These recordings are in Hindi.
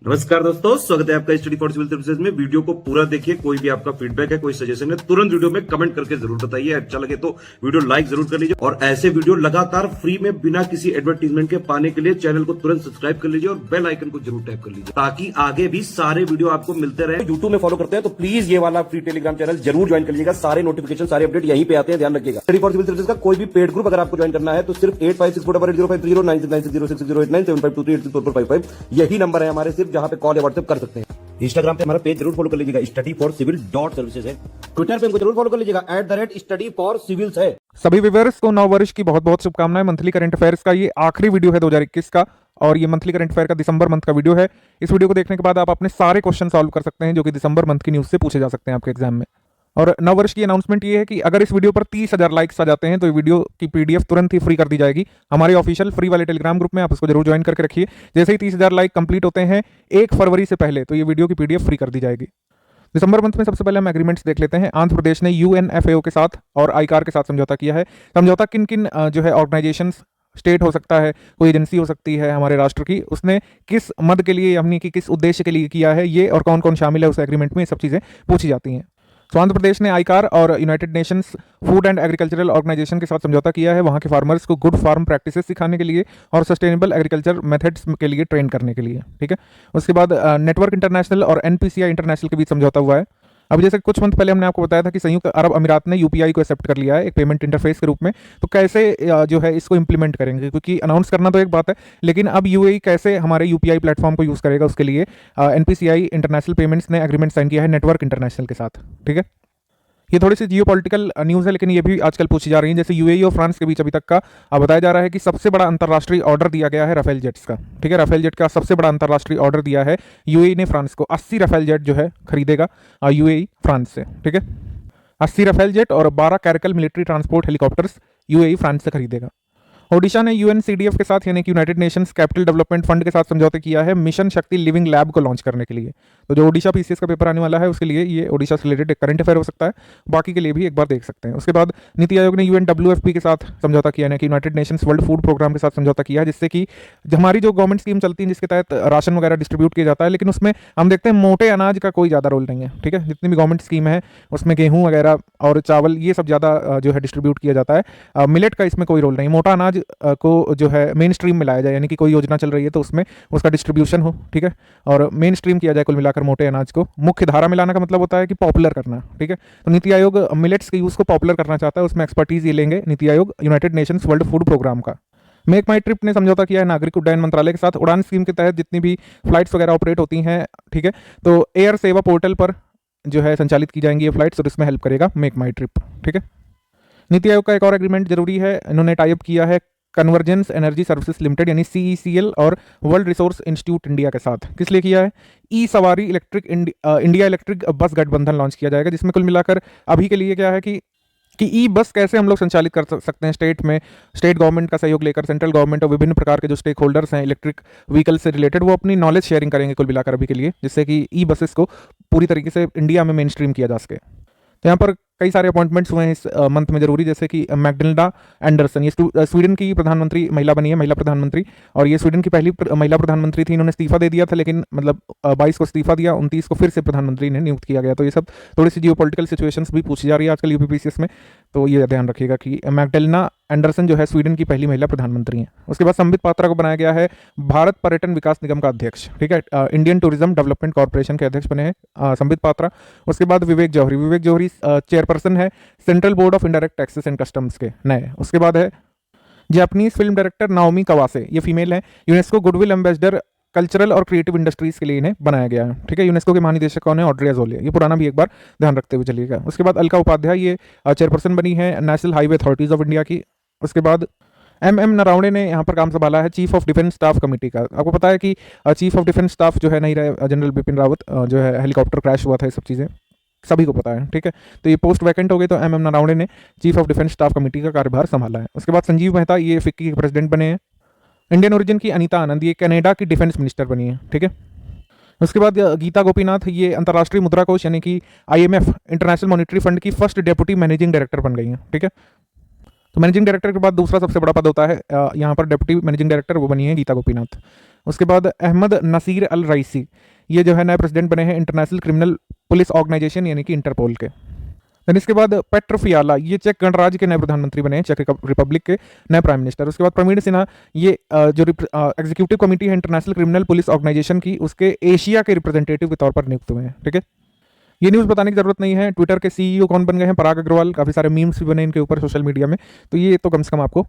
नमस्कार दोस्तों, स्वागत है आपका स्टडी फॉर सिविल सर्विसेज में। वीडियो को पूरा देखिए। कोई भी आपका फीडबैक है, कोई सजेशन है, तुरंत वीडियो में कमेंट करके जरूर बताइए। अच्छा लगे तो वीडियो लाइक जरूर कर लीजिए और ऐसे वीडियो लगातार फ्री में बिना किसी एडवर्टीजमेंट के पाने के लिए चैनल को तुरंत सब्सक्राइब कर लीजिए और बेल आइकन को जरूर टैप कर लीजिए ताकि आगे भी सारे वीडियो आपको मिलते रहे। यूट्यूब में फॉलो करते हैं तो प्लीज ये वाला फ्री टेलीग्राम चैनल जरूर ज्वाइन कर लीजिएगा। सारे नोटिफिकेशन, सारे अपडेट यहीं पे आते हैं, ध्यान रखिएगा। स्टडी फॉर सिविल सर्विसेज का कोई भी पेड ग्रुप अगर आपको ज्वाइन करना है तो सिर्फ 8564805309697523860455 यही नंबर है हमारे, सिर्फ जहां पे कॉल या व्हाट्सएप कर सकते हैं। इंस्टाग्राम पे हमारा पेज जरूर फॉलो कर लीजिएगा, स्टडी फॉर सिविल .सर्विसेज है। ट्विटर पे हमको जरूर फॉलो कर लीजिएगा, @study for civils है। सभी व्यूअर्स को नव वर्ष की बहुत बहुत शुभकामनाएं। मंथली करंट अफेयर्स का ये आखिरी वीडियो है 2021 का और ये मंथली करंट अफेयर का दिसंबर मंथ का वीडियो है। इस वीडियो को देखने के बाद आप अपने सारे क्वेश्चन सॉल्व कर सकते हैं जो कि दिसंबर मंथ की न्यूज से पूछे जा सकते हैं आपके एग्जाम में। और नव वर्ष की अनाउंसमेंट ये है कि अगर इस वीडियो पर 30,000 लाइक्स आ जाते हैं तो ये वीडियो की पीडीएफ तुरंत ही फ्री कर दी जाएगी हमारे ऑफिशियल फ्री वाले टेलीग्राम ग्रुप में। आप उसको जरूर ज्वाइन करके रखिए। जैसे ही 30,000 लाइक कंप्लीट होते हैं 1 फरवरी से पहले तो ये वीडियो की पीडीएफ फ्री कर दी जाएगी। दिसंबर मंथ में सबसे पहले हम एग्रीमेंट्स देख लेते हैं। आंध्र प्रदेश ने यूएनएफएओ के साथ और आईकार के साथ समझौता किया है। समझौता किन किन जो है ऑर्गेनाइजेशंस, स्टेट हो सकता है, कोई एजेंसी हो सकती है हमारे राष्ट्र की, उसने किस मद के लिए, यानी कि किस उद्देश्य के लिए किया है ये, और कौन कौन शामिल है उस एग्रीमेंट में, ये सब चीज़ें पूछी जाती हैं। तो आंध्र प्रदेश ने आईकार और United Nations Food and Agricultural Organisation के साथ समझौता किया है वहाँ के फार्मर्स को गुड फार्म प्रैक्टिसेस सिखाने के लिए और सस्टेनेबल एग्रीकल्चर मेथड्स के लिए ट्रेन करने के लिए। ठीक है। उसके बाद नेटवर्क इंटरनेशनल और एनपीसीआई इंटरनेशनल के बीच समझौता हुआ है। अब जैसे कुछ मंथ पहले हमने आपको बताया था कि संयुक्त अरब अमीरात ने यूपीआई को एक्सेप्ट कर लिया है एक पेमेंट इंटरफेस के रूप में। तो कैसे जो है इसको इंप्लीमेंट करेंगे, क्योंकि अनाउंस करना तो एक बात है लेकिन अब यूएई कैसे हमारे यूपीआई प्लेटफॉर्म को यूज़ करेगा, उसके लिए एनपीसीआई इंटरनेशनल पेमेंट्स ने एग्रीमेंट साइन किया है नेटवर्क इंटरनेशनल के साथ। ठीक है। ये थोड़ी सी जियोपॉलिटिकल न्यूज़ है लेकिन ये भी आजकल पूछी जा रही है। जैसे यूएई और फ्रांस के बीच अभी तक का बताया जा रहा है कि सबसे बड़ा अंतर्राष्ट्रीय ऑर्डर दिया गया है राफेल जेट्स का। ठीक है। राफेल जेट का सबसे बड़ा अंतर्राष्ट्रीय ऑर्डर दिया है यूएई ने फ्रांस को। 80 राफेल जेट जो है खरीदेगा यूएई फ्रांस से। ठीक है। 80 राफेल जेट और 12 Karaikal military transport helicopters UAE France से खरीदेगा। ओडिशा ने यूएनसीडीएफ के साथ यानी कि United Nations capital development fund के साथ समझौता किया है मिशन शक्ति लिविंग लैब को लॉन्च करने के लिए। तो जो ओडिशा पीसीएस का पेपर आने वाला है उसके लिए ये ओडिशा से रिलेटेड एक करंट अफेयर हो सकता है, बाकी के लिए भी एक बार देख सकते हैं। उसके बाद नीति आयोग ने यूएनडब्ल्यूएफपी के साथ समझौता किया है कि United Nations World Food Programme के साथ समझौता किया है, जिससे कि हमारी जो गवर्नमेंट स्कीम चलती है जिसके तहत राशन वगैरह डिस्ट्रीब्यूट किया जाता है, लेकिन उसमें हम देखते हैं मोटे अनाज का कोई ज़्यादा रोल नहीं है। ठीक है। जितनी भी गवर्नमेंट स्कीम है उसमें गेहूँ वगैरह और चावल ये सब ज़्यादा जो है डिस्ट्रीब्यूट किया जाता है। मिलेट का इसमें कोई रोल नहीं। मोटा अनाज को जो है मेन स्ट्रीम में लाया जाए, यानी कि कोई योजना चल रही है तो उसमें उसका डिस्ट्रीब्यूशन हो। ठीक है। और मेन स्ट्रीम किया जाए कुल मिलाकर मोटे अनाज को। मुख्य धारा में लाना का मतलब होता है कि पॉपुलर करना। ठीक है। तो नीति आयोग मिलेट्स के यूज़ को पॉपुलर करना चाहता है, उसमें एक्सपर्टीज ये लेंगे NITI Aayog United Nations World Food Programme का। मेक माई ट्रिप ने समझौता किया है नागरिक उड्डयन मंत्रालय के साथ। उड़ान स्कीम के तहत जितनी भी फ्लाइट्स वगैरह ऑपरेट होती हैं, ठीक है, तो एयर सेवा पोर्टल पर जो है संचालित की जाएंगी ये फ्लाइट्स और इसमें हेल्प करेगा मेक माई ट्रिप। ठीक है। नीति आयोग का एक और एग्रीमेंट जरूरी है, इन्होंने टाइप किया है कन्वर्जेंस एनर्जी सर्विसेज लिमिटेड यानी सीईसीएल और वर्ल्ड रिसोर्स इंस्टीट्यूट इंडिया के साथ। किस लिए किया है? ई सवारी इलेक्ट्रिक इंडिया इलेक्ट्रिक बस गठबंधन लॉन्च किया जाएगा, जिसमें कुल मिलाकर अभी के लिए क्या है कि ई बस कैसे हम लोग संचालित कर सकते हैं स्टेट में, स्टेट गवर्नमेंट का सहयोग लेकर सेंट्रल गवर्नमेंट और विभिन्न प्रकार के जो स्टेक होल्डर्स हैं इलेक्ट्रिक व्हीकल से रिलेटेड, वो अपनी नॉलेज शेयरिंग करेंगे कुल मिलाकर अभी के लिए, जिससे कि ई बसेस को पूरी तरीके से इंडिया में मेन स्ट्रीम किया जा सके। तो यहाँ पर कई सारे अपॉइंटमेंट्स हुए हैं इस मंथ में जरूरी, जैसे कि मैग्डेलिना एंडरसन, ये स्वीडन की प्रधानमंत्री महिला बनी है, महिला प्रधानमंत्री, और ये स्वीडन की पहली महिला प्रधानमंत्री थी। इन्होंने इस्तीफा दे दिया था लेकिन मतलब 22 को इस्तीफा दिया, 29 को फिर से प्रधानमंत्री ने नियुक्त किया गया। तो ये सब थोड़ी सी जियोपॉलिटिकल सिचुएशंस भी पूछी जा रही है आजकल यूपीपीसीएस में, तो ये ध्यान रखिएगा कि मैग्डेलिना एंडरसन जो है स्वीडन की पहली महिला प्रधानमंत्री हैं। उसके बाद संबित पात्रा को बनाया गया है भारत पर्यटन विकास निगम का अध्यक्ष। ठीक है। इंडियन टूरिज्म डेवलपमेंट कॉर्पोरेशन के अध्यक्ष बने हैं संबित पात्रा। उसके बाद विवेक जौहरी चेयरपर्सन है central board of indirect taxes and customs के नए। उसके बाद है जापानीज फिल्म डायरेक्टर नाओमी कवासे, ये फीमेल है, यूनेस्को गुडविल एम्बेसडर कल्चरल और क्रिएटिव इंडस्ट्रीज के लिए इन्हें बनाया गया है। ठीक है। यूनेस्को के महानिदेशक कौन है? ऑड्रे अज़ोले, ये पुराना भी एक बार ध्यान रखते हुए चलिएगा। उसके बाद अलका उपाध्याय, ये चेयरपर्सन बनी है national highway authorities of India की। उसके बाद एम नरावणे ने यहाँ पर काम संभाला है chief of defence staff committee का। आपको पता है कि चीफ ऑफ डिफेंस स्टाफ जो है नहीं रहे, जनरल बिपिन रावत जो है, हेलीकॉप्टर क्रैश हुआ था, ये सब चीज़ें सभी को पता है। ठीक है। तो ये पोस्ट वैकेंट हो गई तो एम नरावणे ने chief of defence staff committee का कार्यभार संभाला है। उसके बाद संजीव मेहता, ये फिक्की के प्रेसिडेंट बने हैं। इंडियन ओरिजिन की अनीता आनंद, ये कनाडा की डिफेंस मिनिस्टर बनी है। ठीक है। उसके बाद गीता गोपीनाथ, ये अंतर्राष्ट्रीय मुद्रा कोष यानी कि IMF इंटरनेशनल मॉनिटरी फंड की फर्स्ट डेप्यूटी मैनेजिंग डायरेक्टर बन गई हैं। ठीक है। तो मैनेजिंग डायरेक्टर के बाद दूसरा सबसे बड़ा पद होता है यहाँ पर डेप्यूटी मैनेजिंग डायरेक्टर, वो बनी है गीता गोपीनाथ। उसके बाद अहमद नसीर अल रईसी, ये जो है नए प्रेसिडेंट बने हैं इंटरनेशनल क्रिमिनल पुलिस ऑर्गेनाइजेशन यानी कि इंटरपोल के। देन इसके बाद पेट्रो फियाला, ये चेक गणराज्य के नए प्रधानमंत्री बने हैं, चेक रिपब्लिक के नए प्राइम मिनिस्टर। उसके बाद प्रवीण सिन्हा, ये जो एग्जीक्यूटिव कमेटी है इंटरनेशनल क्रिमिनल पुलिस ऑर्गेनाइजेशन की, उसके एशिया के रिप्रेजेंटेटिव के तौर पर नियुक्त हुए हैं। ठीक है, ये न्यूज़ बताने की जरूरत नहीं है। ट्विटर के सीईओ कौन बन गए हैं, पराग अग्रवाल, काफी सारे मीम्स भी बने इनके ऊपर सोशल मीडिया में, तो ये तो कम से कम आपको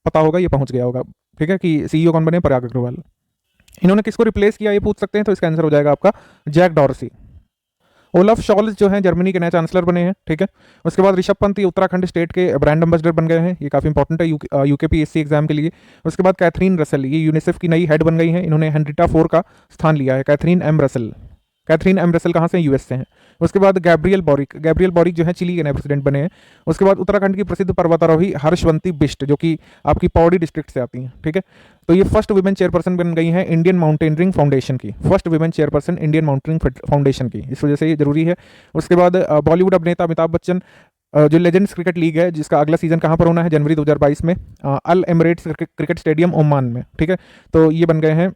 पता होगा, ये पहुंच गया होगा। ठीक है, कि सीईओ कौन बने, पराग अग्रवाल। इन्होंने किसको रिप्लेस किया ये पूछ सकते हैं, तो इसका आंसर हो जाएगा आपका जैक डॉर्सी। ओलफ शॉल्ज जो हैं जर्मनी के नए चांसलर बने हैं। ठीक है, उसके बाद ऋषभ पंत ये उत्तराखंड स्टेट के ब्रांड एम्बेसडर बन गए हैं, ये काफी इंपॉर्टेंट है यूकेपीएससी एग्जाम के लिए। उसके बाद कैथरीन रसल, ये यूनिसेफ की नई हेड बन गई हैं, इन्होंने हेनरिटा 4 का स्थान लिया है। कैथरीन एम रसल कहाँ से, यूएस से हैं। उसके बाद गैब्रियल बॉरिक जो है चिली के नए प्रेसिडेंट बने हैं। उसके बाद उत्तराखंड की प्रसिद्ध पर्वतारोही हर्षवंती बिष्ट, जो कि आपकी पौड़ी डिस्ट्रिक्ट से आती हैं। ठीक है, तो ये फर्स्ट वुमेन चेयरपर्सन बन गई हैं इंडियन माउंटेनियरिंग फाउंडेशन की, first women chairperson Indian mountaineering foundation की, इस वजह से ये जरूरी है। उसके बाद बॉलीवुड अभिनेता अमिताभ बच्चन, जो लेजेंड्स क्रिकेट लीग है जिसका अगला सीजन कहाँ पर होना है, जनवरी 2022 में अल एमिरेट्स क्रिकेट स्टेडियम ओमान में। ठीक है, तो ये बन गए हैं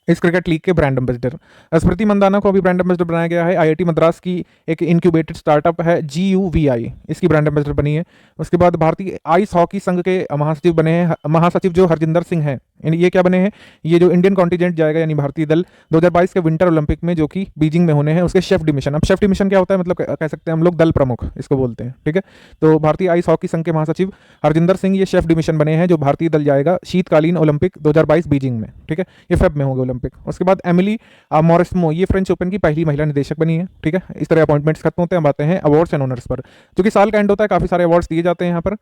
इस क्रिकेट लीग के ब्रांड एम्बेसडर। स्मृति मंदाना को अभी ब्रांड एम्बेसडर बनाया गया है, आईआईटी मद्रास की एक इनक्यूबेटेड स्टार्टअप है GUVI, इसकी ब्रांड एम्बेसडर बनी है। उसके बाद भारतीय आइस हॉकी संघ के महासचिव बने हैं, महासचिव जो हरजिंदर सिंह हैं, ये क्या बने हैं, ये जो इंडियन कॉन्टिजेंट जाएगा यानी भारतीय दल 2022 के विंटर ओलंपिक में जो कि बीजिंग में होने हैं, उसके शेफ डिमिशन। अब शेफ डिमिशन क्या होता है, मतलब कह सकते हैं हम लोग दल प्रमुख इसको बोलते हैं। ठीक है, तो भारतीय आइस हॉकी संघ के महासचिव हरजिंदर सिंह ये शेफ डिमिशन बने हैं, जो भारतीय दल जाएगा शीतकालीन ओलंपिक 2022 बीजिंग में। ठीक है, ये फेब में होंगे ओलंपिक। उसके बाद एमिली मॉरिस्मो, ये फ्रेंच ओपन की पहली महिला निदेशक बनी है। ठीक है, इस तरह अपॉइंटमेंट्स खत्म होते हैं, हम आते हैं अवार्ड्स एंड ऑनर्स पर, क्योंकि साल का एंड होता है, काफी सारे अवार्ड्स दिए जाते हैं यहाँ पर।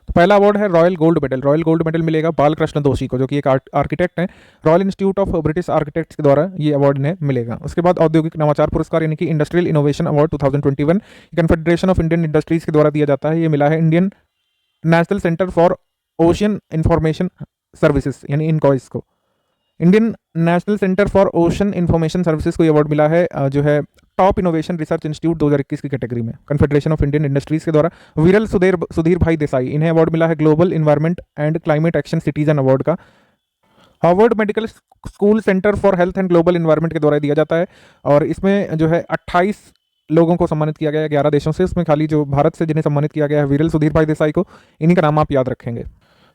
तो पहला अवार्ड है रॉयल गोल्ड मेडल मिलेगा बालकृष्ण दोषी को, जो कि एक आर्किटेक्ट हैं, royal institute of British architects के द्वारा ये अवार्ड इन्हें मिलेगा। उसके बाद औद्योगिक नवाचार पुरस्कार यानी कि industrial innovation award 2021 confederation of Indian industries के द्वारा दिया जाता है, ये मिला है Indian national centre for ocean information services यानी इनकॉइस को। Indian national centre for ocean information services को ये अवार्ड मिला है जो है टॉप इनोवेशन रिसर्च इंस्टीट्यूट 2021 की कैटेगरी में, कन्फेडरेशन ऑफ इंडियन इंडस्ट्रीज के द्वारा। विरल सुधीर भाई देसाई, इन्हें अवार्ड मिला है global environment and climate action citizen award का। Harvard medical school centre for health and global environment के द्वारा दिया जाता है, और इसमें जो है 28 लोगों को सम्मानित किया गया है 11 देशों से, उसमें खाली जो भारत से जिन्हें सम्मानित किया गया है विरल सुधीर भाई देसाई को, इन्हीं का नाम आप याद रखेंगे।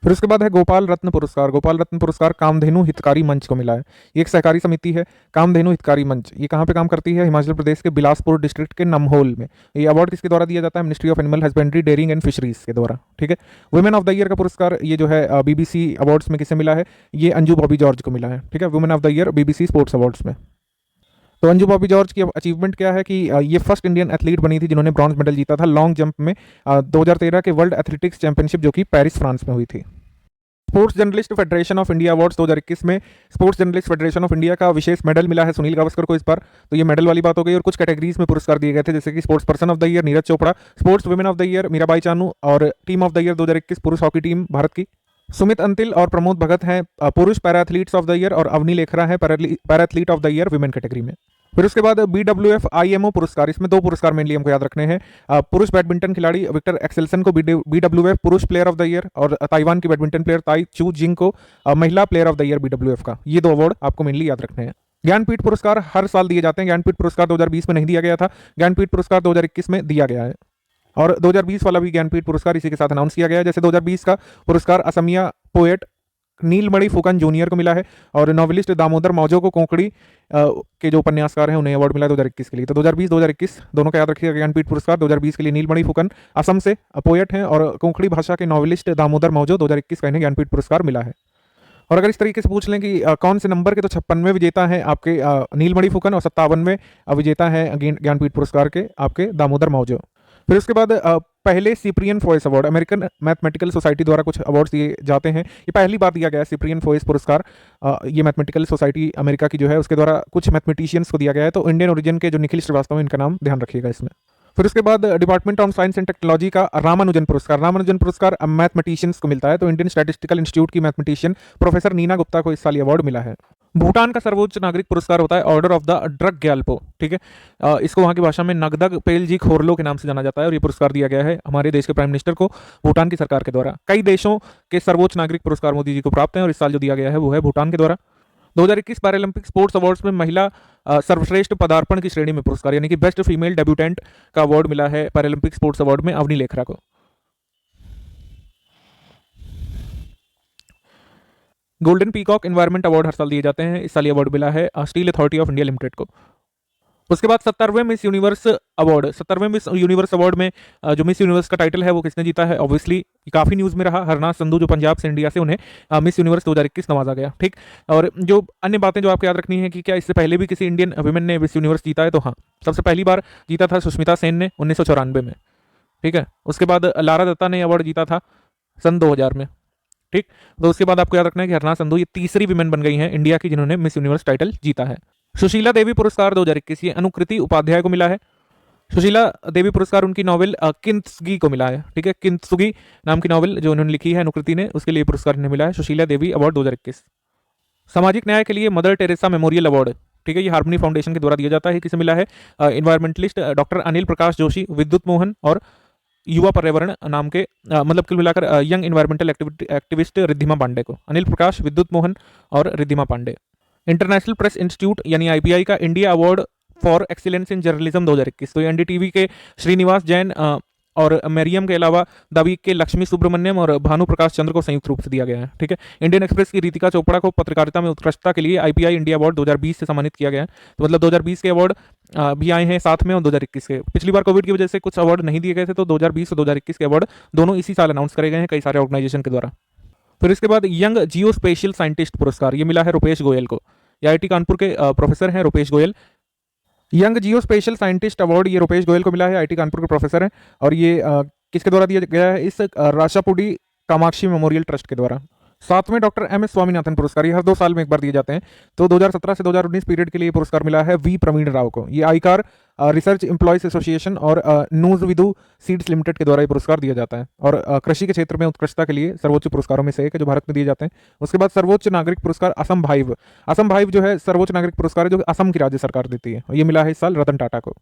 फिर उसके बाद है गोपाल रत्न पुरस्कार कामधेनु हितकारी मंच को मिला है। ये एक सहकारी समिति है कामधेनु हितकारी मंच, ये कहाँ पे काम करती है, हिमाचल प्रदेश के बिलासपुर डिस्ट्रिक्ट के नमहोल में। ये अवार्ड किसके द्वारा दिया जाता है, ministry of animal husbandry dairying and fisheries के द्वारा। ठीक है, वुमेन ऑफ द ईयर का पुरस्कार ये जो है BBC अवार्ड्स में किसे मिला है, ये अंजू बॉबी जॉर्ज को मिला है। ठीक है, women of the year BBC sports awards में। तो अंजू बॉबी जॉर्ज की अचीवमेंट क्या है कि ये फर्स्ट इंडियन एथलीट बनी थी जिन्होंने ब्रॉन्ज मेडल जीता था लॉन्ग जंप में 2013 के वर्ल्ड एथलेटिक्स चैंपियनशिप जो कि पेरिस फ्रांस में हुई थी। Sports journalist federation of India awards 2021 में sports journalist federation of India का विशेष मेडल मिला है सुनील गावस्कर को इस बार। तो ये मेडल वाली बात हो गई, और कुछ कैटेगरीज में पुरस्कार दिए गए थे, जैसे कि sports person of the year Neeraj Chopra, sports women of the year Mirabai Chanu, और टीम ऑफ द ईयर 2021 पुरुष हॉकी टीम भारत की सुमित अंतिल और प्रमोद भगत हैं पुरुष para athletes of the year, और अवनी लेखरा है para athlete of the year women category में। फिर उसके बाद BWF IMO पुरस्कार, इसमें 2 पुरस्कार मेनली हमको याद रखने हैं। पुरुष बैडमिंटन खिलाड़ी विक्टर एक्सेल्सन को BWF पुरुष प्लेयर ऑफ द ईयर, और ताइवान की बैडमिंटन प्लेयर ताई चू जिंग को महिला player of the year BWF का। ये 2 अवार्ड आपको मेनली याद रखने हैं। ज्ञानपीठ पुरस्कार हर साल दिए जाते हैं, ज्ञानपीठ पुरस्कार 2020 में नहीं दिया गया था, ज्ञानपीठ पुरस्कार 2021 में दिया गया है, और 2020 वाला भी ज्ञानपीठ पुरस्कार इसी के साथ अनाउंस किया गया है। जैसे 2020 का पुरस्कार असमिया पोएट नीलमणि फुकन जूनियर को मिला है, और नॉवेलिस्ट दामोदर मौजो को कोंकणी के जो उपन्यासकार हैं उन्हें अवार्ड मिला है 2021 के लिए। तो 2020-2021 दोनों का याद रखिएगा ज्ञानपीठ पुरस्कार। 2020 के लिए नीलमणि फुकन असम से पोएट हैं, और कोंकणी भाषा के नॉवेलिस्ट दामोदर मौजो 2021 का इन्हें ज्ञानपीठ पुरस्कार मिला है। और अगर इस तरीके से पूछ लें कि कौन से नंबर के, तो 56वें विजेता हैं आपके नीलमणि फुकन, और 57वें विजेता हैं ज्ञानपीठ पुरस्कार के आपके दामोदर मौजो। फिर उसके बाद पहले Cyprian Foias award American mathematical society द्वारा कुछ अवार्ड्स दिए जाते हैं, ये पहली बार दिया गया है सिप्रियन फोइस पुरस्कार। ये मैथमेटिकल सोसाइटी अमेरिका की जो है उसके द्वारा कुछ मैथमेटिशियंस को दिया गया है, तो इंडियन ओरिजिन के जो निखिल श्रीवास्तव हैं इनका नाम ध्यान रखिएगा इसमें। फिर उसके बाद department of science and technology का रामानुजन पुरस्कार मैथमेटिशियंस को मिलता है, तो इंडियन स्टैटिस्टिकल इंस्टीट्यूट की मैथमेटिशियन प्रोफेसर नीना गुप्ता को इस साल ये अवार्ड मिला है। भूटान का सर्वोच्च नागरिक पुरस्कार होता है order of the drug Gyalpo. ठीक है, इसको वहाँ की भाषा में नगदग पेलजी खोरलो के नाम से जाना जाता है, और ये पुरस्कार दिया गया है हमारे देश के प्राइम मिनिस्टर को भूटान की सरकार के द्वारा। कई देशों के सर्वोच्च नागरिक पुरस्कार मोदी जी को प्राप्त हैं, और इस साल जो दिया गया है वो है भूटान के द्वारा। 2021 पैरालंपिक स्पोर्ट्स अवार्ड्स में महिला सर्वश्रेष्ठ पदार्पण की श्रेणी में पुरस्कार यानी कि बेस्ट फीमेल डेब्यूटेंट का अवार्ड मिला है पैरालंपिक स्पोर्ट्स अवार्ड में अवनी लेखरा को। गोल्डन पीकॉक एनवायरमेंट अवार्ड हर साल दिए जाते हैं, इस साल ये अवार्ड मिला है steel authority of India limited को। उसके बाद 70वें मिस यूनिवर्स अवार्ड, 70वें मिस यूनिवर्स अवार्ड में जो मिस यूनिवर्स का टाइटल है वो किसने जीता है? ऑब्वियसली काफी न्यूज में रहा, हरनाथ संधू जो पंजाब से इंडिया से, उन्हें मिस यूनिवर्स 2021 नवाजा गया। ठीक, और जो अन्य बातें जो आपको याद रखनी है कि क्या इससे पहले भी किसी इंडियन वुमेन ने मिस यूनिवर्स जीता है? तो हाँ, सबसे पहली बार जीता था सुष्मिता सेन ने 1994 में। ठीक है, उसके बाद लारा दत्ता ने अवार्ड जीता था सन 2000 में। ठीक, तो उसके बाद आपको याद रखना है कि हरनाथ संधू ये तीसरी विमेन बन गई हैं इंडिया की जिन्होंने मिस यूनिवर्स टाइटल जीता है। सुशीला देवी पुरस्कार 2021 ये अनुकृति उपाध्याय को मिला है। सुशीला देवी पुरस्कार उनकी नॉवेल किंत्सुगी को मिला है। ठीक है, किंत्सुगी नाम की नॉवेल जो उन्होंने लिखी है अनुकृति ने, उसके लिए पुरस्कार इन्हें मिला है, सुशीला देवी अवार्ड 2021। सामाजिक न्याय के लिए मदर टेरेसा मेमोरियल अवार्ड, ठीक है, ये हार्मनी फाउंडेशन के द्वारा दिया जाता है। किसे मिला है? इन्वायरमेंटलिस्ट डॉक्टर अनिल प्रकाश जोशी, विद्युत मोहन और युवा पर्यावरण नाम के मतलब कुल मिलाकर young environmental activist Riddhima Pandey को। अनिल प्रकाश, विद्युत मोहन और Riddhima Pandey. International Press Institute यानी आईपीआई का India award for excellence in journalism 2021, तो एनडीटीवी के श्रीनिवास जैन और मैरियम के अलावा दवीक के लक्ष्मी सुब्रमण्यम और भानु प्रकाश चंद्र को संयुक्त रूप से दिया गया है। ठीक है, इंडियन एक्सप्रेस की रितिका चोपड़ा को पत्रकारिता में उत्कृष्टता के लिए आईपीआई इंडिया अवार्ड 2020 से सम्मानित किया गया है। तो मतलब 2020 के अवार्ड भी आए हैं साथ में और 2021 के। पिछली बार कोविड की वजह से कुछ अवार्ड नहीं दिए गए थे, तो 2020 और 2021 के अवार्ड दोनों इसी साल अनाउंस करे गए हैं कई सारे ऑर्गेनाइजेशन के द्वारा। फिर इसके बाद यंग जियो स्पेशियल साइंटिस्ट पुरस्कार ये मिला है रुपेश गोयल को। ये आईआईटी कानपुर के प्रोफेसर हैं रुपेश गोयल। यंग जियो स्पेशल साइंटिस्ट अवार्ड ये रुपेश गोयल को मिला है, आईआईटी कानपुर के प्रोफेसर हैं, और ये किसके द्वारा दिया गया है? इस राशापुडी कामाक्षी मेमोरियल ट्रस्ट के द्वारा। साथ में डॉक्टर एम एस स्वामीनाथन पुरस्कार, ये हर 2 साल में एक बार दिए जाते हैं। तो 2017 से 2019 पीरियड के लिए पुरस्कार मिला है वी प्रवीण राव को। ये आईकार रिसर्च एम्प्लॉयज एसोसिएशन और न्यूज विदु सीड्स लिमिटेड के द्वारा ये पुरस्कार दिया जाता है, और कृषि के क्षेत्र में उत्कृष्टता के लिए सर्वोच्च पुरस्कारों में से एक है जो भारत में दिए जाते हैं। उसके बाद सर्वोच्च नागरिक पुरस्कार असम भाइव, असम भाइव जो है सर्वोच्च नागरिक पुरस्कार है जो असम की राज्य सरकार देती है, ये मिला है इस साल रतन टाटा को।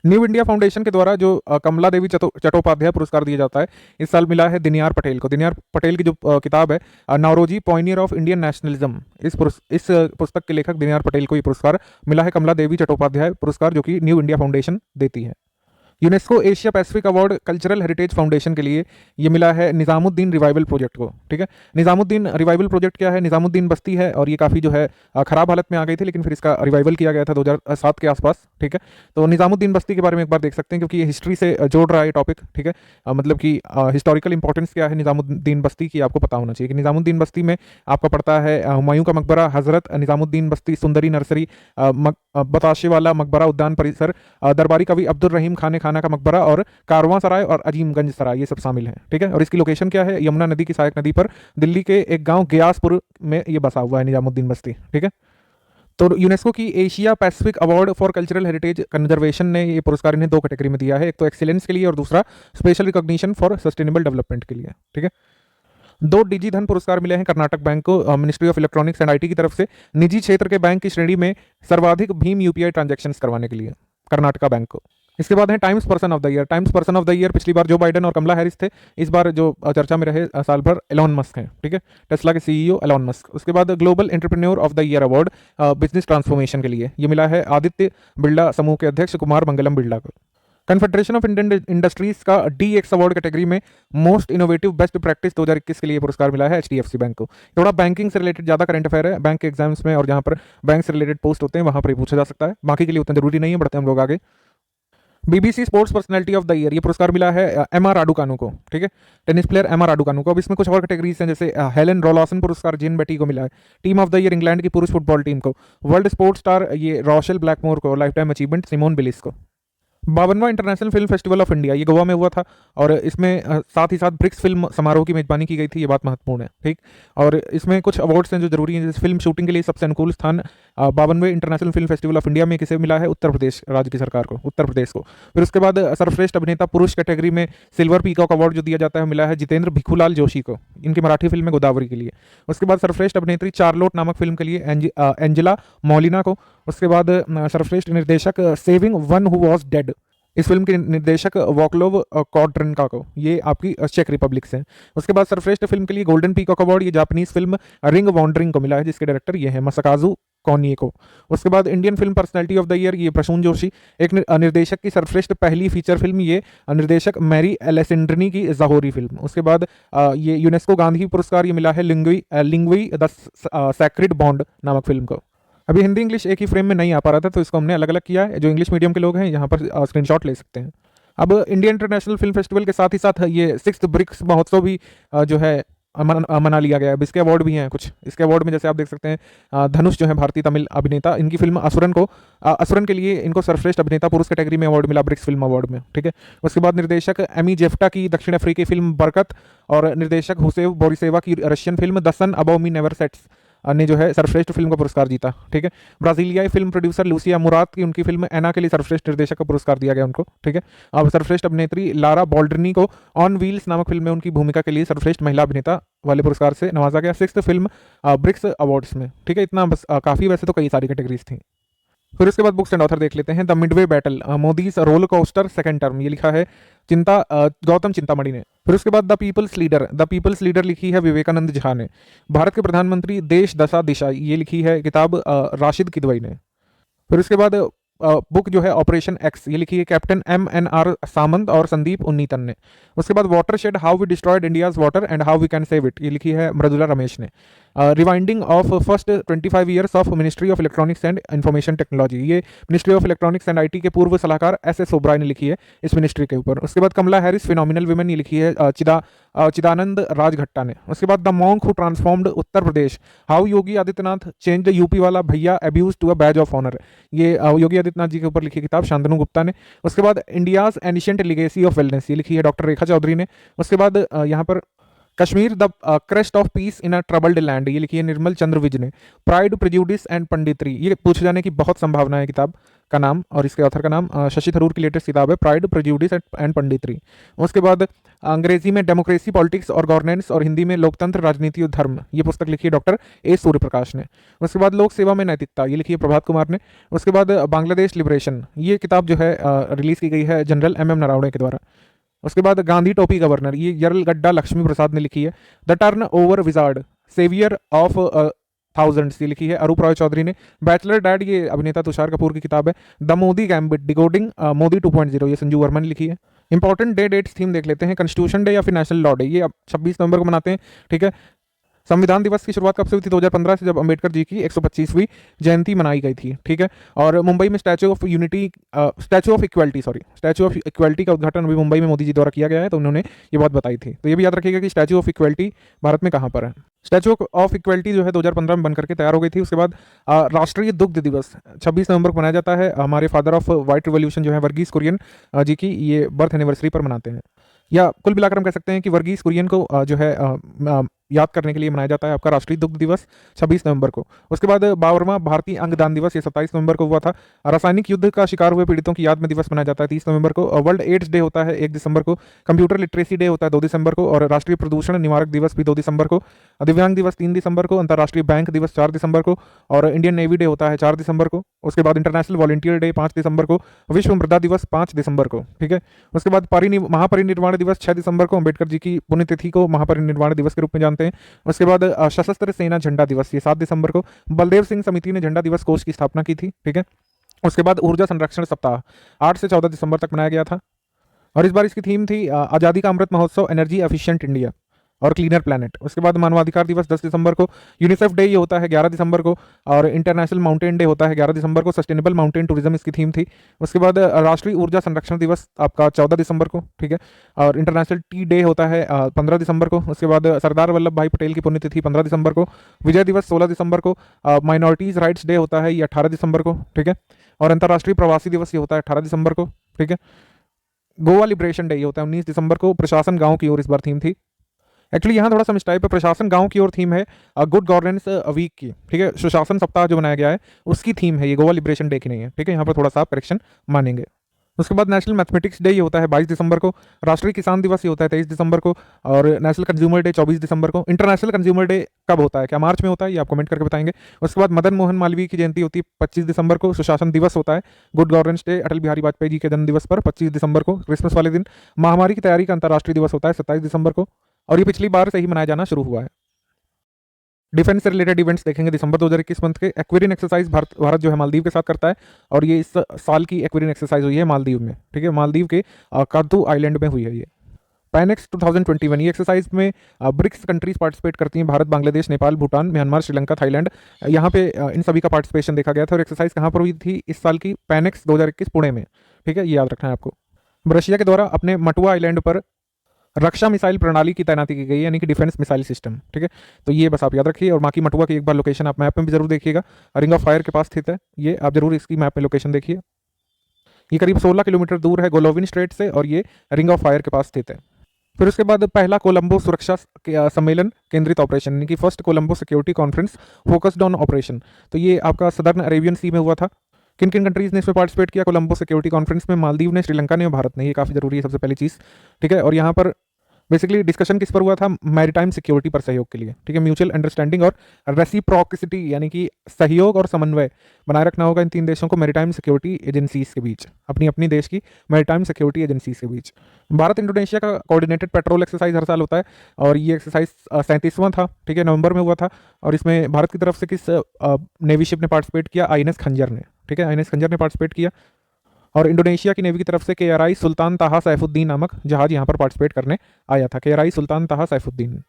न्यू इंडिया फाउंडेशन के द्वारा जो कमला देवी चट्टोपाध्याय पुरस्कार दिया जाता है, इस साल मिला है दिनियार पटेल को। दिनियार पटेल की जो किताब है Naoroji pioneer of Indian nationalism, इस पुस्तक के लेखक दिनियार पटेल को ये पुरस्कार मिला है, कमला देवी चट्टोपाध्याय पुरस्कार, जो कि न्यू इंडिया फाउंडेशन देती है। UNESCO Asia Pacific award cultural heritage foundation के लिए ये मिला है निजामुद्दीन रिवाइवल प्रोजेक्ट को। ठीक है, निजामुद्दीन रिवाइवल प्रोजेक्ट क्या है? निजामुद्दीन बस्ती है, और ये काफ़ी जो है खराब हालत में आ गई थी, लेकिन फिर इसका रिवाइवल किया गया था 2007 के आसपास। ठीक है, तो निजामुद्दीन बस्ती के बारे में एक बार देख सकते हैं, क्योंकि ये हिस्ट्री से जोड़ रहा है टॉपिक। ठीक है, मतलब कि हिस्टोरिकल इंपॉर्टेंस क्या है निजामुद्दीन बस्ती की, आपको पता होना चाहिए कि निजामुद्दीन बस्ती में आपका पड़ता है हुमायूं का मकबरा, हजरत निजामुद्दीन बस्ती सुंदरी नर्सरी, बताशे वाला मकबरा उद्यान परिसर, दरबारी कवि अब्दुल रहीम खाना का मकबरा, और कारवां सराय और अजीमगंज सराय, ये सब शामिल हैं। ठीक है, और इसकी लोकेशन क्या है? यमुना नदी की सहायक नदी पर दिल्ली के एक गांव गयासपुर में ये बसा हुआ है निजामुद्दीन बस्ती। ठीक है, तो यूनेस्को की Asia Pacific award for cultural heritage conservation ने ये पुरस्कार इन्हें 2 कैटेगरी में दिया है, एक तो एक्सीलेंस के लिए और दूसरा special recognition for sustainable development के लिए। ठीक है, 2 डिजी धन पुरस्कार मिले हैं कर्नाटक बैंक को ministry of electronics and IT की तरफ से, निजी क्षेत्र के बैंक की श्रेणी में सर्वाधिक भीम यूपीआई ट्रांजैक्शंस करवाने के लिए कर्नाटका बैंक को। इसके बाद है times person of the year. Times person of the year पिछली बार जो बाइडेन और कमला हैरिस थे, इस बार जो चर्चा में रहे साल भर एलॉन मस्क हैं। ठीक है, टेस्ला के सीईओ एलॉन मस्क। उसके बाद global entrepreneur of the year award business transformation के लिए ये मिला है आदित्य बिरला समूह के अध्यक्ष कुमार मंगलम बिरला को। कन्फेडरेशन ऑफ इंडियन इंडस्ट्रीज का DX अवार्ड कैटेगरी में मोस्ट इनोवेटिव बेस्ट प्रैक्टिस 2021 के लिए पुरस्कार मिला है HDFC बैंक को। थोड़ा बैंकिंग से रिलेटेड ज़्यादा करंट अफेयर है, बैंक के एग्जाम्स में और जहाँ पर बैंक से रिलेटेड पोस्ट होते हैं वहाँ पर पूछा जा सकता है, बाकी के लिए उतना जरूरी नहीं है। बढ़ते हम लोग आगे। BBC sports personality of the year ये पुरस्कार मिला है MR राडुकानु को। ठीक है, टेनिस प्लेयर MR राडुकानु को। अब इसमें कुछ और कैटेगरीज हैं, जैसे हेलन रॉलसन पुरस्कार जिन बेटी को मिला है, team of the year England की पुरुष फुटबॉल टीम को, वर्ल्ड स्पोर्ट्स स्टार ये रॉशल ब्लैकमोर को, lifetime achievement Simone Biles को। 52वां international film festival of India ये गोवा में हुआ था, और इसमें साथ ही साथ ब्रिक्स फिल्म समारोह की मेजबानी की गई थी, ये बात महत्वपूर्ण है। ठीक, और इसमें कुछ अवार्ड्स हैं जो जरूरी हैं, जैसे फिल्म शूटिंग के लिए सबसे अनुकूल स्थान 52वें international film festival of India में किसे मिला है? उत्तर प्रदेश राज्य की सरकार को, उत्तर प्रदेश को। फिर उसके बाद सर्वश्रेष्ठ अभिनेता पुरुष कैटेगरी में सिल्वर पीकॉक अवार्ड जो दिया जाता है मिला है जितेंद्र भिखुलाल जोशी को, इनकी मराठी फिल्म है गोदावरी के लिए। उसके बाद सर्वश्रेष्ठ अभिनेत्री चार्लोट नामक फिल्म के लिए एंजेला मौलिना को। उसके बाद सर्वश्रेष्ठ निर्देशक saving one who was dead इस फिल्म के निर्देशक वॉकलोव कॉड्रिन्को, ये आपकी चेक रिपब्लिक से हैं। उसके बाद सर्वश्रेष्ठ फिल्म के लिए गोल्डन पीकॉक अवार्ड ये जापानीज फिल्म रिंग वॉन्डरिंग को मिला है, जिसके डायरेक्टर ये है मसाकाजु कोनिएको। उसके बाद Indian film personality of the year ये प्रसून जोशी, एक निर्देशक की सर्वश्रेष्ठ पहली फीचर फिल्म ये निर्देशक मैरी एलेसेंड्रनी की ज़होरी फिल्म। उसके बाद ये यूनेस्को गांधी पुरस्कार ये मिला है लिंग्वी द सैक्रेड बॉन्ड नामक फिल्म को। अभी हिंदी इंग्लिश एक ही फ्रेम में नहीं आ पा रहा था, तो इसको हमने अलग अलग किया है। जो इंग्लिश मीडियम के लोग हैं यहाँ पर स्क्रीनशॉट ले सकते हैं। अब इंडियन इंटरनेशनल फिल्म फेस्टिवल के साथ ही साथ ये 6th ब्रिक्स महोत्सव भी जो है मना लिया गया है। अब इसके अवार्ड भी हैं कुछ। इसके अवार्ड में जैसे आप देख सकते हैं धनुष जो है भारतीय तमिल अभिनेता, इनकी फिल्म असुरन के लिए इनको सर्वश्रेष्ठ अभिनेता पुरुष कैटेगरी में अवार्ड मिला ब्रिक्स फिल्म अवार्ड में, ठीक है। उसके बाद निर्देशक एमी जेफ्टा की दक्षिण अफ्रीकी फिल्म बरकत और निर्देशक हुसेव बोरिसेवा की Russian film the sun above me never sets ने जो है सर्वश्रेष्ठ फिल्म का पुरस्कार जीता, ठीक है। ब्राजीलियाई फिल्म प्रोड्यूसर लूसिया मुराद की उनकी फिल्म एना के लिए सर्वश्रेष्ठ निर्देशक का पुरस्कार दिया गया उनको, ठीक है। अब सर्वश्रेष्ठ अभिनेत्री लारा बॉल्डरनी को ऑन व्हील्स नामक फिल्म में उनकी भूमिका के लिए सर्वश्रेष्ठ महिला अभिनेता वाले पुरस्कार से नवाजा गया 6th फिल्म ब्रिक्स अवार्ड्स में, ठीक है। इतना बस काफ़ी, वैसे तो कई सारी कैटेगरीज थी। फिर उसके बाद बुक्स एंड ऑथर देख लेते हैं। The midway battle Modi's roller coaster second term, ये लिखा है गौतम चिंतामणि ने। फिर उसके बाद द पीपल्स लीडर लिखी है विवेकानंद झा ने। भारत के प्रधानमंत्री देश दशा दिशा, ये लिखी है किताब राशिद किदवई ने। फिर उसके बाद बुक जो है ऑपरेशन एक्स, ये लिखी है कैप्टन MNR सामंत और संदीप उन्नीतन ने। उसके बाद watershed how we destroyed India's water and how we can save it, ये लिखी है मृदुला रमेश ने। Rewinding of first 25 years of ministry of electronics and information technology, ये ministry of electronics and IT के पूर्व सलाहकार SS ओबराय ने लिखी है इस मिनिस्ट्री के ऊपर। उसके बाद कमला हैरिस फिनोमिनल वुमेन, ये लिखी है चिदानंद राजघट्टा ने। उसके बाद the monk who transformed Uttar Pradesh, how Yogi Adityanath change the UP वाला भैया abuse to a badge of honour, ये योगी आदित्यनाथ जी के ऊपर लिखी किताब शांतनु गुप्ता ने। उसके बाद India's ancient legacy of wellness, ये लिखी है डॉक्टर रेखा चौधरी ने। उसके बाद यहाँ पर Kashmir the crest of peace in a troubled land, ये लिखी है निर्मल चंद्र विज ने। प्राइड प्रेजुडिस एंड पंडितरी, ये पूछे जाने की बहुत संभावना है किताब का नाम, और इसके ऑथर का नाम शशि थरूर की लेटेस्ट किताब है प्राइड प्रेजुडिस एंड पंडितरी। उसके बाद अंग्रेजी में डेमोक्रेसी पॉलिटिक्स और गवर्नेंस और हिंदी में लोकतंत्र राजनीति और धर्म, ये पुस्तक लिखी है डॉक्टर A सूर्यप्रकाश ने। उसके बाद लोक सेवा में नैतिकता, ये लिखी है प्रभात कुमार ने। उसके बाद बांग्लादेश लिबरेशन, ये किताब जो है रिलीज की गई है जनरल MM नरावणे के द्वारा। उसके बाद गांधी टोपी गवर्नर, ये यरलगड्डा लक्ष्मी प्रसाद ने लिखी है। The turnover wizard saviour of thousands, ये लिखी है अरूप रॉय चौधरी ने। बैचलर डैड, ये अभिनेता तुषार कपूर की किताब है। The Modi gambit decoding Modi 2.0, ये संजू वर्मा ने लिखी है। इंपॉर्टेंट डेट्स थीम देख लेते हैं। कॉन्स्टिट्यूशन डे या फिर नेशनल लॉ डे, ये अब 26 नवंबर को मनाते हैं, ठीक है। संविधान दिवस की शुरुआत कब से हुई थी? 2015 से, जब अंबेडकर जी की 125वीं जयंती मनाई गई थी, ठीक है। और मुंबई में स्टैचू ऑफ इक्वालिटी का उद्घाटन अभी मुंबई में मोदी जी द्वारा किया गया है, तो उन्होंने ये बात बताई थी। तो ये भी याद रखिएगा कि स्टैचू ऑफ इक्वालिटी भारत में कहाँ पर है। स्टैचू ऑफ इक्वालिटी जो है 2015 में बन करके तैयार हो गई थी। उसके बाद राष्ट्रीय दुग्ध दिवस 26 नवंबर को मनाया जाता है। हमारे फादर ऑफ व्हाइट रिवॉल्यूशन जो है वर्गीस कुरियन जी की ये बर्थ एनिवर्सरी पर मनाते हैं। या कुल मिलाकर हम कह सकते हैं कि वर्गीस कुरियन को जो है याद करने के लिए मनाया जाता है आपका राष्ट्रीय दुग्ध दिवस 26 नवंबर को। उसके बाद 52वां भारतीय अंगदान दिवस, ये 27 नवंबर को हुआ था। रासायनिक युद्ध का शिकार हुए पीड़ितों की याद में दिवस मनाया जाता है 30 नवंबर को। वर्ल्ड एड्स डे होता है 1 दिसंबर को। कंप्यूटर लिटरेसी डे होता है 2 दिसंबर को। और राष्ट्रीय प्रदूषण निवारक दिवस भी 2 दिसंबर को। दिव्यांग दिवस 3 दिसंबर को। अंतर्राष्ट्रीय बैंक दिवस 4 दिसंबर को। और इंडियन नेवी डे होता है 4 दिसंबर को। उसके बाद इंटरनेशनल वॉलंटियर डे 5 दिसंबर को। विश्व मृदा दिवस 5 दिसंबर को, ठीक है। उसके बाद महापरिनिर्वाण दिवस 6 दिसंबर को। अम्बेडकर जी की पुण्यतिथि को महापरिनिर्वाण दिवस के रूप में जानते हैं। उसके बाद सशस्त्र सेना झंडा दिवस, ये 7 दिसंबर को। बलदेव सिंह समिति ने झंडा दिवस कोष की स्थापना की थी, ठीक है। उसके बाद ऊर्जा संरक्षण सप्ताह 8 से 14 दिसंबर तक मनाया गया था। और इस बार इसकी थीम थी आज़ादी का Amrit Mahotsav, energy efficient India और क्लीनर प्लैनेट। उसके बाद मानवाधिकार दिवस 10 दिसंबर को। यूनिसेफ डे ये होता है 11 दिसंबर को। और इंटरनेशनल माउंटेन डे होता है 11 दिसंबर को। सस्टेनेबल माउंटेन टूरिज्म इसकी थीम थी। उसके बाद राष्ट्रीय ऊर्जा संरक्षण दिवस आपका 14 दिसंबर को, ठीक है। और इंटरनेशनल टी डे होता है 15 दिसंबर को। उसके बाद सरदार वल्लभ भाई पटेल की पुण्यतिथि 15 दिसंबर को। विजय दिवस 16 दिसंबर को। माइनॉरिटीज राइट्स डे होता है ये 18 दिसंबर को, ठीक है। और अंतर्राष्ट्रीय प्रवासी दिवस ये होता है 18 दिसंबर को, ठीक है। गोवा लिबरेशन डे ये होता है 19 दिसंबर को। प्रशासन गाँव की ओर इस बार थीम थी। एक्चुअली यहाँ थोड़ा सा मिस्टाइप है, प्रशासन गांव की ओर थीम है गुड गवर्नेंस वीक की, ठीक है। सुशासन सप्ताह जो बनाया गया है उसकी थीम है ये, गोवा लिबरेशन डे की नहीं है, ठीक है। यहाँ पर थोड़ा सा आप करेक्शन मानेंगे। उसके बाद नेशनल मैथमेटिक्स डे ये होता है 22 दिसंबर को, राष्ट्रीय किसान दिवस ये होता है 23 दिसंबर को, और नेशनल कंज्यूमर डे 24 दिसंबर को। इंटरनेशनल कंज्यूमर डे कब होता है, क्या मार्च में होता है, ये आप कमेंट करके बताएंगे। उसके बाद मदन मोहन मालवीय की जयंती होती है 25 दिसंबर को, सुशासन दिवस होता है, good governance day Atal Bihari Vajpayee ji के जन्म दिवस पर 25 दिसंबर को, क्रिसमस वाले दिन। महामारी की तैयारी का अंतर्राष्ट्रीय दिवस होता है 27 दिसंबर को, और ये पिछली बार से ही मनाया जाना शुरू हुआ है। डिफेंस से रिलेटेड इवेंट्स देखेंगे दिसंबर 2021 मंथ के। एक्वेरियन एक्सरसाइज भारत जो है मालदीव के साथ करता है, और ये इस साल की एक्वेरियन एक्सरसाइज हुई है मालदीव में, ठीक है, मालदीव के कादू आइलैंड में हुई है ये। पैनेक्स 2021 ये एक्सरसाइज में ब्रिक्स कंट्रीज पार्टिसिपेट करती हैं, भारत, बांग्लादेश, नेपाल, भूटान, म्यांमार, श्रीलंका, थाईलैंड। यहाँ पे इन सभी का पार्टिसिपेशन देखा गया था। और एक्सरसाइज कहाँ पर हुई थी इस साल की? पैनेक्स 2021 पुणे में, ठीक है, ये याद रखना है आपको। रशिया के द्वारा अपने मटुआ आइलैंड पर रक्षा मिसाइल प्रणाली की तैनाती की गई है, यानी कि डिफेंस मिसाइल सिस्टम, ठीक है। तो ये बस आप याद रखिए। और बाकी मटुआ की एक बार लोकेशन आप मैप में भी जरूर देखिएगा, रिंग ऑफ फायर के पास स्थित है, ये आप जरूर इसकी मैप में लोकेशन देखिए। ये करीब 16 किलोमीटर दूर है गोलोविन स्ट्रेट से, और ये रिंग ऑफ फायर के पास स्थित है। फिर उसके बाद पहला कोलंबो सुरक्षा सम्मेलन केंद्रित ऑपरेशन, यानी कि first Colombo security conference focused on operation, तो ये आपका सदर्न अरेबियन सी में हुआ था। किन किन कंट्रीज ने इसमें पार्टिसिपेट किया कोलंबो सिक्योरिटी कॉन्फ्रेंस में? मालदीव ने, श्रीलंका ने और भारत ने। ये काफ़ी जरूरी है, सबसे पहली चीज़, ठीक है। और यहाँ पर बेसिकली डिस्कशन किस पर हुआ था? मैरीटाइम सिक्योरिटी पर सहयोग के लिए, ठीक है। म्यूचुअल अंडरस्टैंडिंग और रेसिप्रोसिटी, यानी कि सहयोग और समन्वय बनाए रखना होगा इन तीन देशों को मैरीटाइम सिक्योरिटी एजेंसीज के बीच, अपनी अपनी देश की मैरीटाइम सिक्योरिटी एजेंसीज के बीच। भारत इंडोनेशिया का कोऑर्डिनेटेड पेट्रोल एक्सरसाइज हर साल होता है, और ये एक्सरसाइज 37वां था, ठीक है, नवंबर में हुआ था। और इसमें भारत की तरफ से किस नेवी शिप ने पार्टिसिपेट किया? आईएनएस खंजर ने, ठीक है, आईएनएस खंजर ने पार्टिसिपेट किया। और इंडोनेशिया की नेवी की तरफ से KRI सुल्तान ताहा सैफुद्दीन नामक जहाज यहाँ पर पार्टिसिपेट करने आया था, KRI Sultan Thaha Syaifuddin.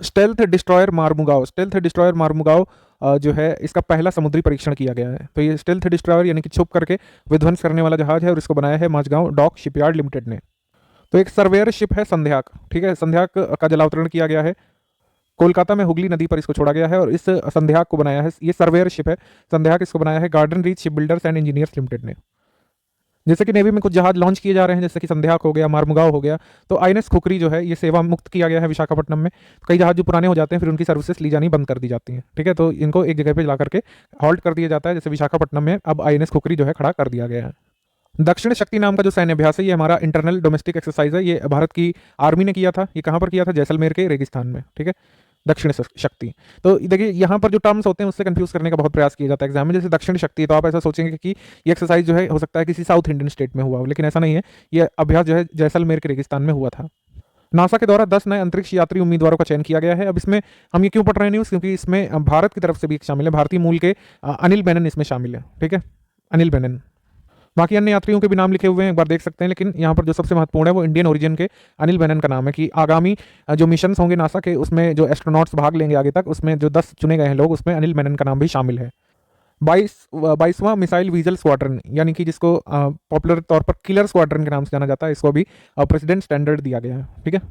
Stealth destroyer Mormugao, stealth destroyer Mormugao जो है इसका पहला समुद्री परीक्षण किया गया है। तो ये स्टेल्थ डिस्ट्रॉयर यानी कि छुप करके विध्वंस करने वाला जहाज है, और इसको बनाया है माझगांव डॉक शिपयार्ड लिमिटेड ने। तो एक सर्वेयर शिप है संध्याक, ठीक है, संध्याक का जलावतरण किया गया है कोलकाता में हुगली नदी पर, इसको छोड़ा गया है, और इस संध्याक को बनाया है, ये सर्वेयर शिप है संध्याक, इसको बनाया है garden reach ship builders and engineers limited ने। जैसे कि नेवी में कुछ जहाज लॉन्च किए जा रहे हैं, जैसे कि संध्याक हो गया, मार्मुगाओ हो गया, तो आईएनएस खुकरी जो है ये सेवा मुक्त किया गया है विशाखापट्टनम में। तो कई जहाज जो पुराने हो जाते हैं फिर उनकी सर्विसेज ली जानी बंद कर दी जाती हैं, ठीक है, तो इनको एक जगह पे ला करके हॉल्ट कर दिया जाता है। जैसे विशाखापट्टनम में अब आईएनएस खुकरी जो है खड़ा कर दिया गया है। दक्षिण शक्ति नाम का जो सैन्य अभ्यास है ये हमारा इंटरनल डोमेस्टिक एक्सरसाइज है, ये भारत की आर्मी ने किया था। ये कहाँ पर किया था? जैसलमेर के रेगिस्तान में, ठीक है, दक्षिण शक्ति। तो देखिए यहाँ पर जो टर्म्स होते हैं उससे कंफ्यूज करने का बहुत प्रयास किया जाता है एग्जाम में। जैसे दक्षिण शक्ति, तो आप ऐसा सोचेंगे कि ये एक्सरसाइज जो है हो सकता है किसी साउथ इंडियन स्टेट में हुआ हो, लेकिन ऐसा नहीं है। ये अभ्यास जो है जैसलमेर के रेगिस्तान में हुआ था। नासा के द्वारा 10 नए अंतरिक्ष यात्री उम्मीदवारों का चयन किया गया है। अब इसमें हम ये क्यों पढ़ रहे हैं न्यूज़? क्योंकि इसमें भारत की तरफ से भी शामिल है, भारतीय मूल के अनिल मेनन इसमें शामिल है, ठीक है, अनिल मेनन। बाकी अन्य यात्रियों के भी नाम लिखे हुए हैं, एक बार देख सकते हैं, लेकिन यहाँ पर जो सबसे महत्वपूर्ण है वो इंडियन ओरिजिन के अनिल मेनन का नाम है। कि आगामी जो मिशंस होंगे नासा के, उसमें जो एस्ट्रोनॉट्स भाग लेंगे आगे तक, उसमें जो 10 चुने गए हैं लोग, उसमें अनिल मेनन का नाम भी शामिल है। 22वां मिसाइल व्हीजल स्क्वाड्रन, यानी कि जिसको पॉपुलर तौर पर किलर स्क्वाड्रन के नाम से जाना जाता है, इसको भी प्रेसिडेंट स्टैंडर्ड दिया गया है, ठीक है।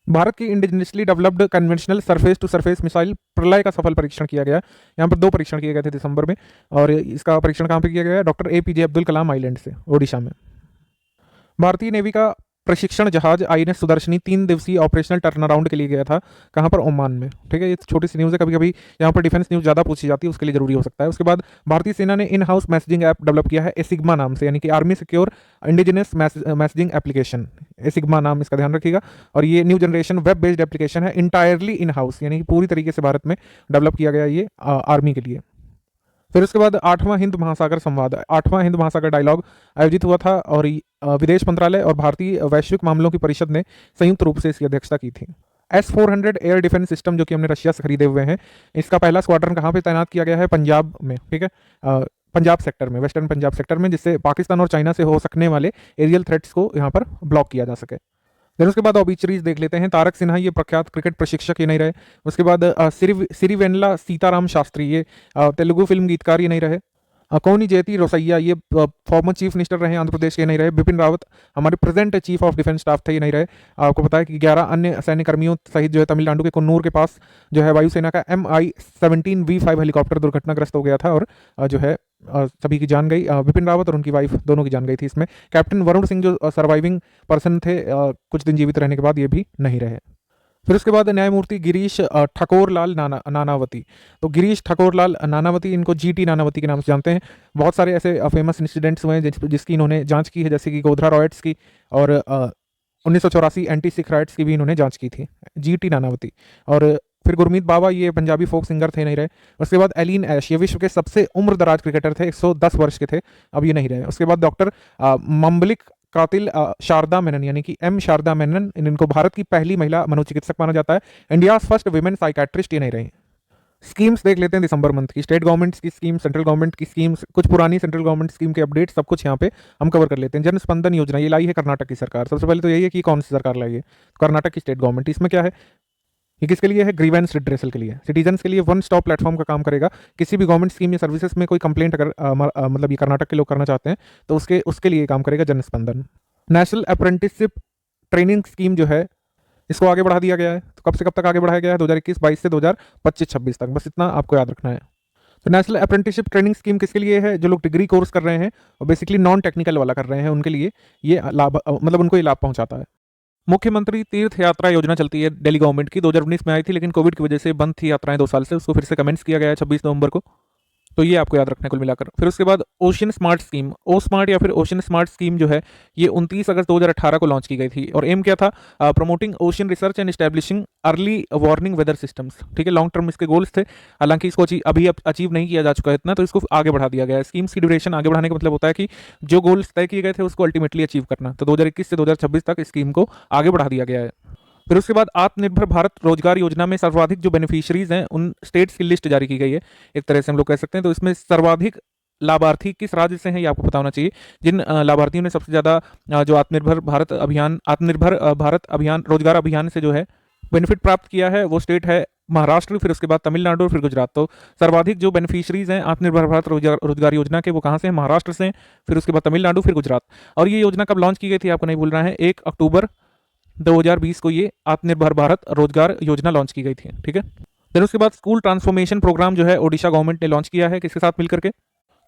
भारत की indigenously developed conventional surface to surface missile Pralay का सफल परीक्षण किया गया। यहाँ पर 2 परीक्षण किए गए थे दिसंबर में, और इसका परीक्षण कहाँ पे किया गया है? Doctor APJ Abdul Kalam island से, ओडिशा में। भारतीय नेवी का प्रशिक्षण जहाज INS सुदर्शनी 3 दिवसीय ऑपरेशनल टर्न अराउंड के लिए गया था, कहाँ पर? ओमान में, ठीक है। ये छोटी सी न्यूज़ है, कभी कभी यहाँ पर डिफेंस न्यूज़ ज़्यादा पूछी जाती है, उसके लिए जरूरी हो सकता है। उसके बाद भारतीय सेना ने in house messaging app develop किया है एसिग्मा नाम से, यानी कि army secure indigenous messaging application, ASIGMA नाम इसका ध्यान रखिएगा। और ये new generation web based application है, इंटायरली इन हाउस, यानी कि पूरी तरीके से भारत में डेवलप किया गया ये आर्मी के लिए। फिर उसके बाद 8वां हिंद महासागर संवाद, 8वां हिंद महासागर डायलॉग आयोजित हुआ था, और विदेश मंत्रालय और भारतीय वैश्विक मामलों की परिषद ने संयुक्त रूप से इसकी अध्यक्षता की थी। S-400 एयर डिफेंस सिस्टम जो कि हमने रशिया से खरीदे हुए हैं, इसका पहला स्क्वाड्रन कहाँ पे तैनात किया गया है? पंजाब में, ठीक है, पंजाब सेक्टर में, वेस्टर्न पंजाब सेक्टर में, जिससे पाकिस्तान और चाइना से हो सकने वाले एरियल थ्रेट्स को यहाँ पर ब्लॉक किया जा सके। फिर उसके बाद ऑबिचरीज देख लेते हैं। तारक सिन्हा, ये प्रख्यात क्रिकेट प्रशिक्षक, ये नहीं रहे। उसके बाद सिरिवेन्ला सीताराम शास्त्री, ये तेलुगु फिल्म गीतकार, ये नहीं रहे। कौनी जयती रोसैया, ये फॉर्मर चीफ मिनिस्टर रहे आंध्र प्रदेश के, नहीं रहे। बिपिन रावत हमारे present chief of defence staff थे, ये नहीं रहे। आपको पता है कि 11 अन्य सैन्य कर्मियों सहित जो है तमिलनाडु के कुन्नूर के पास जो है वायुसेना का MI-17 V5 हेलीकॉप्टर दुर्घटनाग्रस्त हो गया था, और जो है सभी की जान गई। बिपिन रावत और उनकी वाइफ दोनों की जान गई थी इसमें। कैप्टन वरुण सिंह जो सर्वाइविंग पर्सन थे कुछ दिन जीवित रहने के बाद, ये भी नहीं रहे। फिर उसके बाद न्यायमूर्ति गिरीश ठाकुरलाल नानावती। तो गिरीश ठाकुरलाल नानावती, इनको जीटी नानावती के नाम से जानते हैं। बहुत सारे ऐसे फेमस इंसिडेंट्स हुए हैं जिसकी इन्होंने जांच की है, जैसे कि गोधरा रॉयट्स की और 1984 एंटी सिख राइट्स की भी इन्होंने जांच की थी, जीटी नानावती। और फिर गुरमीत बाबा, ये पंजाबी फोक सिंगर थे, नहीं रहे। उसके बाद एलिन ऐश, ये विश्व के सबसे उम्र दराज क्रिकेटर थे, 110 वर्ष के थे, अब ये नहीं रहे। उसके बाद डॉक्टर मम्बलिक कातिल शारदा मेनन, यानी कि एम शारदा मेनन, इनको भारत की पहली महिला मनोचिकित्सक माना जाता है। इंडिया फर्स्ट विमेन साइकाट्रिस्ट, ये नहीं रही। स्कीम्स देख लेते हैं दिसंबर मंथ की, स्टेट गवर्नमेंट की स्कीम, सेंट्रल गवर्नमेंट की स्कीम्स, कुछ पुरानी सेंट्रल गवर्नमेंट स्कीम के अपडेट, सब कुछ यहाँ पे हम कवर कर लेते हैं। जन स्पंदन योजना, ये लाई है कर्नाटक की सरकार। सबसे पहले तो यही है कि कौन सी सरकार लाई है, कर्नाटक की स्टेट गवर्नमेंट। इसमें क्या है, ये किसके लिए है, ग्रीवेंस रिड्रेसल के लिए, सिटीजन्स के लिए वन स्टॉप प्लेटफॉर्म का काम करेगा। किसी भी गवर्नमेंट स्कीम या सर्विसेज में कोई कंप्लेंट अगर मतलब ये कर्नाटक के लोग करना चाहते हैं तो उसके लिए काम करेगा जन स्पंदन। नेशनल अप्रेंटिसशिप ट्रेनिंग स्कीम जो है, इसको आगे बढ़ा दिया गया है। तो कब से कब तक आगे बढ़ाया गया है, 2021-22 से 2025-26 तक, बस इतना आपको याद रखना है। तो नेशनल अप्रेंटिसशिप ट्रेनिंग स्कीम किसके लिए है, जो लोग डिग्री कोर्स कर रहे हैं और बेसिकली नॉन टेक्निकल वाला कर रहे हैं, उनके लिए ये लाभ, मतलब उनको ये लाभ पहुंचाता है। मुख्यमंत्री तीर्थ यात्रा योजना चलती है दिल्ली गवर्नमेंट की, 2019 में आई थी, लेकिन कोविड की वजह से बंद थी यात्राएं 2 साल से। उसको फिर से कमेंट्स किया गया है 26 नवंबर को। तो ये आपको याद रखना है कुल मिलाकर। फिर उसके बाद ओशन स्मार्ट स्कीम, ओ स्मार्ट या फिर ओशन स्मार्ट स्कीम जो है, ये 29 अगस्त 2018 को लॉन्च की गई थी। और एम क्या था, promoting ocean research and establishing early warning weather systems. ठीक है, लॉन्ग टर्म इसके गोल्स थे, हालांकि इसको अभी अचीव नहीं किया जा चुका है इतना, तो इसको आगे बढ़ा दिया गया है। स्कीम्स की ड्यूरेशन आगे बढ़ाने का मतलब होता है कि जो गोल्स तय किए गए थे उसको अल्टीमेटली अचीव करना। तो 2021 से 2026 तक स्कीम को आगे बढ़ा दिया गया है। फिर उसके बाद आत्मनिर्भर भारत रोजगार योजना में सर्वाधिक जो बेनिफिशियरीज हैं उन स्टेट्स की लिस्ट जारी की गई है, एक तरह से हम लोग कह सकते हैं। तो इसमें सर्वाधिक लाभार्थी किस राज्य से हैं ये आपको पता होना चाहिए। जिन लाभार्थियों ने सबसे ज़्यादा जो आत्मनिर्भर भारत अभियान रोजगार अभियान से जो है बेनिफिट प्राप्त किया है, वो स्टेट है महाराष्ट्र, फिर उसके बाद तमिलनाडु, फिर गुजरात। तो सर्वाधिक जो बेनिफिशियरीज हैं आत्मनिर्भर भारत रोजगार योजना के, वो कहाँ से हैं, महाराष्ट्र से, फिर उसके बाद तमिलनाडु, फिर गुजरात। और ये योजना कब लॉन्च की गई थी आपको नहीं भूलना है, 1 अक्टूबर 2020 को ये आत्मनिर्भर भारत रोजगार योजना लॉन्च की गई थी। ठीक है, फिर उसके बाद स्कूल ट्रांसफॉर्मेशन प्रोग्राम जो है ओडिशा गवर्नमेंट ने लॉन्च किया है, किसके साथ मिलकर के,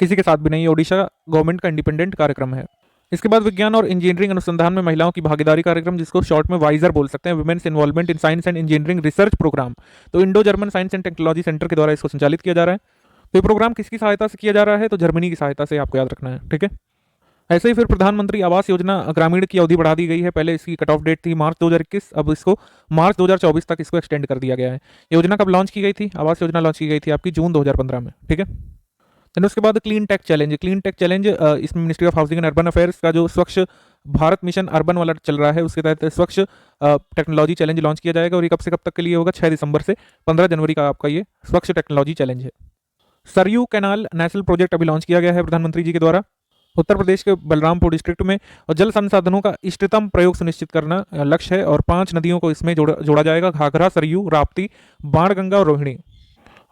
किसी के साथ भी नहीं, ये ओडिशा गवर्नमेंट का इंडिपेंडेंट कार्यक्रम है। इसके बाद विज्ञान और इंजीनियरिंग अनुसंधान में महिलाओं की भागीदारी कार्यक्रम, जिसको शॉर्ट में वाइजर बोल सकते हैं, women's involvement in science and engineering research programme. तो Indo German science and technology centre के द्वारा इसको संचालित किया जा रहा है। तो ये प्रोग्राम किसकी सहायता से किया जा रहा है, तो जर्मनी की सहायता से, आपको याद रखना है। ठीक है, ऐसे ही फिर प्रधानमंत्री आवास योजना ग्रामीण की अवधि बढ़ा दी गई है। पहले इसकी कट ऑफ डेट थी मार्च 2021, अब इसको मार्च 2024 तक इसको एक्सटेंड कर दिया गया है। योजना कब लॉन्च की गई थी, आवास योजना लॉन्च की गई थी आपकी जून 2015 में। ठीक है, देन उसके बाद क्लीन टेक चैलेंज, इसमें ministry of housing and urban affairs का जो स्वच्छ भारत मिशन अर्बन वाला चल रहा है, उसके तहत स्वच्छ टेक्नोलॉजी चैलेंज लॉन्च किया जाएगा। और ये कब से कब तक के लिए होगा, 6 दिसंबर से 15 जनवरी का आपका ये स्वच्छ टेक्नोलॉजी चैलेंज है। सरयू कैनाल नेशनल प्रोजेक्ट अभी लॉन्च किया गया है प्रधानमंत्री जी के द्वारा, उत्तर प्रदेश के बलरामपुर डिस्ट्रिक्ट में। और जल संसाधनों का इष्टतम प्रयोग सुनिश्चित करना लक्ष्य है। और 5 नदियों को इसमें जोड़ा जाएगा, घाघरा, सरयू, राप्ती, बाणगंगा और रोहिणी।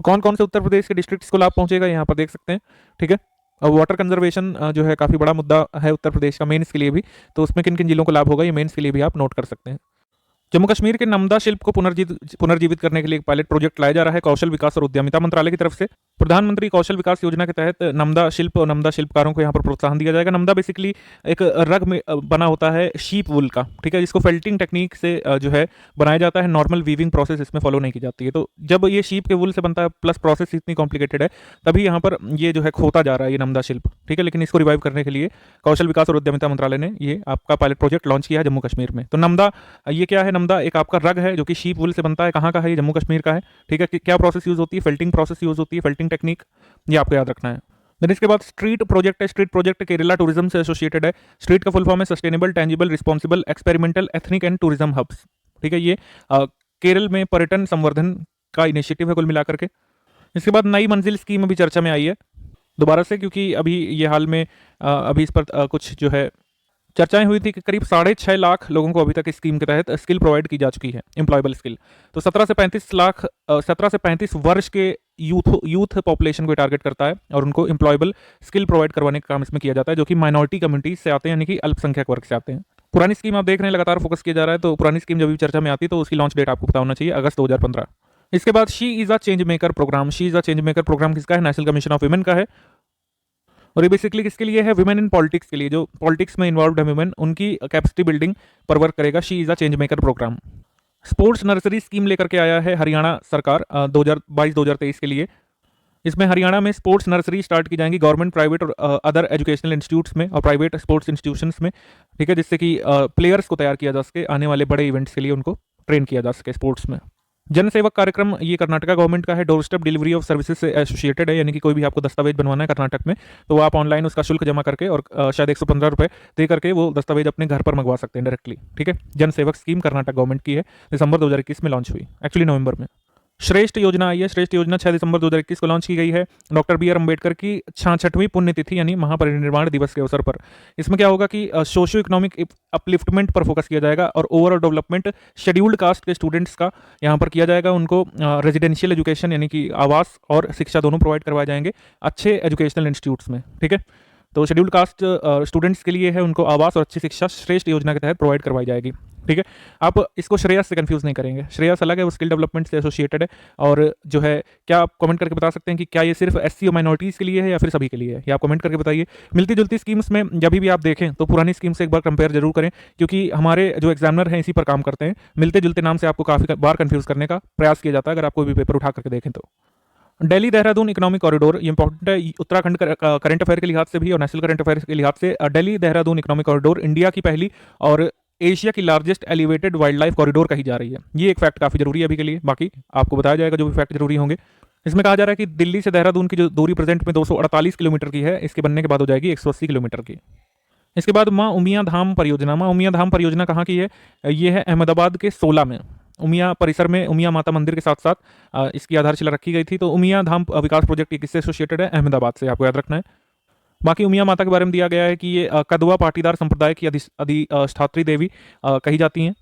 कौन कौन से उत्तर प्रदेश के डिस्ट्रिक्ट्स को लाभ पहुंचेगा यहाँ पर देख सकते हैं। ठीक है, और वाटर कंजर्वेशन जो है काफ़ी बड़ा मुद्दा है उत्तर प्रदेश का, मेंस के लिए भी। तो उसमें किन किन जिलों को लाभ होगा, ये मेंस के लिए भी आप नोट कर सकते हैं। जम्मू कश्मीर के नमदा शिल्प को पुनर्जीवित करने के लिए एक पायलट प्रोजेक्ट लाया जा रहा है कौशल विकास और उद्यमिता मंत्रालय की तरफ से। प्रधानमंत्री कौशल विकास योजना के तहत नमदा शिल्प और नमदा शिल्पकारों को यहाँ पर प्रोत्साहन दिया जाएगा। नमदा बेसिकली एक रग में बना होता है शीप वुल का, ठीक है, जिसको फेल्टिंग टेक्निक से जो है बनाया जाता है। नॉर्मल वीविंग प्रोसेस इसमें फॉलो नहीं की जाती है। तो जब ये शीप के वुल से बनता है, प्लस प्रोसेस इतनी कॉम्प्लिकेटेड है, तभी यहाँ पर ये जो है खोता जा रहा है ये नमदा शिल्प। ठीक है, लेकिन इसको रिवाइव करने के लिए कौशल विकास और उद्यमिता मंत्रालय ने ये आपका पायलट प्रोजेक्ट लॉन्च किया है जम्मू कश्मीर में। तो नमदा ये क्या है, नमदा एक आपका रग है जो कि शीप वुल से बनता है। कहाँ का है, ये जम्मू कश्मीर का है। ठीक है, क्या प्रोसेस यूज होती है, फेल्टिंग प्रोसेस यूज होती है, फेल्टिंग टेक्निक, ये आपको याद रखना है। देन इसके बाद स्ट्रीट प्रोजेक्ट है। स्ट्रीट प्रोजेक्ट केरला टूरिज्म से एसोसिएटेड है। स्ट्रीट का फुल फॉर्म है sustainable, tangible, responsible, experimental, ethnic and tourism hubs. ठीक है, ये केरल में पर्यटन संवर्धन का इनिशिएटिव है कुल मिलाकर के। इसके बाद नई मंजिल स्कीम अभी चर्चा में आई है दोबारा से, क्योंकि अभी ये हाल में अभी इस पर कुछ जो है चर्चाएं हुई थी कि करीब 6.5 लाख लोगों को अभी तक इस स्कीम के तहत स्किल प्रोवाइड की जा चुकी है, एम्प्लॉयबल स्किल। तो 17 से 35 वर्ष के यूथ पॉपुलेशन को टारगेट करता है और उनको एम्प्लॉयबल स्किल प्रोवाइड करवाने का काम इसमें किया जाता है, जो कि माइनॉरिटी कम्युनिटीज से आते हैं, यानी कि अल्पसंख्यक वर्ग से आते हैं। पुरानी स्कीम आप देख रहे हैं लगातार फोकस किया जा रहा है, तो पुरानी स्कीम जब भी चर्चा में आती है तो उसकी लॉन्च डेट आपको पता होना चाहिए, अगस्त 2015। इसके बाद she is a change maker programme. She is a change maker programme किसका है, नेशनल कमीशन ऑफ वुमेन का है। और ये बेसिकली किसके लिए है, वुमेन इन पॉलिटिक्स के लिए, जो पॉलिटिक्स में इन्वॉल्व है वुमेन, उनकी कैपेसिटी बिल्डिंग पर वर्क करेगा she is a change maker programme. Sports nursery scheme लेकर के आया है हरियाणा सरकार 2022-2023 के लिए। इसमें हरियाणा में स्पोर्ट्स नर्सरी स्टार्ट की जाएंगी गवर्नमेंट, प्राइवेट और अदर एजुकेशनल इंस्टीट्यूट्स में और प्राइवेट स्पोर्ट्स इंस्टीट्यूशंस में, ठीक है, जिससे कि प्लेयर्स को तैयार किया जा सके, आने वाले बड़े इवेंट्स के लिए उनको ट्रेन किया जा सके स्पोर्ट्स में। जन सेवक कार्यक्रम ये कर्नाटका गवर्नमेंट का है, door step delivery of services से एसोसिएटेड है, यानी कि कोई भी आपको दस्तावेज बनवाना है कर्नाटक में तो आप ऑनलाइन उसका शुल्क जमा करके और शायद 115 रुपये दे करके वो दस्तावेज अपने घर पर मंगवा सकते हैं डायरेक्टली, ठीक है। जन सेवक स्कीम कर्नाटक गवर्नमेंट की है, दिसंबर 2021 में लॉन्च हुई, एक्चुअली नवंबर में। श्रेष्ठ योजना आई है, श्रेष्ठ योजना 6 दिसंबर 2021 को लॉन्च की गई है डॉक्टर बी आर अम्बेडकर की 66वीं पुण्यतिथि यानी महापरिनिर्वाण दिवस के अवसर पर। इसमें क्या होगा कि सोशियो इकोनॉमिक अपलिफ्टमेंट पर फोकस किया जाएगा और ओवरऑल डेवलपमेंट शेड्यूल्ड कास्ट के स्टूडेंट्स का यहाँ पर किया जाएगा। उनको रेजिडेंशियल एजुकेशन यानी कि आवास और शिक्षा दोनों प्रोवाइड करवाए जाएंगे अच्छे एजुकेशनल इंस्टीट्यूट्स में, ठीक है। तो शेड्यूल्ड कास्ट स्टूडेंट्स के लिए है, उनको आवास और अच्छी शिक्षा श्रेष्ठ योजना के तहत प्रोवाइड करवाई जाएगी, ठीक है। आप इसको श्रेयस से कंफ्यूज नहीं करेंगे, श्रेयस अलग है, वो स्किल डेवलपमेंट से एसोसिएटेड है। और जो है क्या आप कमेंट करके बता सकते हैं कि क्या ये सिर्फ एससी और माइनॉरिटीज़ के लिए है या फिर सभी के लिए है, ये आप कमेंट करके बताइए। मिलती जुलती स्कीम्स में जब भी आप देखें तो पुरानी स्कीम से एक बार कंपेयर जरूर करें, क्योंकि हमारे जो एग्जामिनर हैं इसी पर काम करते हैं। मिलते जुलते नाम से आपको काफ़ी बार कंफ्यूज करने का प्रयास किया जाता है अगर आप कोई भी पेपर उठा करके देखें तो। दिल्ली देहरादून इकोनॉमिक कॉरिडोर ये इंपॉर्टेंट है उत्तराखंड करंट अफेयर के लिहाज से भी और नेशनल करंट अफेयर के लिहाज से। Delhi Dehradun economic corridor India की पहली और एशिया की largest elevated wild life corridor कही जा रही है। ये एक फैक्ट काफ़ी जरूरी है अभी के लिए, बाकी आपको बताया जाएगा जो भी फैक्ट जरूरी होंगे। इसमें कहा जा रहा है कि दिल्ली से देहरादून की जो दूरी प्रेजेंट में 248 किलोमीटर की है, इसके बनने के बाद हो जाएगी 180 किलोमीटर की। इसके बाद माँ उमिया धाम परियोजना। माँ उमिया धाम परियोजना कहाँ की है? ये है अहमदाबाद के 16 में उमिया परिसर में उमिया माता मंदिर के साथ साथ इसकी आधारशिला रखी गई थी। तो उमिया धाम विकास प्रोजेक्ट किससे एसोसिएटेड है? अहमदाबाद से, आपको याद रखना है। बाकी उमिया माता के बारे में दिया गया है कि ये कदवा पाटीदार संप्रदाय की अधिष्ठात्री देवी कही जाती हैं।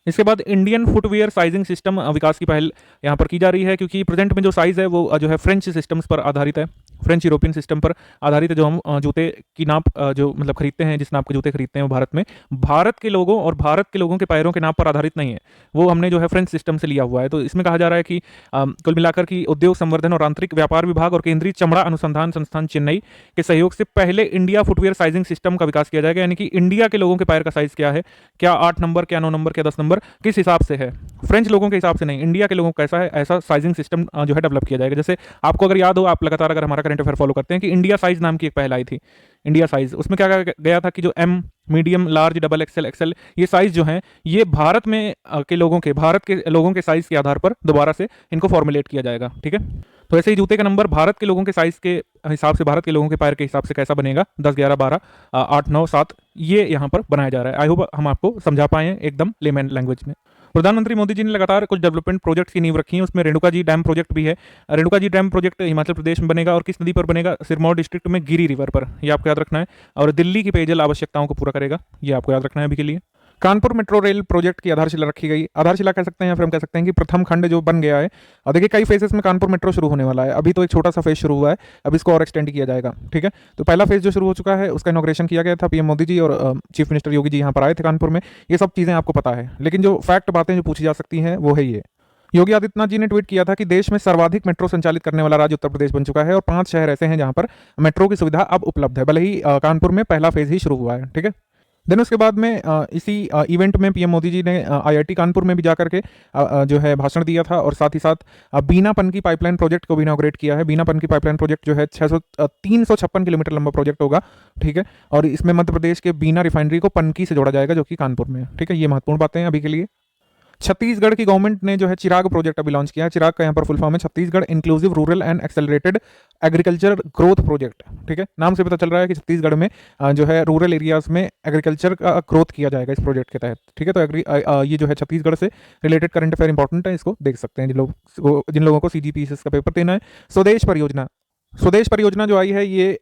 इसके बाद इंडियन फुटवेयर साइजिंग सिस्टम विकास की पहल यहाँ पर की जा रही है, क्योंकि प्रेजेंट में जो साइज़ है वो जो है फ्रेंच सिस्टम्स पर आधारित है, फ्रेंच यूरोपियन सिस्टम पर आधारित है। जो हम जूते की नाप जो मतलब खरीदते हैं, जिस नाप के जूते खरीदते हैं वो भारत में भारत के लोगों और भारत के लोगों के पैरों के नाप पर आधारित नहीं है, वो हमने जो है फ्रेंच सिस्टम से लिया हुआ है। तो इसमें कहा जा रहा है कि कुल मिलाकर कि उद्योग संवर्धन और आंतरिक व्यापार विभाग और केंद्रीय चमड़ा अनुसंधान संस्थान चेन्नई के सहयोग से पहले इंडिया फुटवेयर साइजिंग सिस्टम का विकास किया जाएगा। यानी कि इंडिया के लोगों के पैर का साइज क्या है, क्या 8 नंबर, क्या 9 नंबर, क्या 10 नंबर, किस हिसाब से है, फ्रेंच लोगों के हिसाब से नहीं, इंडिया के लोगों को कैसा है, ऐसा साइजिंग सिस्टम जो है डेवलप किया जाएगा। जैसे आपको अगर याद हो, आप लगातार अगर हमारा करंट अफेयर फॉलो करते हैं कि इंडिया साइज नाम की एक पहल आई थी, इंडिया साइज, उसमें क्या गया था कि जो M, medium, large, double XL, XL, ये साइज जो हैं ये भारत में के लोगों के साइज के आधार पर दोबारा से इनको फॉर्मुलेट किया जाएगा, ठीक है। तो ऐसे ही जूते का नंबर भारत के लोगों के साइज के हिसाब से, भारत के लोगों के पैर के हिसाब से कैसा बनेगा, 10, 11, 12, 8, 9, 7, ये यहाँ पर बनाया जा रहा है। आई होप हम आपको समझा पाए हैं एकदम लेमैन लैंग्वेज में। प्रधानमंत्री मोदी जी ने लगातार कुछ डेवलपमेंट प्रोजेक्ट्स की नींव रखी है, उसमें रेणुका जी डैम प्रोजेक्ट भी है। रेणुका जी डैम प्रोजेक्ट हिमाचल प्रदेश में बनेगा और किस नदी पर बनेगा? सिरमौर डिस्ट्रिक्ट में गिरी रिवर पर, ये आपको याद रखना है। और दिल्ली की पेयजल आवश्यकताओं को पूरा करेगा, ये आपको याद रखना है अभी के लिए। कानपुर मेट्रो रेल प्रोजेक्ट की आधारशिला रखी गई, आधारशिला कह सकते हैं या फिर हम कह सकते हैं कि प्रथम खंड जो बन गया है। और देखिए कई फेजेस में कानपुर मेट्रो शुरू होने वाला है, अभी तो एक छोटा सा फेज शुरू हुआ है, अब इसको और एक्सटेंड किया जाएगा, ठीक है। तो पहला फेज जो शुरू हो चुका है उसका इनॉग्रेशन किया गया था, पीएम मोदी जी और चीफ मिनिस्टर योगी जी यहाँ पर आए थे कानपुर में। ये सब चीज़ें आपको पता है, लेकिन जो फैक्ट बातें जो पूछी जा सकती हैं वो है ये। योगी आदित्यनाथ जी ने ट्वीट किया था कि देश में सर्वाधिक मेट्रो संचालित करने वाला राज्य उत्तर प्रदेश बन चुका है और 5 शहर ऐसे हैं जहां पर मेट्रो की सुविधा अब उपलब्ध है, भले ही कानपुर में पहला फेज ही शुरू हुआ है, ठीक है। देन उसके बाद में इसी इवेंट में पीएम मोदी जी ने आईआईटी कानपुर में भी जाकर के जो है भाषण दिया था और साथ ही साथ बीना पनकी पाइपलाइन प्रोजेक्ट को भी इनॉग्रेट किया है। बीना पनकी पाइपलाइन प्रोजेक्ट जो है 356 किलोमीटर लंबा प्रोजेक्ट होगा, ठीक है। और इसमें मध्य प्रदेश के बीना रिफाइनरी को पनकी से जोड़ा जाएगा जो कि कानपुर में है, ठीक है। ये महत्वपूर्ण बातें हैं अभी के लिए। छत्तीसगढ़ की गवर्नमेंट ने जो है चिराग प्रोजेक्ट अभी लॉन्च किया है। चिराग का यहाँ पर फुल फॉर्म है Chhattisgarh inclusive rural and accelerated agriculture growth project, ठीक है। नाम से पता चल रहा है कि छत्तीसगढ़ में जो है रूरल एरियाज में एग्रीकल्चर का ग्रोथ किया जाएगा इस प्रोजेक्ट के तहत, ठीक है। तो ये जो है छत्तीसगढ़ से रिलेटेड करंट अफेयर इंपॉर्टेंट है, इसको देख सकते हैं जिन लोगों को CGPSS का पेपर देना है। स्वदेश परियोजना जो आई है ये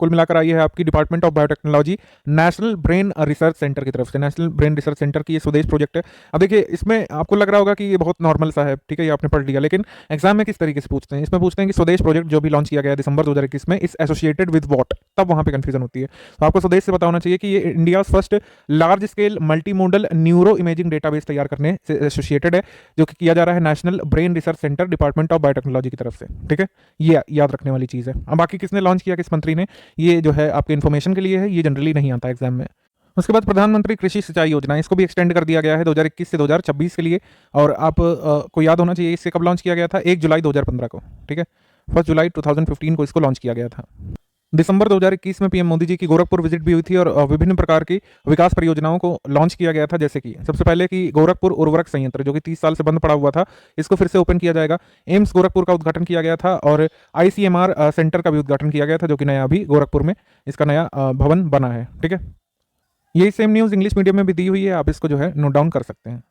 कुल मिलाकर आई है आपकी department of biotechnology national brain research centre की तरफ से। नेशनल ब्रेन रिसर्च सेंटर की ये स्वदेश प्रोजेक्ट है। अब देखिए इसमें आपको लग रहा होगा कि ये बहुत नॉर्मल सा है, ठीक है, ये आपने पढ़ लिया, लेकिन एग्जाम में किस तरीके से पूछते हैं, इसमें पूछते हैं कि स्वदेश प्रोजेक्ट जो भी लॉन्च किया गया दिसंबर 2021 में इस एसोसिएटेड विद वॉट, तब वहाँ पे कंफ्यूजन होती है। तो आपको स्वदेश से पता होना चाहिए कि ये India first large scale multi modal neuro imaging database तैयार करने से एसोसिएटेड है, जो कि किया जा रहा है national brain research centre department of biotechnology की तरफ से, ठीक है। ये याद रखने वाली चीज़ है। अब बाकी किसने लॉन्च किया, किस मंत्री ने, ये जो है आपके इन्फॉर्मेशन के लिए है, ये जनरली नहीं आता एग्जाम में। उसके बाद प्रधानमंत्री कृषि सिंचाई योजना, इसको भी एक्सटेंड कर दिया गया है 2021 से 2026 के लिए। और आप को याद होना चाहिए इससे कब लॉन्च किया गया था, 1 जुलाई 2015 को, ठीक है। 1 जुलाई 2015 को इसको लॉन्च किया गया था। दिसंबर 2021 में पीएम मोदी जी की गोरखपुर विजिट भी हुई थी और विभिन्न प्रकार की विकास परियोजनाओं को लॉन्च किया गया था, जैसे कि सबसे पहले कि गोरखपुर उर्वरक संयंत्र, जो कि 30 साल से बंद पड़ा हुआ था, इसको फिर से ओपन किया जाएगा। एम्स गोरखपुर का उद्घाटन किया गया था और आईसीएमआर सेंटर का भी उद्घाटन किया गया था, जो कि नया अभी गोरखपुर में इसका नया भवन बना है, ठीक है। यही सेम न्यूज़ इंग्लिश मीडियम में भी दी हुई है, आप इसको जो है नोट डाउन कर सकते हैं।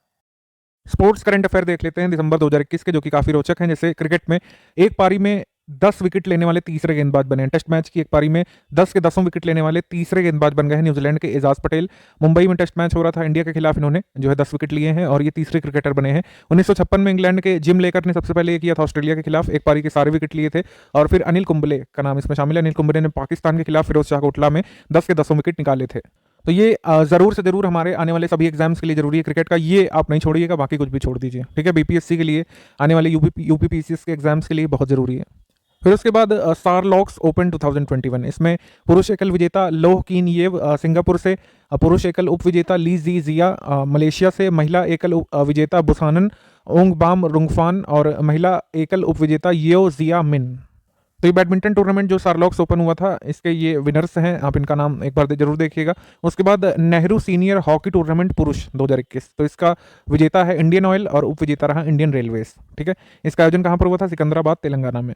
स्पोर्ट्स करंट अफेयर देख लेते हैं दिसंबर 2021 के, जो कि काफ़ी रोचक हैं। जैसे क्रिकेट में एक पारी में 10 विकेट लेने वाले तीसरे गेंदबाज बने हैं। टेस्ट मैच की एक पारी में 10 के 10 विकेट लेने वाले तीसरे गेंदबाज बन गए हैं न्यूजीलैंड के एजाज पटेल। मुंबई में टेस्ट मैच हो रहा था इंडिया के खिलाफ, इन्होंने जो है 10 विकेट लिए हैं और ये तीसरे क्रिकेटर बने हैं। 1956 में इंग्लैंड के जिम लेकर ने सबसे पहले ये किया था ऑस्ट्रेलिया के खिलाफ, एक पारी के सारे विकेट लिए थे। और फिर अनिल कुंबले का नाम इसमें शामिल है। अनिल कुंबले ने पाकिस्तान के खिलाफ फिरोज शाह कोटला में 10 के 10 विकेट निकाले थे। तो ये ज़रूर से ज़रूर हमारे आने वाले सभी एग्जाम्स के लिए जरूरी है क्रिकेट का, ये आप नहीं छोड़िएगा, बाकी कुछ भी छोड़ दीजिए, ठीक है। बीपीएससी के लिए, आने वाले यूपीपीसीएस के एग्जाम्स के लिए बहुत ज़रूरी है। फिर उसके बाद सारलॉक्स ओपन 2021, इसमें पुरुष एकल विजेता लोह कीन येव सिंगापुर से, पुरुष एकल उप विजेता ली जी जिया मलेशिया से, महिला एकल विजेता बुसानन ओंगबाम रुंगफान और महिला एकल उप विजेता येओ जिया मिन। तो ये बैडमिंटन टूर्नामेंट जो सारलॉक्स ओपन हुआ था, इसके ये विनर्स हैं, आप इनका नाम एक बार जरूर देखिएगा। उसके बाद नेहरू सीनियर हॉकी टूर्नामेंट पुरुष 2021, तो इसका विजेता है इंडियन ऑयल और उप विजेता रहा इंडियन रेलवेज, ठीक है। इसका आयोजन कहाँ पर हुआ था, सिकंदराबाद तेलंगाना में।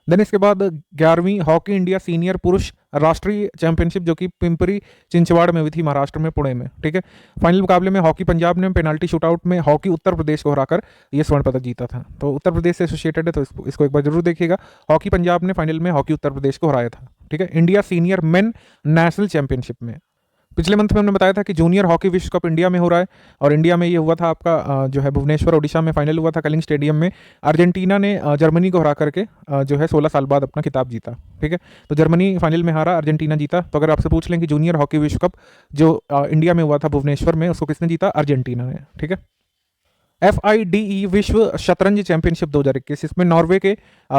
देन इसके बाद 11वीं हॉकी इंडिया सीनियर पुरुष राष्ट्रीय चैंपियनशिप, जो कि पिंपरी चिंचवाड़ में हुई थी, महाराष्ट्र में, पुणे में, ठीक है। फाइनल मुकाबले में हॉकी पंजाब ने पेनाल्टी शूटआउट में हॉकी उत्तर प्रदेश को हराकर ये स्वर्ण पदक जीता था। तो उत्तर प्रदेश से एसोसिएटेड है, तो इसको एक बार जरूर देखिएगा। हॉकी पंजाब ने फाइनल में हॉकी उत्तर प्रदेश को हराया था, ठीक है। India senior main national championship में पिछले मंथ में हमने बताया था कि जूनियर हॉकी विश्व कप इंडिया में हो रहा है और इंडिया में ये हुआ था आपका जो है भुवनेश्वर ओडिशा में फाइनल हुआ था कलिंग स्टेडियम में। अर्जेंटीना ने जर्मनी को हरा करके जो है 16 साल बाद अपना खिताब जीता, ठीक है। तो जर्मनी फाइनल में हारा, अर्जेंटीना जीता। तो अगर आपसे पूछ लें कि जूनियर हॉकी विश्व कप जो इंडिया में हुआ था भुवनेश्वर में, उसको किसने जीता, अर्जेंटीना ने, ठीक है। FIDE विश्व शतरंज चैंपियनशिप 2021, इसमें नॉर्वे के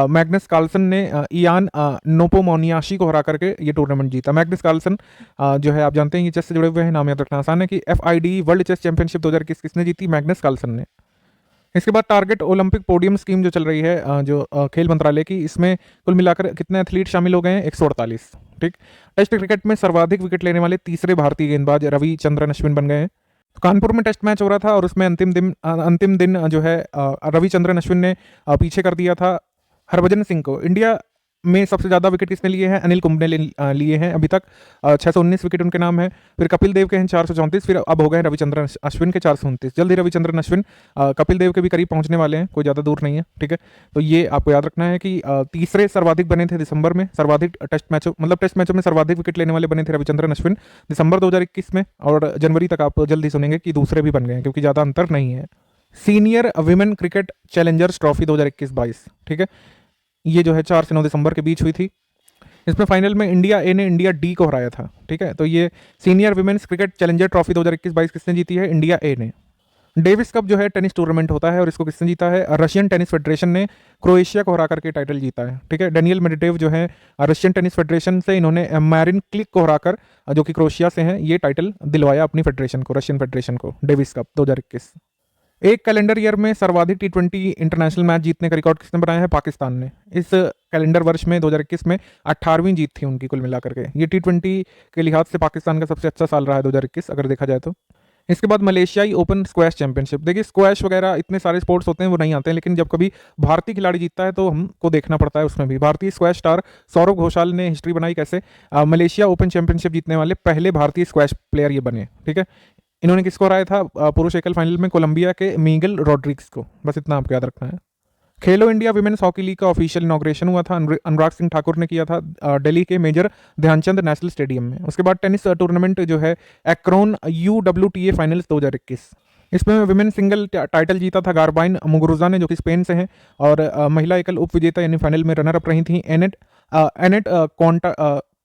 मैग्नस कार्लसन ने इयान नोपोमोनियाशी को हरा करके ये टूर्नामेंट जीता। मैग्नस कार्लसन जो है आप जानते हैं ये चेस से जुड़े हुए हैं, नाम याद रखना आसान है कि FIDE वर्ल्ड चेस चैंपियनशिप 2021 किसने जीती, मैग्नस कार्लसन ने। इसके बाद टारगेट ओलंपिक पोडियम स्कीम जो चल रही है जो खेल मंत्रालय की, इसमें कुल मिलाकर कितने एथलीट शामिल हो गए हैं, 148, ठीक। टेस्ट क्रिकेट में सर्वाधिक विकेट लेने वाले तीसरे भारतीय गेंदबाज रविचंद्रन अश्विन बन गए हैं। कानपुर में टेस्ट मैच हो रहा था और उसमें अंतिम दिन जो है रविचंद्रन अश्विन ने पीछे कर दिया था हरभजन सिंह को। इंडिया में सबसे ज़्यादा विकेट किसने लिए हैं, अनिल कुंबले ने लिए हैं अभी तक, 619 विकेट उनके नाम है। फिर कपिल देव के हैं 434, फिर अब हो गए रविचंद्रन अश्विन के 429। जल्द ही रविचंद्रन अश्विन कपिल देव के भी करीब पहुंचने वाले हैं, कोई ज़्यादा दूर नहीं है, ठीक है। तो ये आपको याद रखना है कि तीसरे सर्वाधिक बने थे दिसंबर में, सर्वाधिक टेस्ट मैचों में सर्वाधिक विकेट लेने वाले बने थे रविचंद्रन अश्विन दिसंबर 2021 में, और जनवरी तक आप जल्द ही सुनेंगे कि दूसरे भी बन गए हैं, क्योंकि ज़्यादा अंतर नहीं है। Senior women cricket Challengers trophy 2021-22, ठीक है, ये जो है 4 से 9 दिसंबर के बीच हुई थी। इसमें फाइनल में इंडिया ए ने इंडिया डी को हराया था, ठीक है। तो ये senior women's cricket challenger trophy 2021-22 किसने जीती है, इंडिया ए ने। डेविस कप जो है टेनिस टूर्नामेंट होता है और इसको किसने जीता है, रशियन टेनिस फेडरेशन ने क्रोएशिया को हरा करके टाइटल जीता है, ठीक है। डेनियल मेडवेडेव जो है रशियन टेनिस फेडरेशन से, इन्होंने मैरिन क्लिक को हराकर, जो कि क्रोएशिया से हैं, ये टाइटल दिलवाया अपनी फेडरेशन को, रशियन फेडरेशन को, डेविस कप 2021। एक कैलेंडर ईयर में सर्वाधिक T20 इंटरनेशनल मैच जीतने का रिकॉर्ड किसने बनाया है, पाकिस्तान ने। इस कैलेंडर वर्ष में 2021 में 18वीं जीत थी उनकी कुल मिलाकर के। ये T20 के लिहाज से पाकिस्तान का सबसे अच्छा साल रहा है 2021 अगर देखा जाए तो। इसके बाद मलेशियाई ओपन स्क्वैश चैंपियनशिप, देखिए स्क्वैश वगैरह इतने सारे स्पोर्ट्स होते हैं वो नहीं आते हैं, लेकिन जब कभी भारतीय खिलाड़ी जीतता है तो हमको देखना पड़ता है उसमें भी। भारतीय स्क्वैश स्टार सौरव घोषाल ने हिस्ट्री बनाई, कैसे मलेशिया ओपन चैंपियनशिप जीतने वाले पहले भारतीय स्क्वैश प्लेयर ये बने, ठीक है। इन्होंने किसको हराया था, पुरुष एकल फाइनल में कोलंबिया के मिगेल रॉड्रिग्स को, बस इतना आपको याद रखना है। खेलो इंडिया विमेन्स हॉकी लीग का ऑफिशियल इनॉग्रेशन हुआ था, अनुराग सिंह ठाकुर ने किया था दिल्ली के मेजर ध्यानचंद नेशनल स्टेडियम में। उसके बाद टेनिस टूर्नामेंट जो है एक्रोन UWTA फाइनल्स 2021, इसमें विमेन सिंगल टाइटल जीता था गारबाइन मुगुरुजा ने, जो कि स्पेन से हैं, और महिला एकल उप विजेता यानी फाइनल में रनर अप रही थी एनेट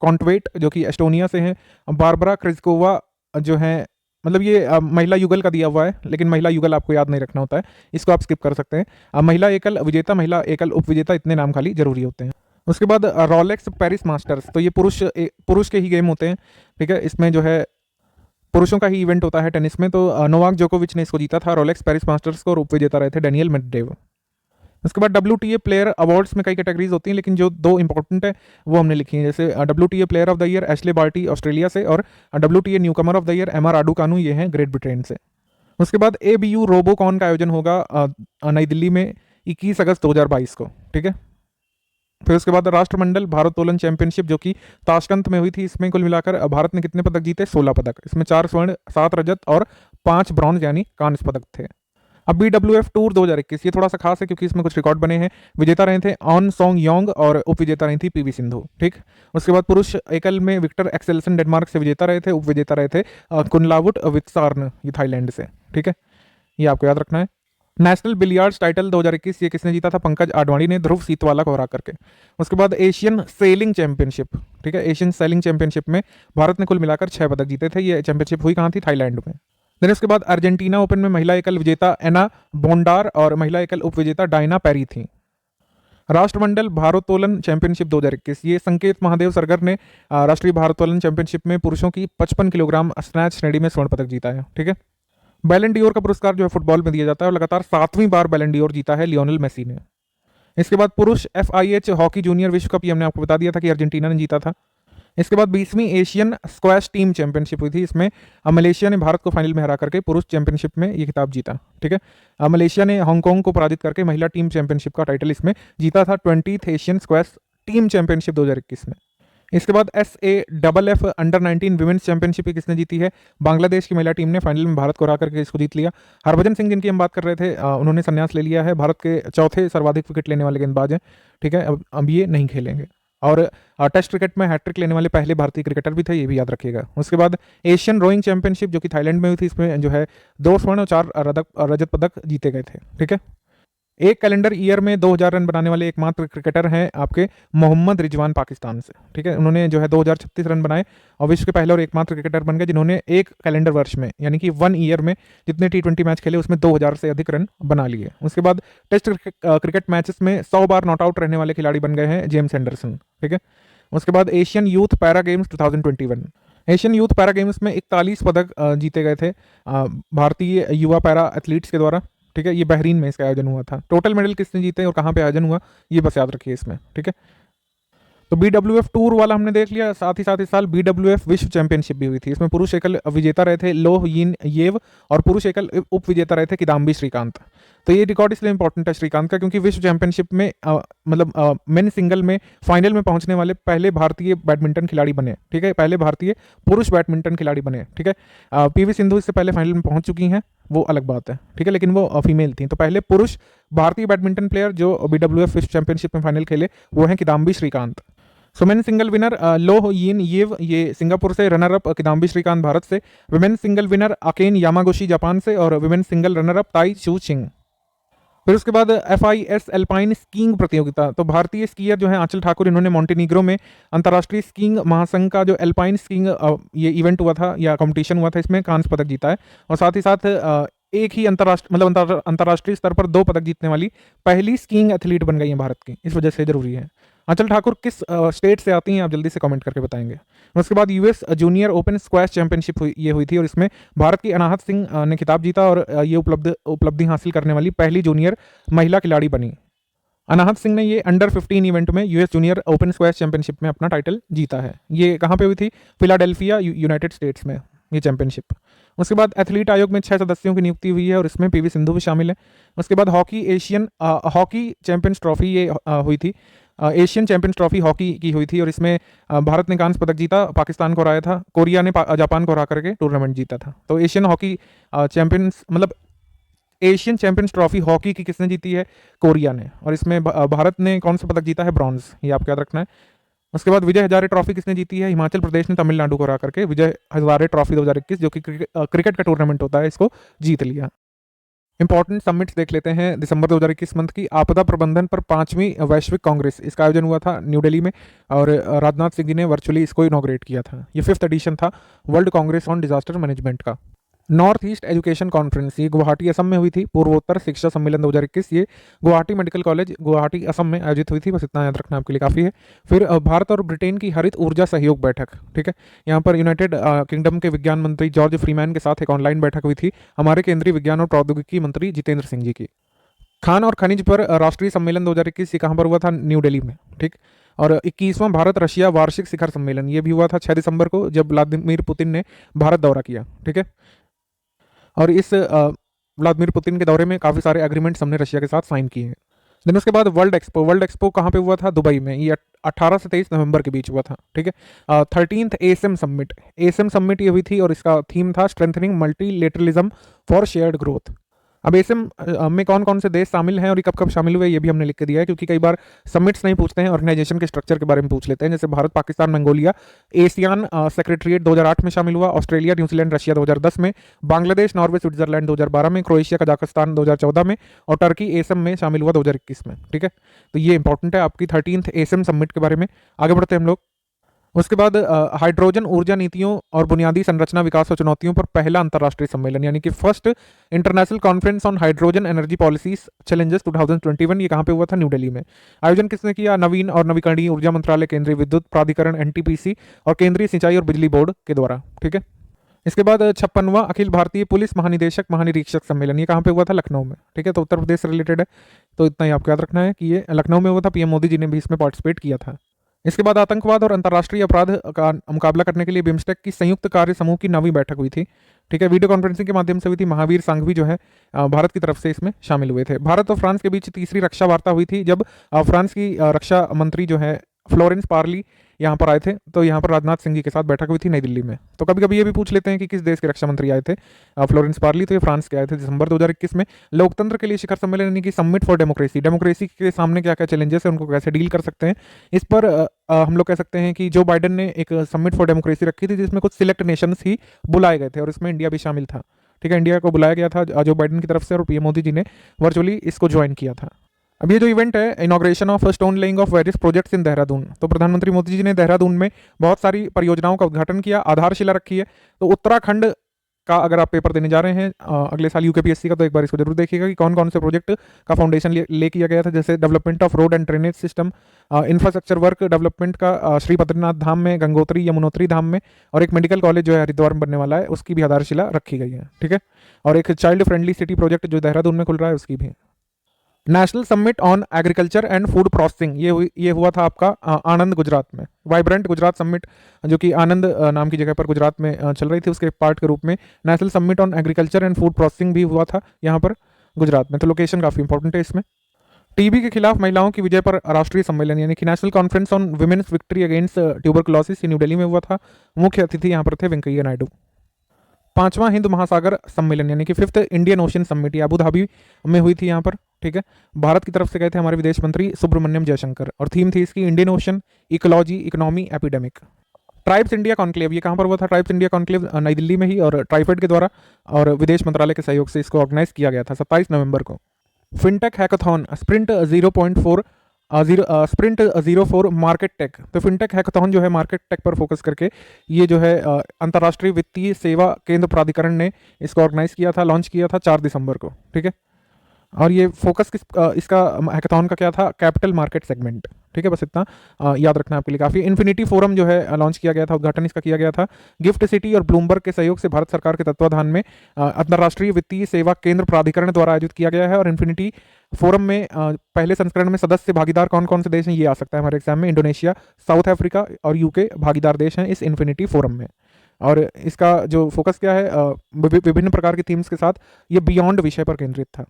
कॉन्टवेट, जो कि एस्टोनिया से हैं। बारबरा क्रिस्कोवा जो है, मतलब ये महिला युगल का दिया हुआ है, लेकिन महिला युगल आपको याद नहीं रखना होता है, इसको आप स्किप कर सकते हैं। महिला एकल विजेता, महिला एकल उप विजेता, इतने नाम खाली जरूरी होते हैं। उसके बाद रोलेक्स पेरिस मास्टर्स, तो ये पुरुष के ही गेम होते हैं, ठीक है। इसमें जो है पुरुषों का ही इवेंट होता है टेनिस में, तो नोवाक जोकोविच ने इसको जीता था, रोलेक्स पेरिस मास्टर्स को, और उप विजेता रहे थे डेनियल मेडवेडेव। उसके बाद WTA प्लेयर अवार्ड्स में कई कैटेगरीज होती हैं, लेकिन जो दो इंपॉर्टेंट है वो हमने लिखी हैं, जैसे WTA player of the year Ashleigh Barty Australia से, और WTA newcomer of the year Emma Raducanu, ये हैं ग्रेट ब्रिटेन से। उसके बाद ABU रोबोकॉन का आयोजन होगा नई दिल्ली में 21 अगस्त 2022 को, ठीक है। फिर उसके बाद राष्ट्रमंडल भारोत्तोलन चैंपियनशिप जो कि ताशकंद में हुई थी, इसमें कुल मिलाकर भारत ने कितने पदक जीते? 16 पदक। इसमें 4 स्वर्ण, 7 रजत और 5 ब्रॉन्ज यानी कांस्य पदक थे। अब BWF टूर 2021 ये थोड़ा सा खास है क्योंकि इसमें कुछ रिकॉर्ड बने हैं। विजेता रहे थे ऑन सॉन्ग योंग और उपविजेता रही थी PV सिंधु, ठीक। उसके बाद पुरुष एकल में विक्टर एक्सेल्सन डेनमार्क से विजेता रहे थे, उपविजेता रहे थे कुनलावुट वित्सार्न, ये थाईलैंड से, ठीक है, ये आपको याद रखना है। नेशनल बिलियर्ड्स टाइटल 2021 ये किसने जीता था? पंकज आडवाणी ने, ध्रुव सीतवाला को हरा करके। उसके बाद एशियन सेलिंग चैंपियनशिप, ठीक है, एशियन सेलिंग चैंपियनशिप में भारत ने कुल मिलाकर 6 पदक जीते थे। ये चैंपियनशिप हुई कहाँ थी? थाईलैंड में। देन उसके बाद अर्जेंटीना ओपन में महिला एकल विजेता एना बोंडार और महिला एकल उपविजेता डायना पेरी थी। राष्ट्रमंडल भारोत्तोलन चैंपियनशिप 2021 ये संकेत महादेव सरगर ने राष्ट्रीय भारोत्तोलन चैंपियनशिप में पुरुषों की 55 किलोग्राम स्नैच श्रेणी में स्वर्ण पदक जीता है, ठीक है। बैलन डी ओर का पुरस्कार जो है फुटबॉल में दिया जाता है और लगातार 7वीं बार बैलन डी ओर जीता है लियोनेल मेसी ने। इसके बाद पुरुष FIH हॉकी जूनियर विश्व कप, ये हमने आपको बता दिया था कि अर्जेंटीना ने जीता था। इसके बाद 20वीं एशियन स्क्वैश टीम चैंपियनशिप हुई थी, इसमें मलेशिया ने भारत को फाइनल में हरा करके पुरुष चैंपियनशिप में ये खिताब जीता, ठीक है। मलेशिया ने हांगकांग को पराजित करके महिला टीम चैंपियनशिप का टाइटल इसमें जीता था 20th Asian squash team championship 2021 में। इसके बाद SAFF अंडर 19 विमेंस चैंपियनशिप किसने जीती है? बांग्लादेश की महिला टीम ने फाइनल में भारत को हरा करके इसको जीत लिया। हरभजन सिंह जिनकी हम बात कर रहे थे, उन्होंने संन्यास ले लिया है, भारत के चौथे सर्वाधिक विकेट लेने वाले गेंदबाज हैं, ठीक है। अब ये नहीं खेलेंगे। और टेस्ट क्रिकेट में हैट्रिक लेने वाले पहले भारतीय क्रिकेटर भी थे, ये भी याद रखिएगा। उसके बाद एशियन रोइंग चैंपियनशिप जो कि थाईलैंड में हुई थी, इसमें जो है 2 स्वर्ण और 4 रजत पदक जीते गए थे, ठीक है। एक कैलेंडर ईयर में 2000 रन बनाने वाले एकमात्र क्रिकेटर हैं आपके मोहम्मद रिजवान पाकिस्तान से, ठीक है। उन्होंने जो है 2036 रन बनाए और विश्व के पहले और एकमात्र क्रिकेटर बन गए जिन्होंने एक कैलेंडर वर्ष में यानी कि 1 ईयर में जितने T20 मैच खेले उसमें 2000 से अधिक रन बना लिए। उसके बाद टेस्ट क्रिकेट मैचेस में 100 बार नॉट आउट रहने वाले खिलाड़ी बन गए हैं जेम्स एंडरसन, ठीक है। उसके बाद Asian youth para games 2021, Asian youth para games में 41 पदक जीते गए थे भारतीय युवा पैरा एथलीट्स के द्वारा, ठीक है। ये बहरीन में इसका आयोजन हुआ था। टोटल मेडल किसने जीते और कहाँ पे आयोजन हुआ ये बस याद रखिए इसमें, ठीक है। तो BWF टूर वाला हमने देख लिया। साथ ही साथ इस साल BWF विश्व चैंपियनशिप भी हुई थी, इसमें पुरुष एकल विजेता रहे थे लोह यिन येव और पुरुष एकल उप विजेता रहे थे किदाम्बी श्रीकांत। तो ये रिकॉर्ड इसलिए इंपॉर्टेंट है श्रीकांत का क्योंकि विश्व चैंपियनशिप में मतलब मेन सिंगल में फाइनल में पहुंचने वाले पहले भारतीय बैडमिंटन खिलाड़ी बने, ठीक है, पहले भारतीय पुरुष बैडमिंटन खिलाड़ी बने, ठीक है। PV सिंधु इससे पहले फाइनल में पहुंच चुकी हैं, वो अलग बात है, ठीक है, लेकिन वो फीमेल थी। तो पहले पुरुष भारतीय बैडमिंटन प्लेयर जो BWF विश्व चैंपियनशिप में फाइनल खेले वो हैं Kidambi Srikanth. So men single winner Loh Kean Yew ये सिंगापुर से, रनर अप किदाम्बी श्रीकांत भारत से, women single winner Akane Yamaguchi Japan से और विमेन सिंगल रनर अप ताई चू चिंग। फिर उसके बाद FIS एल्पाइन स्कीइंग प्रतियोगिता, तो भारतीय स्कीयर जो है आंचल ठाकुर, इन्होंने मॉन्टेनीग्रो में अंतर्राष्ट्रीय स्कीइंग महासंघ का जो एल्पाइन स्कीइंग ये इवेंट हुआ था या कंपटीशन हुआ था, इसमें कांस्य पदक जीता है और साथ ही साथ एक ही अंतर्राष्ट्रीय स्तर पर 2 पदक जीतने वाली पहली स्कीइंग एथलीट बन गई है भारत की, इस वजह से जरूरी है। आंचल ठाकुर किस स्टेट से आती हैं आप जल्दी से कमेंट करके बताएंगे। उसके बाद US junior open squash championship हुई थी और इसमें भारत की अनाहत सिंह ने खिताब जीता और ये उपलब्धि हासिल करने वाली पहली जूनियर महिला खिलाड़ी बनी। अनाहत सिंह ने ये अंडर 15 इवेंट में US junior open squash championship में अपना टाइटल जीता है। ये कहाँ पे हुई थी? फिलाडेल्फिया यूनाइटेड स्टेट्स में ये चैंपियनशिप। उसके बाद एथलीट आयोग में 6 सदस्यों की नियुक्ति हुई है और इसमें PV सिंधु भी शामिल है। उसके बाद hockey Asian hockey champions trophy ये हुई थी, एशियन चैंपियंस ट्रॉफी हॉकी की हुई थी और इसमें भारत ने कांस्य पदक जीता, पाकिस्तान को हराया था, कोरिया ने जापान को हरा करके टूर्नामेंट जीता था। तो एशियन हॉकी चैंपियंस मतलब एशियन चैंपियंस ट्रॉफी हॉकी की किसने जीती है? कोरिया ने, और इसमें भारत ने कौन सा पदक जीता है? ब्रॉन्ज, ये आपको याद रखना है। उसके बाद विजय हजारे ट्रॉफी किसने जीती है? हिमाचल प्रदेश ने तमिलनाडु को हरा करके विजय हजारे ट्रॉफी 2021 जो कि क्रिकेट का टूर्नामेंट होता है इसको जीत लिया। इंपॉर्टेंट समिट्स देख लेते हैं दिसंबर 2021 मंथ की। आपदा प्रबंधन पर 5वीं वैश्विक कांग्रेस, इसका आयोजन हुआ था न्यू दिल्ली में और राजनाथ सिंह जी ने वर्चुअली इसको इनॉग्रेट किया था। ये 5th एडिशन था world Congress on disaster management का। नॉर्थ ईस्ट एजुकेशन कॉन्फ्रेंस, ये गुवाहाटी असम में हुई थी। पूर्वोत्तर शिक्षा सम्मेलन 2021, ये गुवाहाटी मेडिकल कॉलेज गुवाहाटी असम में आयोजित हुई थी। बस इतना याद रखना आपके लिए काफ़ी है। फिर भारत और ब्रिटेन की हरित ऊर्जा सहयोग बैठक, ठीक है, यहाँ पर यूनाइटेड किंगडम के विज्ञान मंत्री जॉर्ज फ्रीमैन के साथ एक ऑनलाइन बैठक हुई थी हमारे केंद्रीय विज्ञान और प्रौद्योगिकी मंत्री जितेंद्र सिंह जी की। खान और खनिज पर राष्ट्रीय सम्मेलन 2021, ये कहाँ पर हुआ था? न्यू दिल्ली में, ठीक। और 21वां भारत रशिया वार्षिक शिखर सम्मेलन, ये भी हुआ था 6 दिसंबर को, जब व्लादिमीर पुतिन ने भारत दौरा किया, ठीक है। और इस व्लादिमीर पुतिन के दौरे में काफ़ी सारे एग्रीमेंट्स हमने रशिया के साथ साइन किए हैं। देन उसके बाद वर्ल्ड एक्सपो कहाँ पे हुआ था? दुबई में। ये 18 से 23 नवंबर के बीच हुआ था, ठीक है। 13th एसएम समिट ये हुई थी और इसका थीम था strengthening multilateralism for shared growth. अब एसएम में कौन कौन से देश शामिल हैं और ये कब कब शामिल हुए, ये भी हमने लिख के दिया है, क्योंकि कई बार समिट्स नहीं पूछते हैं, ऑर्गेनाइजेशन के स्ट्रक्चर के बारे में पूछ लेते हैं। जैसे Bharat, Pakistan, Mongolia ASEAN secretariat 2008 में शामिल हुआ, ऑस्ट्रेलिया, न्यूजीलैंड, रशिया 2010 में, बांग्लादेश, नॉर्वे, स्विट्जरलैंड 2012 में, क्रोएशिया, कजाकिस्तान 2014 में, और टर्की एसएम में शामिल हुआ 2021 में, ठीक है। तो ये इंपॉर्टेंट है आपकी 13th एसएम समिट के बारे में। आगे बढ़ते हैं हम लोग। उसके बाद हाइड्रोजन ऊर्जा नीतियों और बुनियादी संरचना विकास और चुनौतियों पर पहला अंतर्राष्ट्रीय सम्मेलन, यानी कि first international conference on hydrogen energy policies challenges 2021, ये कहाँ पे हुआ था? न्यू दिल्ली में। आयोजन किसने किया? नवीन और नवीकरणीय ऊर्जा मंत्रालय, केंद्रीय विद्युत प्राधिकरण एनटीपीसी और केंद्रीय सिंचाई और बिजली बोर्ड के द्वारा, ठीक है। इसके बाद 56वां अखिल भारतीय पुलिस महानिदेशक महानिरीक्षक सम्मेलन, ये कहाँ पे हुआ था? लखनऊ में, ठीक है। तो उत्तर प्रदेश से रिलेटेड है, तो इतना ही आपको याद रखना है कि ये लखनऊ में हुआ था। पीएम मोदी जी ने भी इसमें पार्टिसिपेट किया था। इसके बाद आतंकवाद और अंतर्राष्ट्रीय अपराध का मुकाबला करने के लिए बिम्स्टेक की संयुक्त कार्य समूह की 9वीं बैठक हुई थी, ठीक है। वीडियो कॉन्फ्रेंसिंग के माध्यम से हुई थी। महावीर सांघवी जो है भारत की तरफ से इसमें शामिल हुए थे। भारत और फ्रांस के बीच तीसरी रक्षा वार्ता हुई थी, जब फ्रांस की रक्षा मंत्री जो है फ्लोरेंस पार्ली यहाँ पर आए थे। तो यहाँ पर राजनाथ सिंह जी के साथ बैठक हुई थी नई दिल्ली में। तो कभी कभी ये भी पूछ लेते हैं कि किस देश के रक्षा मंत्री आए थे फ्लोरेंस पार्ली, तो ये फ्रांस के आए थे दिसंबर 2021 में। लोकतंत्र के लिए शिखर सम्मेलन, यानी कि समिट फॉर डेमोक्रेसी के सामने क्या क्या चैलेंजेस है, उनको कैसे डील कर सकते हैं, इस पर हम लोग कह सकते हैं कि जो बाइडेन ने एक समिट फॉर डेमोक्रेसी रखी थी, जिसमें कुछ सिलेक्ट नेशंस ही बुलाए गए थे और इसमें इंडिया भी शामिल था, ठीक है। इंडिया को बुलाया गया था जो बाइडेन की तरफ से, और पीएम मोदी जी ने वर्चुअली इसको ज्वाइन किया था। अब ये जो इवेंट है, inauguration of stone laying of various projects in Dehradun, तो प्रधानमंत्री मोदी जी ने देहरादून में बहुत सारी परियोजनाओं का उद्घाटन किया, आधारशिला रखी है। तो उत्तराखंड का अगर आप पेपर देने जा रहे हैं अगले साल यूकेपीएससी का, तो एक बार इसको जरूर देखिएगा कि कौन कौन से प्रोजेक्ट का फाउंडेशन ले किया गया था। जैसे development of road and drainage system, infrastructure work development का श्री बद्रीनाथ धाम में, गंगोत्री यमुनोत्री धाम में, और एक मेडिकल कॉलेज जो है हरिद्वार में बनने वाला है, उसकी भी आधारशिला रखी गई है, ठीक है। और एक चाइल्ड फ्रेंडली सिटी प्रोजेक्ट जो देहरादून में खुल रहा है, उसकी भी। National summit on agriculture and food processing, ये हुआ था आपका आनंद गुजरात में। वाइब्रेंट गुजरात समिट, जो कि आनंद नाम की जगह पर गुजरात में चल रही थी, उसके पार्ट के रूप में national summit on agriculture and food processing भी हुआ था यहाँ पर गुजरात में। तो लोकेशन काफ़ी इंपॉर्टेंट है इसमें। टीबी के खिलाफ महिलाओं की विजय पर राष्ट्रीय सम्मेलन, यानी कि national conference on women's victory against tuberculosis, New Delhi में हुआ था। मुख्य अतिथि यहाँ पर थे वेंकैया नायडू। 5वां हिंद महासागर सम्मेलन, यानी कि 5th Indian ocean summit, Abu Dhabi में हुई थी यहाँ पर, ठीक है। भारत की तरफ से गए थे हमारे विदेश मंत्री सुब्रमण्यम जयशंकर, और थीम थी इसकी Indian ocean, ecology, economy, epidemic. Tribes India conclave, ये कहाँ पर हुआ था? ट्राइब्स इंडिया कॉन्क्लेव नई दिल्ली में ही, और ट्राइफेड के द्वारा और विदेश मंत्रालय के सहयोग से इसको ऑर्गेनाइज किया गया था 27 नवंबर को। Fintech hackathon, sprint 04 market tech, तो फिनटेक हैकाथॉन जो है मार्केट टेक पर फोकस करके, ये जो है अंतर्राष्ट्रीय वित्तीय सेवा केंद्र प्राधिकरण ने इसको ऑर्गेनाइज किया था, लॉन्च किया था 4 दिसंबर को, ठीक है। और ये फोकस इसका हैकाथॉन का क्या था? कैपिटल मार्केट सेगमेंट, ठीक है। बस इतना याद रखना आपके लिए काफ़ी। इन्फिनिटी फोरम जो है लॉन्च किया गया था, उद्घाटन इसका किया गया था। गिफ्ट सिटी और ब्लूमबर्ग के सहयोग से भारत सरकार के तत्वाधान में अंतर्राष्ट्रीय वित्तीय सेवा केंद्र प्राधिकरण द्वारा आयोजित किया गया है। और इन्फिनिटी फोरम में पहले संस्करण में सदस्य भागीदार कौन कौन से देश हैं, ये आ सकता है हमारे एग्जाम में। इंडोनेशिया, साउथ अफ्रीका और यूके भागीदार देश हैं इस इन्फिनिटी फोरम में। और इसका जो फोकस क्या है, विभिन्न प्रकार की थीम्स के साथ ये बियॉन्ड विषय पर केंद्रित था।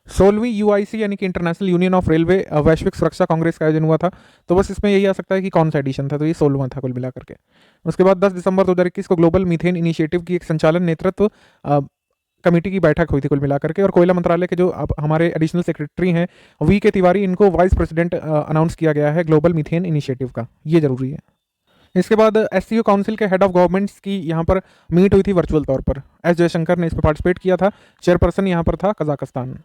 16वीं यूआईसी, यानी कि इंटरनेशनल यूनियन ऑफ रेलवे वैश्विक सुरक्षा कांग्रेस का आयोजन हुआ था। तो बस इसमें यही आ सकता है कि कौन सा एडिशन था, तो ये 16वां था कुल मिलाकर के। उसके बाद 10 दिसंबर 2021 को ग्लोबल मीथेन इनिशिएटिव की एक संचालन नेतृत्व कमेटी की बैठक हुई थी कुल मिलाकर के। और कोयला मंत्रालय के जो अब हमारे एडिशनल सेक्रेटरी हैं VK तिवारी, इनको वाइस प्रेसिडेंट अनाउंस किया गया है ग्लोबल मीथेन इनिशिएटिव का, ये जरूरी है। इसके बाद SCO काउंसिल के हेड ऑफ गवर्नमेंट्स की यहाँ पर मीट हुई थी वर्चुअल तौर पर। एस जयशंकर ने इस पर पार्टिसिपेट किया था। चेयरपर्सन यहाँ पर था कजाकिस्तान।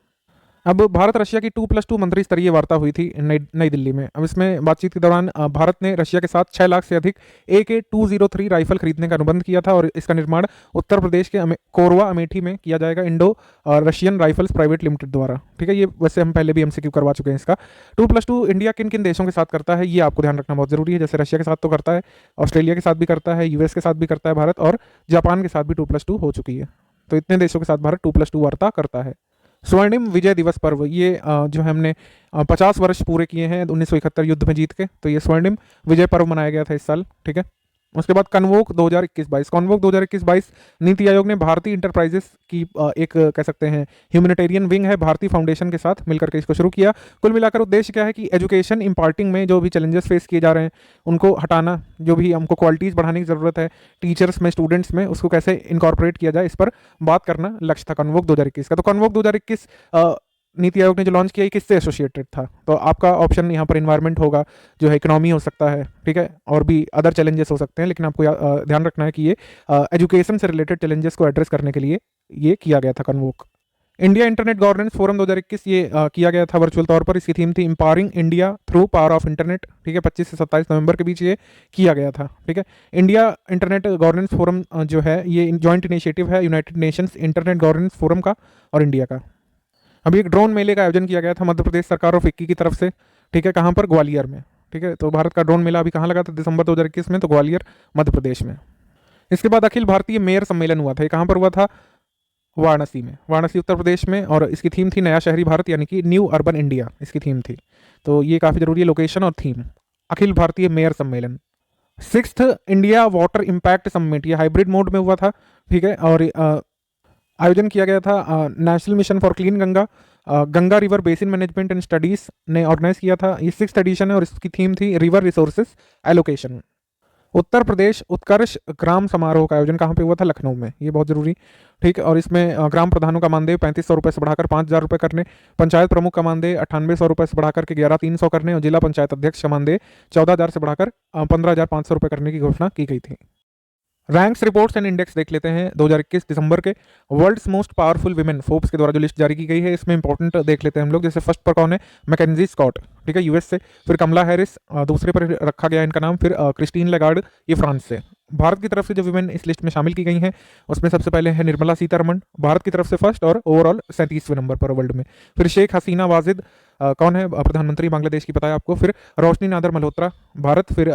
अब भारत रशिया की 2+2 मंत्री स्तरीय वार्ता हुई थी नई दिल्ली में। अब इसमें बातचीत के दौरान भारत ने रशिया के साथ 6 लाख से अधिक AK-203 राइफल खरीदने का अनुबंध किया था और इसका निर्माण उत्तर प्रदेश के कोरवा अमेठी में किया जाएगा Indo Russian rifles private limited द्वारा। ठीक है, ये वैसे हम पहले भी MCQ करवा चुके हैं इसका। 2+2 इंडिया किन किन देशों के साथ करता है ये आपको ध्यान रखना बहुत जरूरी है। जैसे रशिया के साथ तो करता है, ऑस्ट्रेलिया के साथ भी करता है, US के साथ भी करता है भारत, और जापान के साथ भी 2+2 हो चुकी है। तो इतने देशों के साथ भारत 2+2 वार्ता करता है। स्वर्णिम विजय दिवस पर्व, ये जो हमने 50 वर्ष पूरे किए हैं 1971 युद्ध में जीत के, तो ये स्वर्णिम विजय पर्व मनाया गया था इस साल। ठीक है, उसके बाद कन्वोक 2021-22, कन्वोक 2021-22 नीति आयोग ने भारतीय इंटरप्राइजेस की एक कह सकते हैं ह्यूमैनिटेरियन विंग है, भारतीय फाउंडेशन के साथ मिलकर के इसको शुरू किया। कुल मिलाकर उद्देश्य क्या है कि एजुकेशन इम्पार्टिंग में जो भी चैलेंजेस फेस किए जा रहे हैं उनको हटाना, जो भी हमको क्वालिटीज़ बढ़ाने की ज़रूरत है टीचर्स में, स्टूडेंट्स में, उसको कैसे इनकॉर्पोरेट किया जाए, इस पर बात करना लक्ष्य था कन्वोक 2021 का। तो कन्वोक 2021 नीति आयोग ने जो लॉन्च किया ये किससे एसोसिएटेड था? तो आपका ऑप्शन यहाँ पर इन्वायरमेंट होगा, जो है इकोनॉमी हो सकता है, ठीक है, और भी अदर चैलेंजेस हो सकते हैं, लेकिन आपको ध्यान रखना है कि ये एजुकेशन से रिलेटेड चैलेंजेस को एड्रेस करने के लिए ये किया गया था कन्वोक। इंडिया इंटरनेट गवर्नेंस फोरम 2021 ये किया गया था वर्चुअल तौर पर। इसकी थीम थी empowering India through power of internet. ठीक है, 25 से 27 नवंबर के बीच ये किया गया था। ठीक है, इंडिया इंटरनेट गवर्नेंस फोरम जो है ये जॉइंट इनिशिएटिव है United Nations internet governance forum का और इंडिया का। अभी एक ड्रोन मेले का आयोजन किया गया था मध्य प्रदेश सरकार और फिक्की की तरफ से। ठीक है, कहाँ पर? ग्वालियर में। ठीक है, तो भारत का ड्रोन मेला अभी कहाँ लगा था दिसंबर 2021 में? तो ग्वालियर मध्य प्रदेश में। इसके बाद अखिल भारतीय मेयर सम्मेलन हुआ था, ये कहाँ पर हुआ था? वाराणसी में, वाराणसी उत्तर प्रदेश में, और इसकी थीम थी नया शहरी भारत, यानी कि न्यू अर्बन इंडिया इसकी थीम थी। तो ये काफ़ी जरूरी है, लोकेशन और थीम। अखिल भारतीय मेयर सम्मेलन। 6th India water impact summit, ये हाइब्रिड मोड में हुआ था। ठीक है, और आयोजन किया गया था national mission for clean Ganga, Ganga river basin management and studies ने ऑर्गेनाइज किया था। ये 6th एडिशन है और इसकी थीम थी river resources allocation. Uttar Pradesh उत्कर्ष ग्राम समारोह का आयोजन कहाँ पे हुआ था? लखनऊ में, ये बहुत जरूरी। ठीक है, और इसमें ग्राम प्रधानों का मानदेय 3500 रुपये से बढ़ाकर 5000 रुपये करने, पंचायत प्रमुख का मानदेय 9800 रुपये से बढ़ाकर के 11300 करने, और जिला पंचायत अध्यक्ष का मानदेय 14000 से बढ़ाकर 15500 रुपये करने की घोषणा की गई थी। रैंक्स रिपोर्ट्स एंड इंडेक्स देख लेते हैं 2021 दिसंबर के। World's most powerful women, Forbes के द्वारा जो लिस्ट जारी की गई है, इसमें इंपॉर्टेंट देख लेते हैं हम लोग। जैसे फर्स्ट पर कौन है? मैकेंजी स्कॉट, ठीक है, US से। फिर कमला हैरिस दूसरे पर रखा गया इनका नाम। फिर क्रिस्टीन लेगार्ड, ये फ्रांस से। भारत की तरफ से जो विमेन इस लिस्ट में शामिल की गई हैं उसमें सबसे पहले है निर्मला सीतारमण, भारत की तरफ से फर्स्ट और ओवरऑल 37वें नंबर पर वर्ल्ड में। फिर शेख हसीना वाजिद कौन है? प्रधानमंत्री बांग्लादेश की, पता है आपको। फिर रोशनी नादर मल्होत्रा भारत, फिर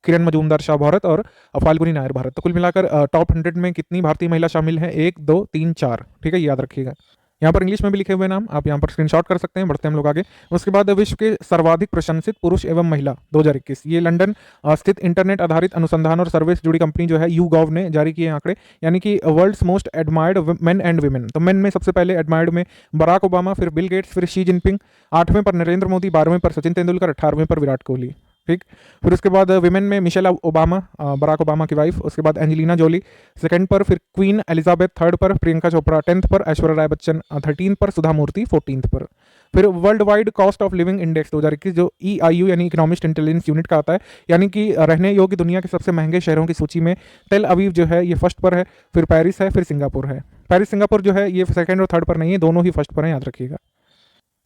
किरण मजूमदार शाह भारत, और फाल्गुनी नायर भारत। तो कुल मिलाकर टॉप 100 में कितनी भारतीय महिला शामिल हैं? 1 2 3 4। ठीक है, याद रखिएगा। यहाँ पर इंग्लिश में भी लिखे हुए नाम, आप यहाँ पर स्क्रीनशॉट कर सकते हैं। बढ़ते हैं हम लोग आगे। उसके बाद विश्व के सर्वाधिक प्रशंसित पुरुष एवं महिला 2021, ये लंदन स्थित इंटरनेट आधारित अनुसंधान और सर्वे से जुड़ी कंपनी जो है YouGov ने जारी किए आंकड़े, यानी कि world's most admired men and women. तो मेन में सबसे पहले एडमायर्ड में बराक ओबामा, फिर बिल गेट्स, फिर शी जिनपिंग, 8वें पर नरेंद्र मोदी, 12वें पर सचिन तेंदुलकर, 18वें पर विराट कोहली। ठीक, फिर उसके बाद विमेन में मिशेल ओबामा, बराक ओबामा की वाइफ, उसके बाद एंजेलिना जोली 2nd पर, फिर क्वीन एलिजाबेथ 3rd पर, प्रियंका चोपड़ा 10th पर, ऐश्वर्या राय बच्चन 13th पर, सुधा मूर्ति 14th पर। फिर world wide cost of living index 2021 जो EIU यानी इकोनॉमिस्ट इंटेलिजेंस यूनिट का आता है, यानी कि रहने योग्य दुनिया के सबसे महंगे शहरों की सूची में तेल अवीव जो है ये फर्स्ट पर है, फिर पेरिस है, फिर सिंगापुर है। पेरिस सिंगापुर जो है ये 2nd और 3rd पर नहीं है, दोनों ही फर्स्ट पर हैं, याद रखिएगा।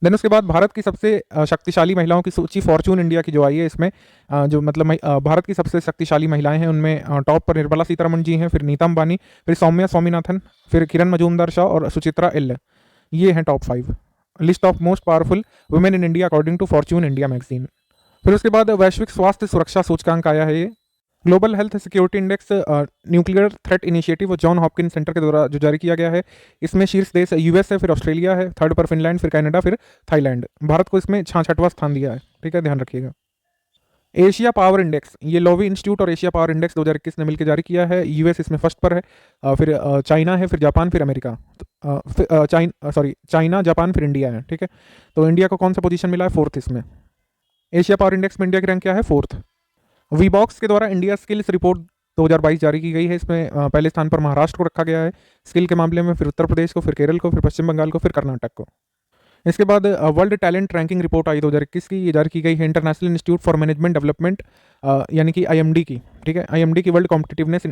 देन उसके बाद भारत की सबसे शक्तिशाली महिलाओं की सूची फॉर्च्यून इंडिया की जो आई है, इसमें जो मतलब भारत की सबसे शक्तिशाली महिलाएं हैं उनमें टॉप पर निर्मला सीतारमण जी हैं, फिर नीता अंबानी, फिर सौम्या स्वामीनाथन, फिर किरण मजूमदार शाह और सुचित्रा इल्ल, ये हैं top 5 list of most powerful women in India according to Fortune India magazine. फिर उसके बाद वैश्विक स्वास्थ्य सुरक्षा सूचकांक आया है, ये global health security index nuclear threat initiative और जॉन हॉपकिंस सेंटर के द्वारा जो जारी किया गया है। इसमें शीर्ष देश US है, फिर ऑस्ट्रेलिया है, 3rd पर फिनलैंड, फिर कनाडा, फिर थाईलैंड। भारत को इसमें 66वां स्थान दिया है। ठीक है, ध्यान रखिएगा। एशिया पावर इंडेक्स, ये लोवी इंस्टीट्यूट और एशिया पावर इंडेक्स 2021 ने मिलकर जारी किया है। US इसमें फर्स्ट पर है, फिर चाइना है, फिर जापान, फिर अमेरिका, चाइना, जापान, फिर इंडिया है। ठीक है, तो इंडिया को कौन सा पोजीशन मिला है? 4th इसमें। एशिया पावर इंडेक्स में इंडिया की रैंक क्या है? 4th। वीबॉक्स के द्वारा इंडिया स्किल्स रिपोर्ट 2022 जारी की गई है। इसमें पहले स्थान पर महाराष्ट्र को रखा गया है स्किल के मामले में, फिर उत्तर प्रदेश को, फिर केरल को, फिर पश्चिम बंगाल को, फिर कर्नाटक को। इसके बाद वर्ल्ड टैलेंट रैंकिंग रिपोर्ट आई 2021 की, ये जारी की गई है international institute for management development यानी कि IMD की। ठीक है, IMD की वर्ल्ड कॉम्पिटिटिवनेस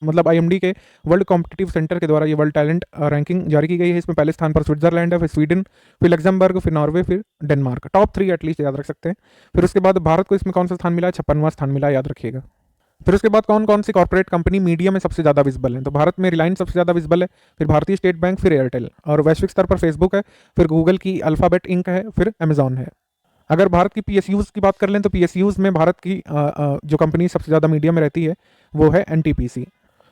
मतलब IMD के वर्ल्ड कॉम्पिटिटिव सेंटर के द्वारा ये वर्ल्ड टैलेंट रैंकिंग जारी की गई है। इसमें पहले स्थान पर स्विट्जरलैंड है, फिर स्वीडन, फिर लग्जमबर्ग, फिर नॉर्वे, फिर डेनमार्क। टॉप 3 एटलीस्ट याद रख सकते हैं। फिर उसके बाद भारत को इसमें कौन सा स्थान मिला है? 56वां स्थान मिला है, याद रखिएगा। फिर उसके बाद कौन कौन सी कॉर्पोरेट कंपनी मीडिया में सबसे ज़्यादा विजिबल है? तो भारत में रिलायंस सबसे ज़्यादा विजिबल है, फिर भारतीय स्टेट बैंक, फिर एयरटेल, और वैश्विक स्तर पर फेसबुक है, फिर गूगल की अल्फाबेट इंक है, फिर अमेजॉन है। अगर भारत की PSUs की बात कर लें तो PSUs में भारत की जो कंपनी सबसे ज़्यादा मीडिया में रहती है वो है NTPC।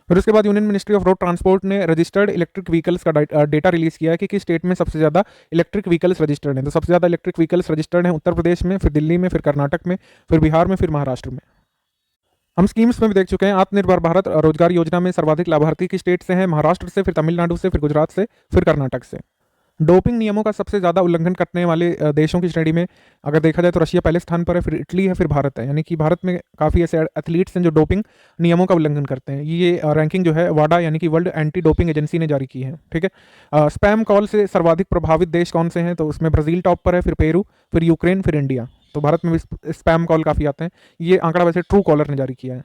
फिर उसके बाद union ministry of road transport ने रजिस्टर्ड इलेक्ट्रिक व्हीकल्स का डेटा रिलीज किया है कि किस स्टेट में सबसे ज़्यादा इलेक्ट्रिक व्हीकल्स रजिस्टर्ड हैं। तो सबसे ज़्यादा इलेक्ट्रिक व्हीकल्स रजिस्टर्ड हैं उत्तर प्रदेश में, फिर दिल्ली में, फिर कर्नाटक में, फिर बिहार में, फिर महाराष्ट्र में। हम स्कीम्स में भी देख चुके हैं। आत्मनिर्भर भारत रोजगार योजना में सर्वाधिक लाभार्थी किस स्टेट से हैं? महाराष्ट्र से, फिर तमिलनाडु से, फिर गुजरात से, फिर कर्नाटक से। डोपिंग नियमों का सबसे ज़्यादा उल्लंघन करने वाले देशों की श्रेणी में अगर देखा जाए तो रशिया पहले स्थान पर है, फिर इटली है, फिर भारत है। यानी कि भारत में काफ़ी ऐसे एथलीट्स हैं जो डोपिंग नियमों का उल्लंघन करते हैं। ये रैंकिंग जो है वाडा यानी कि वर्ल्ड एंटी डोपिंग एजेंसी ने जारी की है। ठीक है। स्पैम कॉल से सर्वाधिक प्रभावित देश कौन से हैं? तो उसमें ब्राज़ील टॉप पर है, फिर पेरू, फिर यूक्रेन, फिर इंडिया। तो भारत में भी स्पैम कॉल काफ़ी आते हैं। ये आंकड़ा वैसे ट्रू कॉलर ने जारी किया है।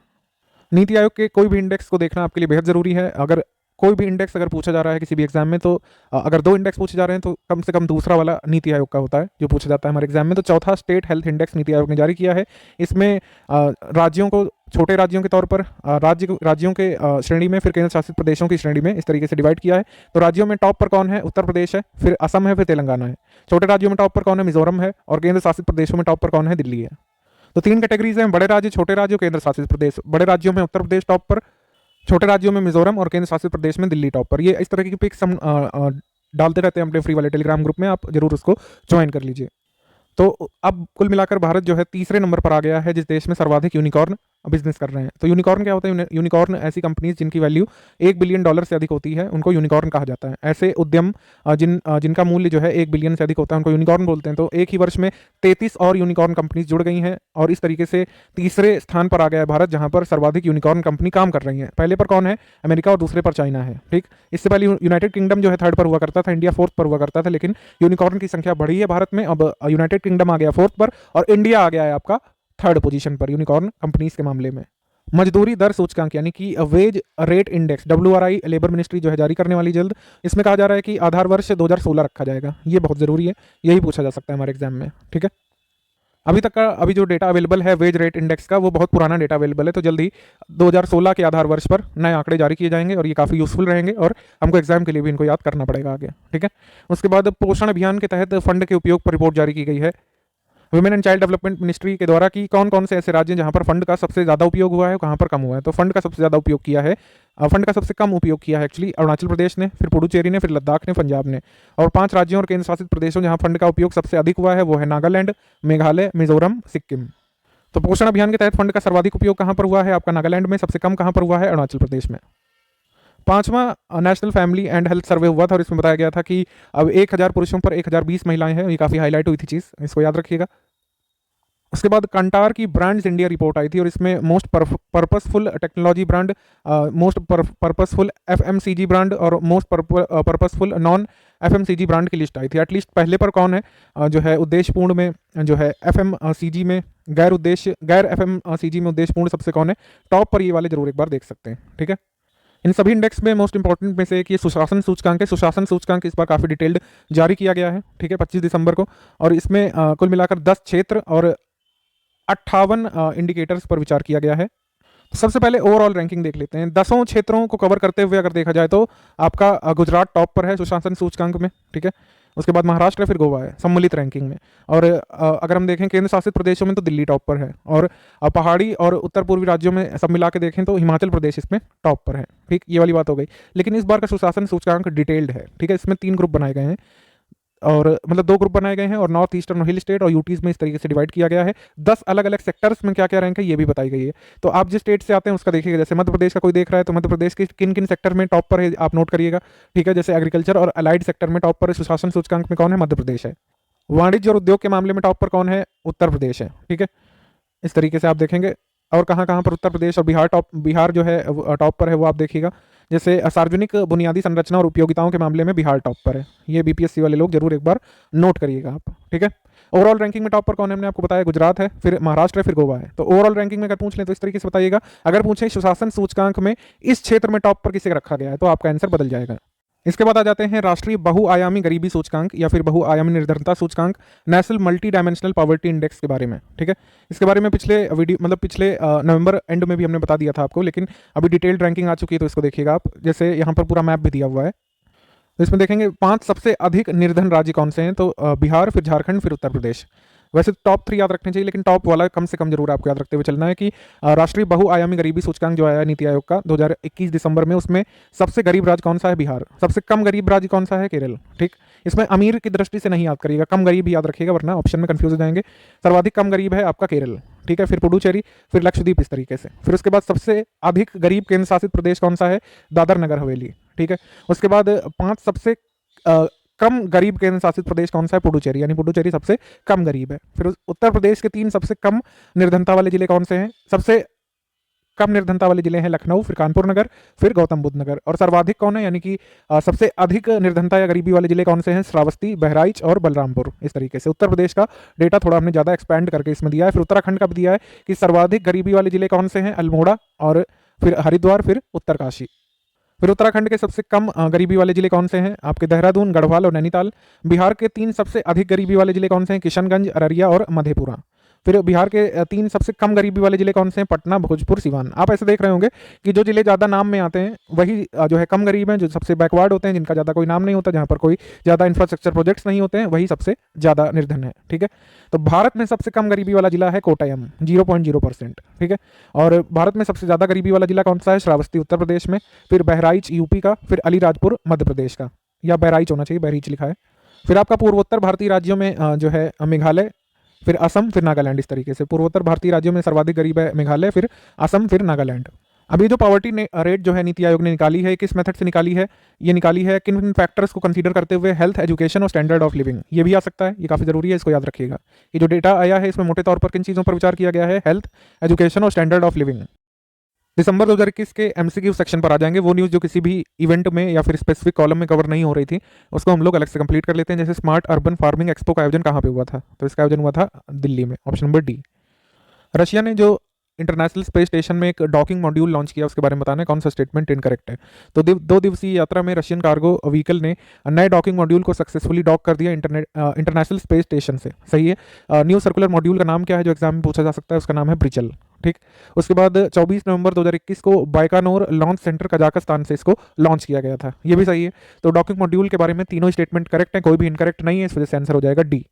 नीति आयोग के कोई भी इंडेक्स को देखना आपके लिए बेहद ज़रूरी है। अगर कोई भी इंडेक्स अगर पूछा जा रहा है किसी भी एग्जाम में, तो अगर 2 इंडेक्स पूछे जा रहे हैं तो कम से कम दूसरा वाला नीति आयोग का होता है जो पूछा जाता है हमारे एग्जाम में। तो चौथा state health index NITI Aayog ने जारी किया है। इसमें राज्यों को छोटे राज्यों के तौर पर राज्यों के श्रेणी में, फिर केंद्र शासित प्रदेशों की श्रेणी में इस तरीके से डिवाइड किया है। तो राज्यों में टॉप पर कौन है? उत्तर प्रदेश है, फिर असम है, फिर तेलंगाना है। छोटे राज्यों में टॉप पर कौन है? मिजोरम है, और केंद्र शासित प्रदेशों में टॉप पर कौन है? दिल्ली है। तो 3 कैटेगरीज हैं: बड़े राज्य, छोटे राज्य, केंद्र शासित प्रदेश। बड़े राज्यों में उत्तर प्रदेश टॉप पर, छोटे राज्यों में मिजोरम, और केंद्र शासित प्रदेश में दिल्ली टॉप पर। ये इस तरह की पिक्स हम डालते रहते हैं अपने फ्री वाले टेलीग्राम ग्रुप में, आप जरूर उसको ज्वाइन कर लीजिए। तो अब कुल मिलाकर भारत जो है तीसरे नंबर पर आ गया है जिस देश में सर्वाधिक यूनिकॉर्न बिजनेस कर रहे हैं। तो यूनिकॉर्न क्या होता है? यूनिकॉर्न ऐसी कंपनीज जिनकी वैल्यू $1 बिलियन से अधिक होती है उनको यूनिकॉर्न कहा जाता है। ऐसे उद्यम जिनका मूल्य जो है 1 बिलियन से अधिक होता है उनको यूनिकॉर्न बोलते हैं। तो एक ही वर्ष में 33 और यूनिकॉर्न कंपनीज जुड़ गई हैं, और इस तरीके से तीसरे स्थान पर आ गया है भारत जहां पर सर्वाधिक यूनिकॉर्न कंपनी काम कर रही है। पहले पर कौन है? अमेरिका, और दूसरे पर चाइना है। ठीक, इससे पहले यूनाइटेड किंगडम जो है 3rd पर हुआ करता था, इंडिया 4th पर हुआ करता था, लेकिन यूनिकॉर्न की संख्या बढ़ी है भारत में। अब यूनाइटेड किंगडम आ गया 4th पर, और इंडिया आ गया है आपका 3rd पोजीशन पर यूनिकॉर्न कंपनीज के मामले में। मजदूरी दर सूचकांक यानी कि wage rate index, WRI labour ministry जो है जारी करने वाली जल्द। इसमें कहा जा रहा है कि आधार वर्ष 2016 रखा जाएगा। ये बहुत जरूरी है, यही पूछा जा सकता है हमारे एग्जाम में। ठीक है। अभी जो डेटा अवेलेबल है वेज रेट इंडेक्स का, वो बहुत पुराना डेटा अवेलेबल है। तो जल्दी 2016 के आधार वर्ष पर नए आंकड़े जारी किए जाएंगे, और ये काफ़ी यूजफुल रहेंगे, और हमको एग्जाम के लिए भी इनको याद करना पड़ेगा आगे। ठीक है। उसके बाद पोषण अभियान के तहत फंड के उपयोग पर रिपोर्ट जारी की गई है women and child development ministry के द्वारा कि कौन कौन से ऐसे राज्य हैं जहां पर फंड का सबसे ज़्यादा उपयोग हुआ है, कहां पर कम हुआ है। तो फंड का सबसे ज़्यादा उपयोग किया है, फंड का सबसे कम उपयोग किया है एक्चुअली अरुणाचल प्रदेश ने, फिर पुडुचेरी ने, फिर लद्दाख ने, पंजाब ने। और 5 राज्यों और केंद्र शासित प्रदेशों जहां फंड का उपयोग सबसे अधिक हुआ है वो है नागालैंड, मेघालय, मिजोरम, सिक्किम। तो पोषण अभियान के तहत फंड का सर्वाधिक उपयोग कहां पर हुआ है? आपका नागालैंड में। सबसे कम कहां पर हुआ है? अरुणाचल प्रदेश में। 5वां national family and health survey हुआ था, और इसमें बताया गया था कि अब 1000 पुरुषों पर 1020 महिलाएं हैं। ये काफ़ी हाईलाइट हुई थी चीज़, इसको याद रखिएगा। उसके बाद कंटार की ब्रांड्स इंडिया रिपोर्ट आई थी, और इसमें most purposeful technology brand, most purposeful FMCG brand, और most purposeful non FMCG brand की लिस्ट आई थी। एटलीस्ट पहले पर कौन है जो है उद्देश्यपूर्ण में, जो है FMCG में गैर FMCG में उद्देश्यपूर्ण सबसे कौन है टॉप पर? ये वाले जरूर एक बार देख सकते हैं। ठीक है। इन सभी इंडेक्स में मोस्ट इंपॉर्टेंट में से एक ये सुशासन सूचकांक है। सुशासन सूचकांक इस बार काफ़ी डिटेल्ड जारी किया गया है। ठीक है, 25 दिसंबर को, और इसमें कुल मिलाकर 10 क्षेत्र और 58 इंडिकेटर्स पर विचार किया गया है। सबसे पहले ओवरऑल रैंकिंग देख लेते हैं। 10 क्षेत्रों को कवर करते हुए अगर देखा जाए तो आपका गुजरात टॉप पर है सुशासन सूचकांक में। ठीक है। उसके बाद महाराष्ट्र, फिर गोवा है सम्मिलित रैंकिंग में। और अगर हम देखें केंद्र शासित प्रदेशों में तो दिल्ली टॉप पर है, और पहाड़ी और उत्तर पूर्वी राज्यों में सब मिला के देखें तो हिमाचल प्रदेश इसमें टॉप पर है। ठीक, ये वाली बात हो गई। लेकिन इस बार का सुशासन सूचकांक डिटेल्ड है। ठीक है। इसमें 3 ग्रुप बनाए गए हैं, और मतलब 2 ग्रुप बनाए गए हैं, और नॉर्थ ईस्टर्न हिल स्टेट और यूटीज में इस तरीके से डिवाइड किया गया है। 10 अलग अलग सेक्टर्स में क्या क्या रैंक है ये भी बताई गई है। तो आप जिस स्टेट से आते हैं उसका देखिएगा। जैसे मध्य प्रदेश का कोई देख रहा है तो मध्य प्रदेश के किन किन सेक्टर में टॉप पर है आप नोट करिएगा। ठीक है। जैसे एग्रीकल्चर और अलाइड सेक्टर में टॉप पर है सुशासन सूचकांक में कौन है? मध्य प्रदेश है। वाणिज्य और उद्योग के मामले में टॉप पर कौन है? उत्तर प्रदेश है। ठीक है। इस तरीके से आप देखेंगे। और कहाँ कहाँ पर उत्तर प्रदेश और बिहार जो है टॉप पर है वो आप देखिएगा। जैसे सार्वजनिक बुनियादी संरचना और उपयोगिताओं के मामले में बिहार टॉप पर है। ये BPSC वाले लोग जरूर एक बार नोट करिएगा आप। ठीक है। ओवरऑल रैंकिंग में टॉप पर कौन है, हमने आपको बताया गुजरात है, फिर महाराष्ट्र है, फिर गोवा है। तो ओवरऑल रैंकिंग में अगर पूछ लें तो इस तरीके से बताइएगा। अगर पूछें सुशासन सूचकांक में इस क्षेत्र में टॉप पर किसे रखा गया है, तो आपका आंसर बदल जाएगा। इसके बाद आ जाते हैं राष्ट्रीय बहुआयामी गरीबी सूचकांक या फिर बहुआयामी निर्धनता सूचकांक, national multi dimensional poverty index के बारे में। ठीक है, इसके बारे में पिछले वीडियो मतलब पिछले नवंबर एंड में भी हमने बता दिया था आपको, लेकिन अभी डिटेल्ड रैंकिंग आ चुकी है, तो इसको देखिएगा आप। जैसे यहाँ पर पूरा मैप भी दिया हुआ है, तो इसमें देखेंगे 5 सबसे अधिक निर्धन राज्य कौन से हैं, तो बिहार, फिर झारखंड, फिर उत्तर प्रदेश। वैसे टॉप 3 याद रखने चाहिए, लेकिन टॉप वाला कम से कम जरूर आपको याद रखते हुए चलना है कि राष्ट्रीय बहुआयामी गरीबी सूचकांक जो आया नीति आयोग का 2021 दिसंबर में, उसमें सबसे गरीब राज्य कौन सा है, बिहार। सबसे कम गरीब राज्य कौन सा है, केरल। ठीक, इसमें अमीर की दृष्टि से नहीं याद करिएगा, कम गरीब ही याद रखिएगा, वरना ऑप्शन में कंफ्यूज हो जाएंगे। सर्वाधिक कम गरीब है आपका केरल। ठीक है, फिर पुडुचेरी, फिर लक्षद्वीप, इस तरीके से। फिर उसके बाद सबसे अधिक गरीब केंद्र शासित प्रदेश कौन सा है, दादर नगर हवेली। ठीक है, उसके बाद 5 सबसे कम गरीब केंद्र शासित प्रदेश कौन सा है, पुडुचेरी, यानी पुडुचेरी सबसे कम गरीब है। फिर उत्तर प्रदेश के 3 सबसे कम निर्धनता वाले जिले कौन से हैं, सबसे कम निर्धनता वाले जिले हैं लखनऊ, फिर कानपुर नगर, फिर गौतम बुद्ध नगर। और सर्वाधिक कौन है, यानी कि सबसे अधिक निर्धनता या गरीबी वाले जिले कौन से हैं, श्रावस्ती, बहराइच और बलरामपुर। इस तरीके से उत्तर प्रदेश का डेटा थोड़ा हमने ज़्यादा एक्सपैंड करके इसमें दिया है। फिर उत्तराखंड का भी दिया है कि सर्वाधिक गरीबी वाले जिले कौन से हैं, अल्मोड़ा और फिर हरिद्वार, फिर उत्तरकाशी। फिर उत्तराखंड के सबसे कम गरीबी वाले जिले कौन से हैं, आपके देहरादून, गढ़वाल और नैनीताल। बिहार के 3 सबसे अधिक गरीबी वाले जिले कौन से हैं, किशनगंज, अररिया और मधेपुरा। फिर बिहार के 3 सबसे कम गरीबी वाले जिले कौन से हैं, पटना, भोजपुर, सिवान। आप ऐसे देख रहे होंगे कि जो जिले ज़्यादा नाम में आते हैं वही जो है कम गरीब हैं, जो सबसे बैकवर्ड होते हैं, जिनका ज़्यादा कोई नाम नहीं होता, जहाँ पर कोई ज़्यादा इंफ्रास्ट्रक्चर प्रोजेक्ट्स नहीं होते हैं, वही सबसे ज़्यादा निर्धन है। ठीक है, तो भारत में सबसे कम गरीबी वाला जिला है कोट्टयम, 0.0%। ठीक है, और भारत में सबसे ज़्यादा गरीबी वाला जिला कौन सा है, श्रावस्ती उत्तर प्रदेश में, फिर बहराइच यूपी का, फिर अलीराजपुर मध्य प्रदेश का, या बहराइच होना चाहिए, बहरीच लिखा है। फिर आपका पूर्वोत्तर भारतीय राज्यों में जो है मेघालय, फिर असम, फिर नागालैंड। इस तरीके से पूर्वोत्तर भारतीय राज्यों में सर्वाधिक गरीब है मेघालय, फिर असम, फिर नागालैंड। अभी जो पॉवर्टी रेट जो है नीति आयोग ने निकाली है, किस मेथड से निकाली है, ये निकाली है किन फैक्टर्स को कंसीडर करते हुए, हेल्थ, एजुकेशन और स्टैंडर्ड ऑफ लिविंग। ये भी आ सकता है, ये काफ़ी जरूरी है, इसको याद रखिएगा। ये जो डेटा आया है इसमें मोटे तौर पर किन चीज़ों पर विचार किया गया है, हेल्थ, एजुकेशन और स्टैंडर्ड ऑफ लिविंग। दिसंबर 2021 के एमसीक्यू सेक्शन पर आ जाएंगे वो न्यूज़ जो किसी भी इवेंट में या फिर स्पेसिफिक कॉलम में कवर नहीं हो रही थी, उसको हम लोग अलग से कंप्लीट कर लेते हैं। जैसे स्मार्ट अर्बन फार्मिंग एक्सपो का आयोजन कहाँ पे हुआ था, तो इसका आयोजन हुआ था दिल्ली में, ऑप्शन नंबर डी। रशिया ने जो इंटरनेशनल स्पेस स्टेशन में एक डॉकिंग मॉड्यूल लॉन्च किया, उसके बारे में बताना है कौन सा स्टेटमेंट इनकरेक्ट है। तो 2 दिवसीय यात्रा में रशियन कार्गो व्हीकल ने नए डॉकिंग मॉड्यूल को सक्सेसफुली डॉक कर दिया इंटरनेशनल स्पेस स्टेशन से। सही है। न्यू सर्कुलर मॉड्यूल का नाम क्या है, जो एग्जाम में पूछा जा सकता है, उसका नाम है ब्रिचल। ठीक, उसके बाद 24 नवंबर 2021 को बाइकानोर लॉन्च सेंटर कजाकिस्तान से इसको लॉन्च किया गया था, ये भी सही है। तो डॉकिंग मॉड्यूल के बारे में तीनों स्टेटमेंट करेक्ट है, कोई भी इनकरेक्ट नहीं है, इस वजह से आंसर हो जाएगा डी।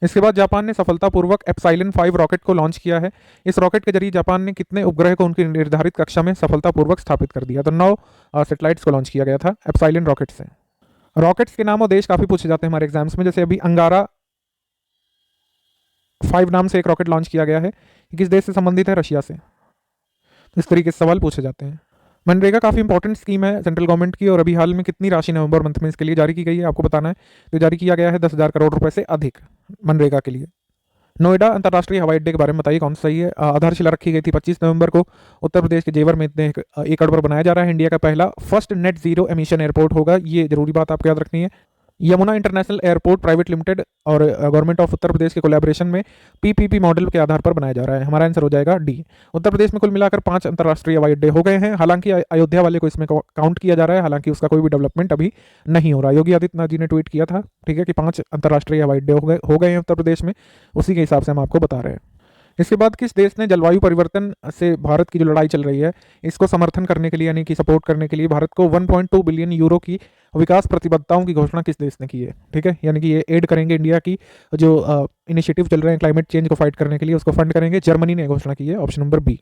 इसके बाद जापान ने सफलतापूर्वक एप्सिलॉन 5 रॉकेट को लॉन्च किया है। इस रॉकेट के जरिए जापान ने कितने उपग्रह को उनकी निर्धारित कक्षा में सफलतापूर्वक स्थापित कर दिया, तो 9 सैटेलाइट्स को लॉन्च किया गया था एप्सिलॉन रॉकेट से। रॉकेट्स के नाम और देश काफ़ी पूछे जाते हैं हमारे एग्जाम्स में, जैसे अभी अंगारा 5 नाम से एक रॉकेट लॉन्च किया गया है, किस देश से संबंधित है, रशिया से। इस तरीके से सवाल पूछे जाते हैं। मनरेगा काफ़ी इंपॉर्टेंट स्कीम है सेंट्रल गवर्नमेंट की, और अभी हाल में कितनी राशि नवंबर मंथ में इसके लिए जारी की गई है आपको बताना है। तो जारी किया गया है 10,000 करोड़ रुपए से अधिक मनरेगा के लिए। नोएडा अंतर्राष्ट्रीय हवाई अड्डे के बारे में बताइए कौन सा सही है। आधारशिला रखी गई थी 25 नवंबर को उत्तर प्रदेश के जेवर में, इतने एकड़ पर बनाया जा रहा है। इंडिया का पहला first net zero emission airport होगा, ये जरूरी बात आपको याद रखनी है। Yamuna international airport private limited और गवर्नमेंट ऑफ उत्तर प्रदेश के कोलैबोरेशन में पीपीपी मॉडल के आधार पर बनाया जा रहा है। हमारा आंसर हो जाएगा डी। उत्तर प्रदेश में कुल मिलाकर 5 अंतर्राष्ट्रीय हवाई अड्डे हो गए हैं। हालांकि अयोध्या वाले को इसमें काउंट किया जा रहा है, हालांकि उसका कोई भी डेवलपमेंट अभी नहीं हो रहा। योगी आदित्यनाथ जी ने ट्वीट किया था, ठीक है, कि 5 अंतर्राष्ट्रीय हवाई अड्डे हो गए हैं उत्तर प्रदेश में, उसी के हिसाब से हम आपको बता रहे हैं। इसके बाद किस देश ने जलवायु परिवर्तन से भारत की जो लड़ाई चल रही है इसको समर्थन करने के लिए, यानी कि सपोर्ट करने के लिए भारत को 1.2 बिलियन यूरो की विकास प्रतिबद्धताओं की घोषणा किस देश ने की है, ठीक है, यानी कि ये एड करेंगे इंडिया की जो इनिशिएटिव चल रहे हैं क्लाइमेट चेंज को फाइट करने के लिए, उसको फंड करेंगे। जर्मनी ने घोषणा की है, ऑप्शन नंबर बी।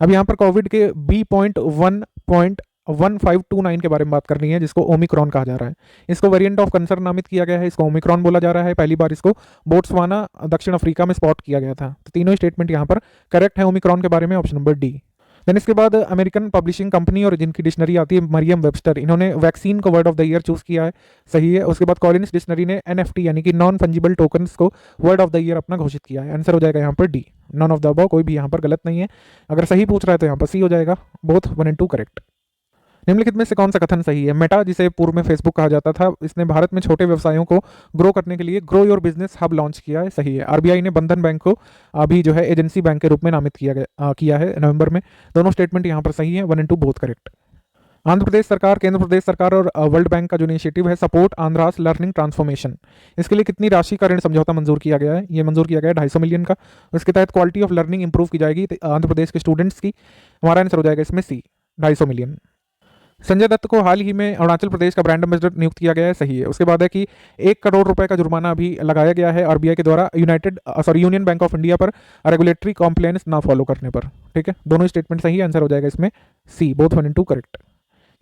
अब यहाँ पर कोविड के B.1.1529 के बारे में बात करनी है, जिसको ओमिक्रॉन कहा जा रहा है। इसको वेरिएंट ऑफ कंसर्न नामित किया गया है, इसको ओमिक्रॉन बोला जा रहा है। पहली बार इसको बोट्सवाना दक्षिण अफ्रीका में स्पॉट किया गया था। तो तीनों स्टेटमेंट यहाँ पर करेक्ट है ओमिक्रॉन के बारे में, ऑप्शन नंबर डी। देन इसके बाद अमेरिकन पब्लिशिंग कंपनी और जिनकी डिक्शनरी आती है मरियम वेबस्टर, इन्होंने वैक्सीन को word of the year choose किया है, सही है। उसके बाद कॉलिन्स डिक्शनरी ने NFT यानी कि नॉन फंजिबल टोकन्स को वर्ड ऑफ द ईयर अपना घोषित किया है। आंसर हो जाएगा यहाँ पर D, none of the above, कोई भी यहाँ पर गलत नहीं है। अगर सही पूछ रहा है तो यहाँ पर सी हो जाएगा, बोथ 1 and 2 करेक्ट। निम्नलिखित में से कौन सा कथन सही है? मेटा, जिसे पूर्व में फेसबुक कहा जाता था, इसने भारत में छोटे व्यवसायों को ग्रो करने के लिए grow your business hub launch किया है। सही है। आरबीआई ने बंधन बैंक को अभी जो है एजेंसी बैंक के रूप में नामित किया है नवंबर में। दोनों स्टेटमेंट यहाँ पर सही है, 1 and 2 both correct. Andhra Pradesh सरकार, केंद्र प्रदेश सरकार और वर्ल्ड बैंक का जो इनिशिएटिव है सपोर्ट आंध्रास लर्निंग ट्रांसफॉर्मेशन, इसके लिए कितनी राशि का ऋण समझौता मंजूर किया गया है? ये मंजूर किया गया है 250 मिलियन का। इसके तहत क्वालिटी ऑफ लर्निंग इंप्रूव की जाएगी आंध्र प्रदेश के स्टूडेंट्स की। हमारा आंसर हो जाएगा इसमें सी, 250 मिलियन। संजय दत्त को हाल ही में अरुणाचल प्रदेश का ब्रांड एम्बेसडर नियुक्त किया गया है। सही है। उसके बाद है कि 1 करोड़ रुपए का जुर्माना अभी लगाया गया है आरबीआई के द्वारा यूनियन बैंक ऑफ इंडिया पर रेगुलेटरी कॉम्प्लायंस ना फॉलो करने पर। ठीक है, दोनों स्टेटमेंट सही है, आंसर हो जाएगा इसमें C, both 1 and 2 correct.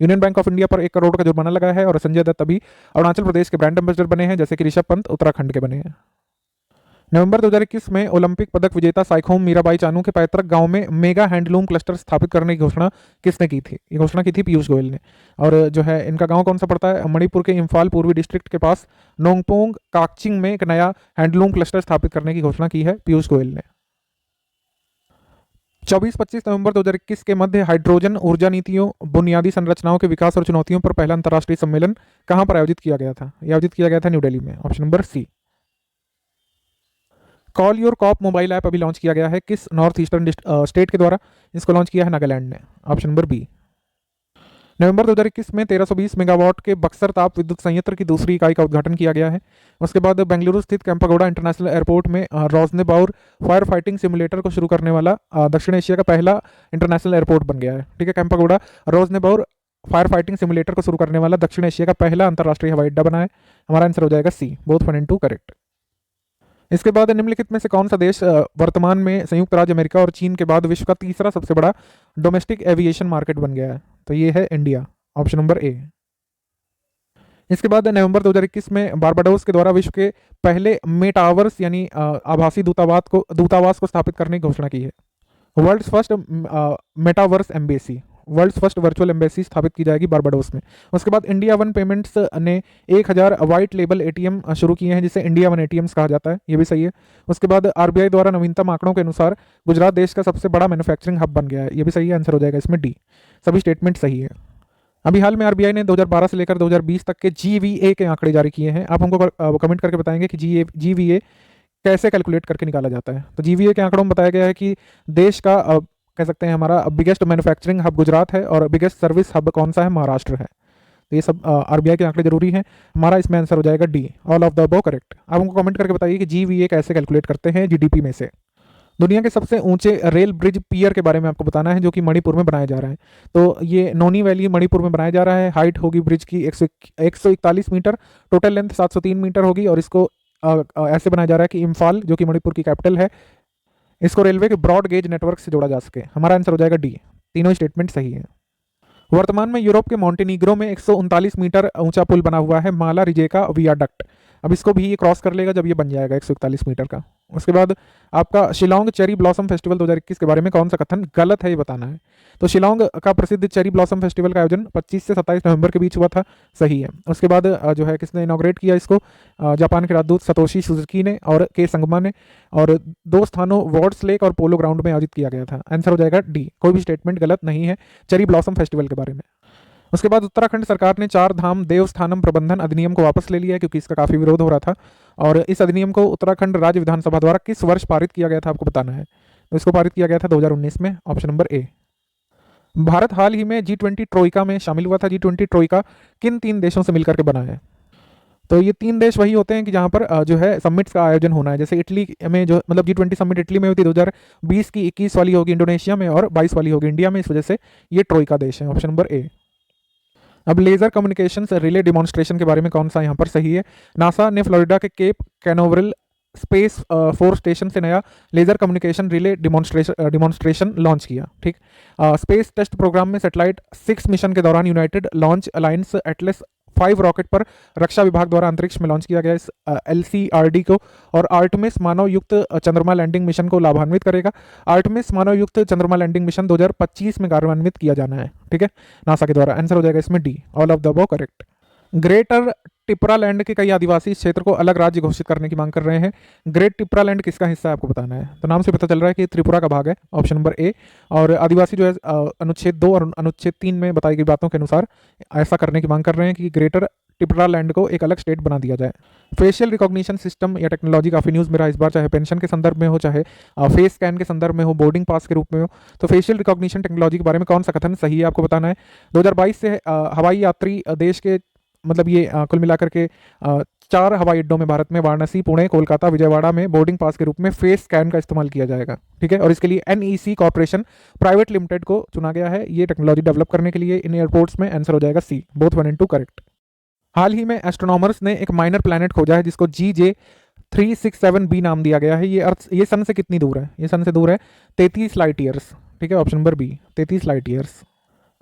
Union bank of India पर 1 करोड़ का जुर्माना लगा है और संजय दत्त अभी अरुणाचल प्रदेश के ब्रांड एम्बेसडर बने हैं, जैसे कि ऋषभ पंत उत्तराखंड के बने हैं। नवंबर 2021 में ओलंपिक पदक विजेता साइखोम मीराबाई चानू के पैतृक गांव में मेगा हैंडलूम क्लस्टर स्थापित करने की घोषणा किसने की थी? ये घोषणा की थी पीयूष गोयल ने। और जो है इनका गांव कौन सा पड़ता है? मणिपुर के इम्फाल पूर्वी डिस्ट्रिक्ट के पास नोंगपोंग काकचिंग में एक नया हैंडलूम क्लस्टर स्थापित करने की घोषणा की है पीयूष गोयल ने। 24-25 नवंबर 2021 के मध्य हाइड्रोजन ऊर्जा नीतियों, बुनियादी संरचनाओं के विकास और चुनौतियों पर पहला अंतर्राष्ट्रीय सम्मेलन कहां पर आयोजित किया गया था? यह आयोजित किया गया था न्यू दिल्ली में, option number C. Call your cop mobile app अभी लॉन्च किया गया है किस नॉर्थ ईस्टर्न स्टेट के द्वारा? इसको लॉन्च किया है नागालैंड ने, ऑप्शन नंबर बी। नवंबर 2021 में 1320 मेगावाट के बक्सर ताप विद्युत संयंत्र की दूसरी इकाई का उद्घाटन किया गया है। उसके बाद बेंगलुरु स्थित कैंपागोडा इंटरनेशनल एयरपोर्ट में रोजनेबाउर फायर फाइटिंग सिमुलेटर को शुरू करने वाला दक्षिण एशिया का पहला इंटरनेशनल एयरपोर्ट बन गया है। ठीक है, कैंपागोडा रोजनेबाउर फायर फाइटिंग सिमुलेटर को शुरू करने वाला दक्षिण एशिया का पहला अंतर्राष्ट्रीय हवाई अड्डा बना है। हमारा आंसर हो जाएगा सी, बोथ 1 and 2 करेक्ट। इसके बाद निम्नलिखित में से कौन सा देश वर्तमान में संयुक्त राज्य अमेरिका और चीन के बाद विश्व का तीसरा सबसे बड़ा डोमेस्टिक एविएशन मार्केट बन गया है? तो ये है इंडिया, ऑप्शन नंबर ए। इसके बाद नवंबर 2021 में बारबाडोस के द्वारा विश्व के पहले मेटावर्स यानी आभासी दूतावास को स्थापित करने की घोषणा की है। World's first metaverse embassy, world's first virtual embassy स्थापित की जाएगी बारबाडोस में। उसके बाद इंडिया वन पेमेंट्स ने 1000 वाइट लेबल एटीएम शुरू किए हैं, जिसे इंडिया वन एटीएम्स कहा जाता है, ये भी सही है। उसके बाद आरबीआई द्वारा नवीनतम आंकड़ों के अनुसार गुजरात देश का सबसे बड़ा मैन्युफैक्चरिंग हब बन गया है, ये भी सही है, आंसर हो जाएगा इसमें डी। सभी स्टेटमेंट सही है। अभी हाल में आरबीआई ने 2012 से लेकर 2020 तक के जीवीए के आंकड़े जारी किए हैं। आप हमको कमेंट करके बताएंगे कि जीवीए कैसे कैलकुलेट करके निकाला जाता है। तो जीवीए के आंकड़ों में बताया गया है कि देश का कह सकते हैं हमारा बिगेस्ट मैन्युफैक्चरिंग हब गुजरात है और बिगेस्ट सर्विस हब कौन सा है? महाराष्ट्र है। तो ये सब आरबीआई के आंकड़े जरूरी हैं। हमारा इसमें आंसर हो जाएगा D, all of the above correct. आप हमको कमेंट करके बताइए कि जीवीए कैसे कैलकुलेट करते हैं जीडीपी में से। दुनिया के सबसे ऊंचे रेल ब्रिज पियर के बारे में आपको बताना है, जो कि मणिपुर में बनाया जा रहा है। तो ये नोनी वैली मणिपुर में बनाया जा रहा है। हाइट होगी ब्रिज की 141 मीटर, टोटल लेंथ 703 मीटर होगी और इसको ऐसे बनाया जा रहा है कि इम्फाल, जो कि मणिपुर की कैपिटल है, इसको रेलवे के ब्रॉड गेज नेटवर्क से जोड़ा जा सके। हमारा आंसर हो जाएगा डी, तीनों स्टेटमेंट सही है। वर्तमान में यूरोप के मॉन्टेनीग्रो में 139 मीटर ऊंचा पुल बना हुआ है, माला रिजेका वियाडक्ट। अब इसको भी ये क्रॉस कर लेगा जब ये बन जाएगा 141 मीटर का। उसके बाद आपका शिलोंग चेरी ब्लॉसम फेस्टिवल 2021 के बारे में कौन सा कथन गलत है, ये बताना है। तो शिलोंग का प्रसिद्ध चेरी ब्लॉसम फेस्टिवल का आयोजन 25 से 27 नवंबर के बीच हुआ था, सही है। उसके बाद जो है किसने इनॉग्रेट किया इसको? जापान के राजदूत सतोशी सुजुकी ने और के संगमा ने, और 2 स्थानों वॉर्ड्स लेक और पोलो ग्राउंड में आयोजित किया गया था। आंसर हो जाएगा डी, कोई भी स्टेटमेंट गलत नहीं है चेरी ब्लॉसम फेस्टिवल के बारे में। उसके बाद उत्तराखंड सरकार ने 4 धाम देवस्थानम प्रबंधन अधिनियम को वापस ले लिया है, क्योंकि इसका काफी विरोध हो रहा था। और इस अधिनियम को उत्तराखंड राज्य विधानसभा द्वारा किस वर्ष पारित किया गया था, आपको बताना है। तो इसको पारित किया गया था 2019 में, ऑप्शन नंबर ए। भारत हाल ही में G20 ट्रोइका में शामिल हुआ था। G20 ट्रोइका किन 3 देशों से मिलकर के बना है? तो ये 3 देश वही होते हैं कि जहां पर जो है समिट्स का आयोजन होना है। जैसे इटली में जो मतलब G20 समिट इटली में हुई थी 2020 की, 21 वाली होगी इंडोनेशिया में और 22 वाली होगी इंडिया में, इस वजह से ये ट्रोइका देश है, ऑप्शन नंबर ए। अब लेजर कम्युनिकेशंस रिले डिमॉन्स्ट्रेशन के बारे में कौन सा यहाँ पर सही है? नासा ने फ्लोरिडा के Cape Canaveral space force station से नया laser communication relay demonstration launch किया। ठीक, स्पेस टेस्ट प्रोग्राम में सैटेलाइट 6 मिशन के दौरान United Launch Alliance Atlas 5 rocket पर रक्षा विभाग द्वारा अंतरिक्ष में लॉन्च किया गया इस LCRD को, और आर्टेमिस मानव युक्त चंद्रमा लैंडिंग मिशन को लाभान्वित करेगा। आर्टेमिस मानव युक्त चंद्रमा लैंडिंग मिशन 2025 में कार्यान्वित किया जाना है, ठीक है, नासा के द्वारा। आंसर हो जाएगा इसमें D, all of the above correct. Greater Tipra land के कई आदिवासी इस क्षेत्र को अलग राज्य घोषित करने की मांग कर रहे हैं। ग्रेट टिपरा लैंड किसका हिस्सा है आपको बताना है। तो नाम से पता चल रहा है कि त्रिपुरा का भाग है, ऑप्शन नंबर ए। और आदिवासी जो है अनुच्छेद 2 और अनुच्छेद 3 में बताई गई बातों के अनुसार ऐसा करने की मांग कर रहे हैं कि ग्रेटर टिपरा लैंड को एक अलग स्टेट बना दिया जाए। फेशियल रिकॉग्निशन सिस्टम या टेक्नोलॉजी काफी न्यूज में रहा इस बार, चाहे पेंशन के संदर्भ में हो, चाहे फेस स्कैन के संदर्भ में हो, बोर्डिंग पास के रूप में हो। तो फेशियल रिकॉग्निशन टेक्नोलॉजी के बारे में कौन सा कथन सही है आपको बताना है। 2022 से हवाई यात्री देश के मतलब ये कुल मिलाकर के 4 हवाई अड्डों में भारत में वाराणसी, पुणे, कोलकाता, विजयवाड़ा में बोर्डिंग पास के रूप में फेस स्कैन का इस्तेमाल किया जाएगा। ठीक है, और इसके लिए NEC कॉर्पोरेशन प्राइवेट लिमिटेड को चुना गया है ये टेक्नोलॉजी डेवलप करने के लिए इन एयरपोर्ट्स में। आंसर हो जाएगा सी, बोथ 1 and 2 करेक्ट। हाल ही में एस्ट्रोनॉमर्स ने एक माइनर प्लैनेट खोजा है जिसको GJ367b नाम दिया गया है। ये सन से कितनी दूर है? ये सन से दूर है 33 लाइट ईयर्स। ठीक है, option number B, 33 light years.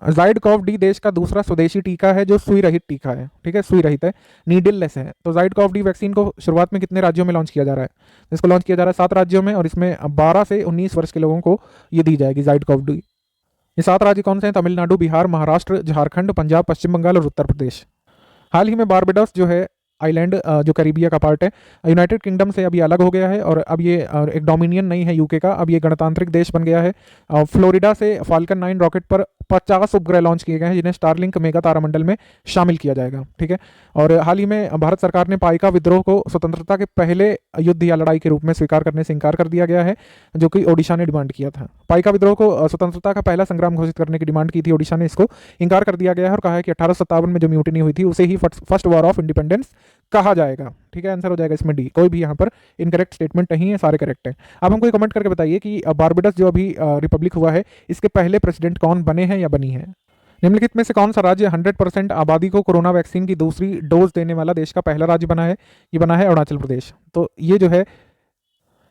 ZyCoV-D देश का दूसरा स्वदेशी टीका है जो सुई रहित टीका है। ठीक है, सुई रहित है, नीडललेस है। तो ज़ाइडकोव-डी वैक्सीन को शुरुआत में कितने राज्यों में लॉन्च किया जा रहा है? इसको लॉन्च किया जा रहा है 7 राज्यों में, और इसमें 12 से 19 वर्ष के लोगों को ये दी जाएगी ज़ाइडकोव-डी। ये 7 राज्य कौन से हैं? तमिलनाडु, बिहार, महाराष्ट्र, झारखंड, पंजाब, पश्चिम बंगाल और उत्तर प्रदेश। हाल ही में बारबाडोस जो है आइलैंड जो कैरिबिया का पार्ट है, यूनाइटेड किंगडम से अभी अलग हो गया है और अब ये एक डोमिनियन नहीं है यूके का, अब ये गणतांत्रिक देश बन गया है। फ्लोरिडा से फाल्कन 9 रॉकेट पर 50 उपग्रह लॉन्च किए गए हैं जिन्हें स्टारलिंक मेगा तारामंडल में शामिल किया जाएगा। ठीक है, और हाल ही में भारत सरकार ने पाइका विद्रोह को स्वतंत्रता के पहले युद्ध या लड़ाई के रूप में स्वीकार करने से इनकार कर दिया गया है, जो कि ओडिशा ने डिमांड किया था। पाइका विद्रोह को स्वतंत्रता का पहला संग्राम घोषित करने की डिमांड की थी ओडिशा ने, इसको इनकार कर दिया गया है और कहा है कि 1857 में जो म्यूटिनी हुई थी उसे ही फर्स्ट वॉर ऑफ इंडिपेंडेंस कहा जाएगा। ठीक है, आंसर हो जाएगा इसमें डी, कोई भी यहाँ पर इनकरेक्ट स्टेटमेंट नहीं है, सारे करेक्ट हैं। अब हमको कमेंट करके बताइए कि बारबाडोस जो अभी रिपब्लिक हुआ है इसके पहले प्रेसिडेंट कौन बने हैं या बनी है। निम्नलिखित में से कौन सा राज्य 100% आबादी को कोरोना वैक्सीन की दूसरी डोज देने वाला देश का पहला राज्य बना है? ये बना है अरुणाचल प्रदेश। तो ये जो है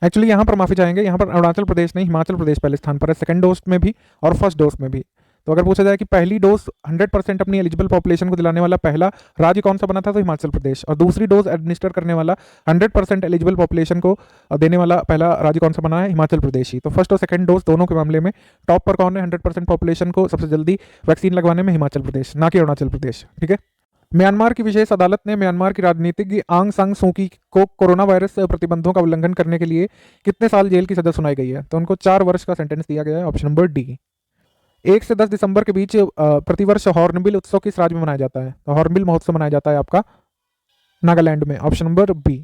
एक्चुअली यहाँ पर माफी चाहेंगे, यहाँ पर अरुणाचल प्रदेश नहीं, हिमाचल प्रदेश पहले स्थान पर है, सेकंड डोज में भी और फर्स्ट डोज में भी। तो अगर पूछा जाए कि पहली डोज 100% अपनी एलिजिबल पॉपुलेशन को दिलाने वाला पहला राज्य कौन सा बना था, तो हिमाचल प्रदेश। और दूसरी डोज एडमिनिस्टर करने वाला 100% एलिजिबल पॉपुलेशन को देने वाला पहला राज्य कौन सा बना है? हिमाचल प्रदेश ही। तो फर्स्ट और सेकंड डोज दोनों के मामले में टॉप पर कौन है 100% पॉपुलेशन को सबसे जल्दी वैक्सीन लगवाने में? हिमाचल प्रदेश, ना कि अरुणाचल प्रदेश। ठीक है, म्यांमार की विशेष अदालत ने म्यांमार की राजनीतिक आंग सान सू की को कोरोना वायरस प्रतिबंधों का उल्लंघन करने के लिए कितने साल जेल की सजा सुनाई गई है? तो उनको 4 वर्ष का सेंटेंस दिया गया है, ऑप्शन नंबर डी। 1 से 10 दिसंबर के बीच प्रतिवर्ष हॉर्नबिल उत्सव किस राज्य में मनाया जाता है? तो हॉर्नबिल महोत्सव मनाया जाता है आपका नागालैंड में, option number B.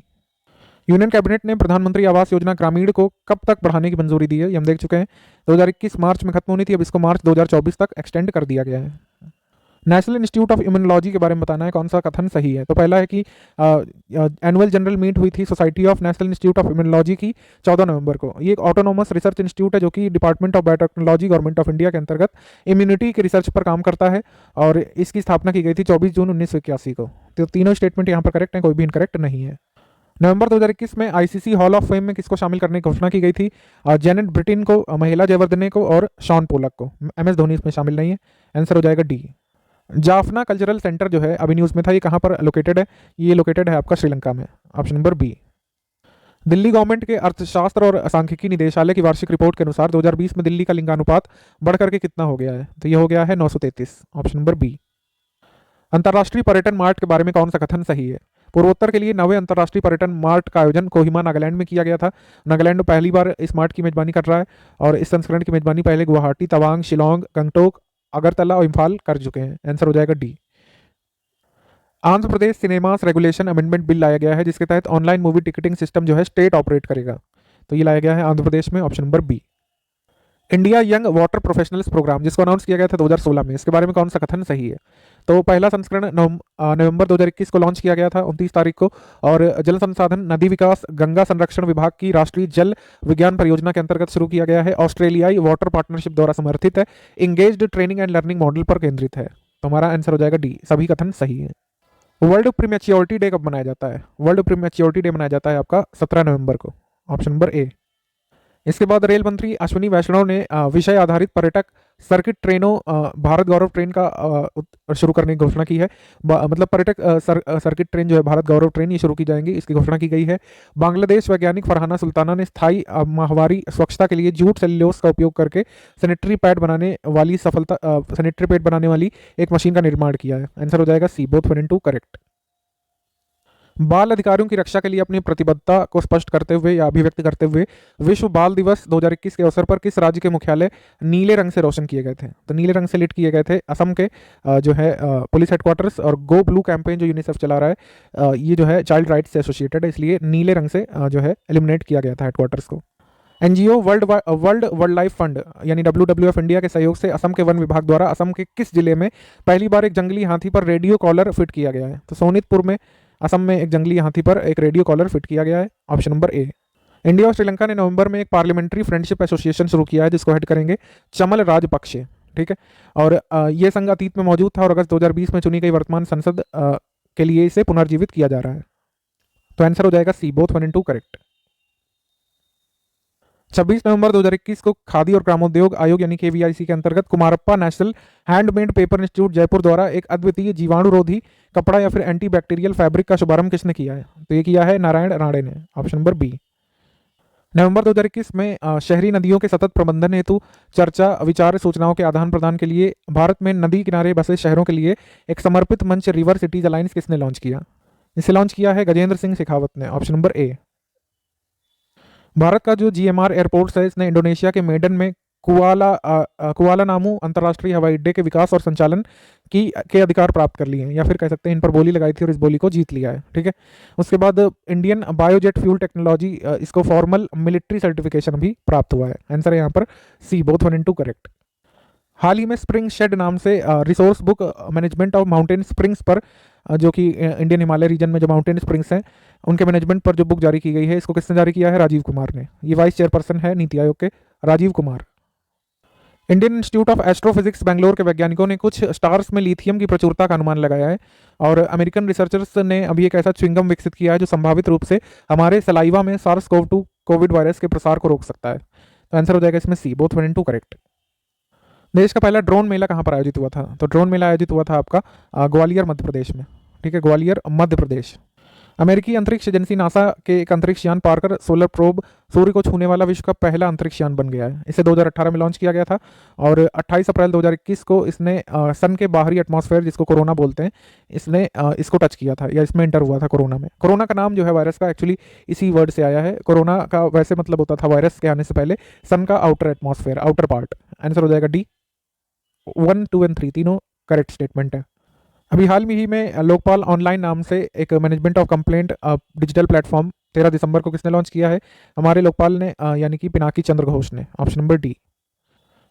Union cabinet ने प्रधानमंत्री आवास योजना ग्रामीण को कब तक बढ़ाने की मंजूरी दी है? ये हम देख चुके हैं, 2021 मार्च में खत्म होनी थी, अब इसको मार्च 2024 तक एक्सटेंड कर दिया गया है। नेशनल इंस्टीट्यूट ऑफ इम्यूनोलॉजी के बारे में बताना है कौन सा कथन सही है। तो पहला है कि एनुअल जनरल मीट हुई थी society of national institute of immunology की 14 नवंबर को। ये एक ऑटोनोमस रिसर्च इंस्टीट्यूट है जो कि department of biotechnology government of India के अंतर्गत इम्यूनिटी की रिसर्च पर काम करता है और इसकी स्थापना की गई थी 24 जून 1981 को। तो तीनों स्टेटमेंट यहाँ पर करेक्ट है, कोई भी इनकरेक्ट नहीं है। नवंबर 2021 में आईसीसी हॉल ऑफ फेम में किसको शामिल करने की घोषणा की गई थी? जेनेट ब्रिटेन को, महिला जयवर्धने को और शॉन पोलक को। MS धोनी इसमें शामिल नहीं है, आंसर हो जाएगा डी। जाफना कल्चरल सेंटर जो है अभी न्यूज़ में था, ये कहाँ पर लोकेटेड है? ये लोकेटेड है आपका श्रीलंका में, option number B. Delhi government के अर्थशास्त्र और सांख्यिकी निदेशालय की वार्षिक रिपोर्ट के अनुसार 2020 में दिल्ली का लिंगानुपात बढ़कर के कितना हो गया है? तो ये हो गया है 933, ऑप्शन नंबर बी। अंतर्राष्ट्रीय पर्यटन मार्ट के बारे में कौन सा कथन सही है? पूर्वोत्तर के लिए 9वें अंतर्राष्ट्रीय पर्यटन मार्ट का आयोजन कोहिमा नागालैंड में किया गया था। नागालैंड पहली बार इस मार्ट की मेजबानी कर रहा है और इस संस्करण की मेजबानी पहले गुवाहाटी, तवांग, शिलोंग, गंगटोक, अगरतला और इम्फाल कर चुके हैं, आंसर हो जाएगा D. Andhra Pradesh cinemas regulation amendment bill लाया गया है जिसके तहत ऑनलाइन मूवी टिकटिंग सिस्टम जो है स्टेट ऑपरेट करेगा। तो ये लाया गया है आंध्र प्रदेश में, option number B. India young water professionals programme जिसको अनाउंस किया गया था 2016 में, इसके बारे में कौन सा कथन सही है? तो पहला संस्करण नवंबर 2021 को लॉन्च किया गया था 29 तारीख को और जल संसाधन, नदी विकास, गंगा संरक्षण विभाग की राष्ट्रीय जल विज्ञान परियोजना के अंतर्गत शुरू किया गया है। ऑस्ट्रेलियाई वाटर पार्टनरशिप द्वारा समर्थित है, engaged training and learning model पर केंद्रित है। तो हमारा आंसर हो जाएगा डी, सभी कथन सही है। वर्ल्ड प्रीमैच्योरिटी डे कब मनाया जाता है? वर्ल्ड प्रीमैच्योरिटी डे मनाया जाता है आपका 17 नवंबर को, ऑप्शन नंबर ए। इसके बाद रेल मंत्री अश्विनी वैष्णव ने विषय आधारित पर्यटक सर्किट ट्रेनों भारत गौरव ट्रेन का शुरू करने की घोषणा की है। मतलब पर्यटक सर्किट ट्रेन जो है भारत गौरव ट्रेन ये शुरू की जाएंगी, इसकी घोषणा की गई है। बांग्लादेश वैज्ञानिक फरहाना सुल्ताना ने स्थायी माहवारी स्वच्छता के लिए जूट सेल्यूलोस का उपयोग करके सैनिटरी पैड बनाने वाली एक मशीन का निर्माण किया है। आंसर हो जाएगा सी, बोथ 1 and 2 करेक्ट। बाल अधिकारों की रक्षा के लिए अपनी प्रतिबद्धता को स्पष्ट करते हुए या अभिव्यक्त करते हुए विश्व बाल दिवस 2021 के अवसर पर किस राज्य के मुख्यालय नीले रंग से रोशन किए गए थे? तो नीले रंग से लिट किए गए थे असम के जो है पुलिस हेडक्वार्टर्स, और गो ब्लू कैंपेन जो यूनिसेफ चला रहा है ये जो है चाइल्ड राइट्स से एसोसिएटेड है, इसलिए नीले रंग से जो है एलिमिनेट किया गया था हेडक्वार्टर्स को। NGO world world life fund यानी WWF इंडिया के सहयोग से असम के वन विभाग द्वारा असम के किस जिले में पहली बार एक जंगली हाथी पर रेडियो कॉलर फिट किया गया है? तो सोनितपुर में असम में एक जंगली हाथी पर एक रेडियो कॉलर फिट किया गया है, ऑप्शन नंबर ए। इंडिया और श्रीलंका ने नवंबर में एक पार्लियामेंट्री फ्रेंडशिप एसोसिएशन शुरू किया है जिसको हेड करेंगे चमल राजपक्षे, ठीक है। और ये संघ अतीत में मौजूद था और अगस्त 2020 में चुनी गई वर्तमान संसद के लिए इसे पुनर्जीवित किया जा रहा है। तो आंसर हो जाएगा सी, बोथ 1 and 2 करेक्ट। 26 नवंबर 2021 को खादी और ग्रामोद्योग आयोग यानी KVIC के अंतर्गत Kumarappa national handmade paper institute Jaipur द्वारा एक अद्वितीय जीवाणुरोधी कपड़ा या फिर एंटीबैक्टीरियल फैब्रिक का शुभारंभ किसने किया है? तो ये किया है नारायण राणे ने, ऑप्शन नंबर बी। नवंबर 2021 में शहरी नदियों के सतत प्रबंधन हेतु चर्चा विचार सूचनाओं के आदान प्रदान के लिए भारत में नदी किनारे बसे शहरों के लिए एक समर्पित मंच रिवर सिटीज अलायंस किसने लॉन्च किया? इसे लॉन्च किया है गजेंद्र सिंह शेखावत ने, ऑप्शन नंबर ए। भारत का जो GMR एयरपोर्ट है इसने इंडोनेशिया के मेडन में कुआलानामू अंतर्राष्ट्रीय हवाई अड्डे के विकास और संचालन के अधिकार प्राप्त कर लिए हैं, या फिर कह सकते हैं इन पर बोली लगाई थी और इस बोली को जीत लिया है, ठीक है। उसके बाद इंडियन बायोजेट फ्यूल टेक्नोलॉजी इसको फॉर्मल मिलिट्री सर्टिफिकेशन भी प्राप्त हुआ है। आंसर है यहाँ पर सी, बोथ 1 and 2 करेक्ट। हाल ही में स्प्रिंग शेड नाम से resource book management of mountain springs पर जो कि इंडियन हिमालय रीजन में जो माउंटेन स्प्रिंग्स हैं उनके मैनेजमेंट पर जो बुक जारी की गई है, इसको किसने जारी किया है? राजीव कुमार ने। ये वाइस चेयरपर्सन है नीति आयोग के, Rajiv Kumar. Indian Institute of Astrophysics Bangalore के वैज्ञानिकों ने कुछ स्टार्स में लिथियम की प्रचुरता का अनुमान लगाया है, और अमेरिकन रिसर्चर्स ने अभी एक ऐसा च्युइंगम विकसित किया है जो संभावित रूप से हमारे सलाइवा में SARS-CoV-2 कोविड वायरस के प्रसार को रोक सकता है। तो आंसर हो जाएगा इसमें सी, बोथ 1 and 2 करेक्ट। देश का पहला ड्रोन मेला कहाँ पर आयोजित हुआ था? तो ड्रोन मेला आयोजित हुआ था आपका ग्वालियर मध्य प्रदेश में, ठीक है, ग्वालियर मध्य प्रदेश। अमेरिकी अंतरिक्ष एजेंसी नासा के एक अंतरिक्ष यान पार्कर सोलर प्रोब सूर्य को छूने वाला विश्व का पहला अंतरिक्ष यान बन गया है। इसे 2018 में लॉन्च किया गया था और 28 अप्रैल 2021 को इसने सन के बाहरी एटमॉस्फेयर जिसको कोरोना बोलते हैं इसने इसको टच किया था या इसमें एंटर हुआ था कोरोना में। कोरोना का नाम जो है वायरस का एक्चुअली इसी वर्ड से आया है। कोरोना का वैसे मतलब होता था वायरस के आने से पहले सन का outer atmosphere, outer part. Answer हो जाएगा डी, 1, 2 and 3 तीनों करेक्ट स्टेटमेंट है। अभी हाल में ही में लोकपाल ऑनलाइन नाम से एक management of complaint digital platform 13 दिसंबर को किसने लॉन्च किया है? हमारे लोकपाल ने यानी कि पिनाकी चंद्र घोष ने, option number D.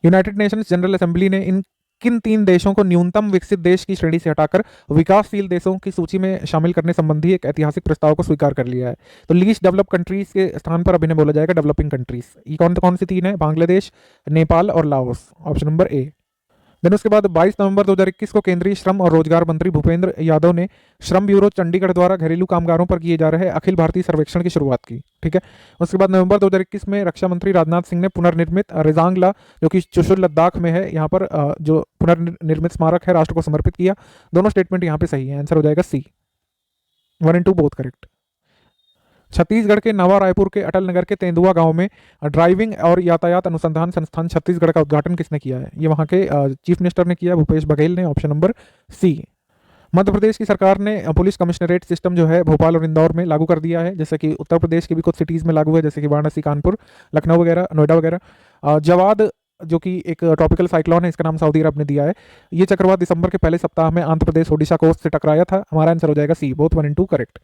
United Nations general assembly ने इन किन 3 देशों को न्यूनतम विकसित देश की श्रेणी से हटाकर विकासशील देशों की सूची में शामिल करने संबंधी एक ऐतिहासिक प्रस्ताव को स्वीकार कर लिया है? तो लीस्ट डेवलप कंट्रीज के स्थान पर अभी ने बोला जाएगा डेवलपिंग कंट्रीज। ये कौन सी 3 है? बांग्लादेश, नेपाल और Laos, option number A. Then उसके बाद 22 नवंबर 2021 को केंद्रीय श्रम और रोजगार मंत्री भूपेंद्र यादव ने श्रम ब्यूरो चंडीगढ़ द्वारा घरेलू कामगारों पर किए जा रहे अखिल भारतीय सर्वेक्षण की शुरुआत की, ठीक है। उसके बाद नवंबर 2021 में रक्षा मंत्री राजनाथ सिंह ने पुनर्निर्मित रेजांगला जो कि चुशुल लद्दाख में है, यहाँ पर जो पुनर्निर्मित स्मारक है राष्ट्र को समर्पित किया। दोनों स्टेटमेंट यहाँ पे सही है। आंसर हो जाएगा सी, 1 and 2 बोथ करेक्ट। छत्तीसगढ़ के नवा रायपुर के अटल नगर के तेंदुआ गांव में ड्राइविंग और यातायात अनुसंधान संस्थान छत्तीसगढ़ का उद्घाटन किसने किया है? ये वहां के चीफ मिनिस्टर ने किया, भूपेश बघेल ने, ऑप्शन नंबर सी। मध्य प्रदेश की सरकार ने पुलिस कमिश्नरेट सिस्टम जो है भोपाल और इंदौर में लागू कर दिया है, जैसे कि उत्तर प्रदेश की भी कुछ सिटीज में लागू है, जैसे कि वाराणसी, कानपुर, लखनऊ वगैरह, नोएडा वगैरह। जवाद जो कि एक ट्रॉपिकल साइक्लोन है, इसका नाम सऊदी अरब ने दिया है। ये चक्रवात दिसंबर के पहले सप्ताह में आंध्र प्रदेश ओडिशा कोस्ट से टकराया था। हमारा आंसर हो जाएगा C, both 1 and 2 correct.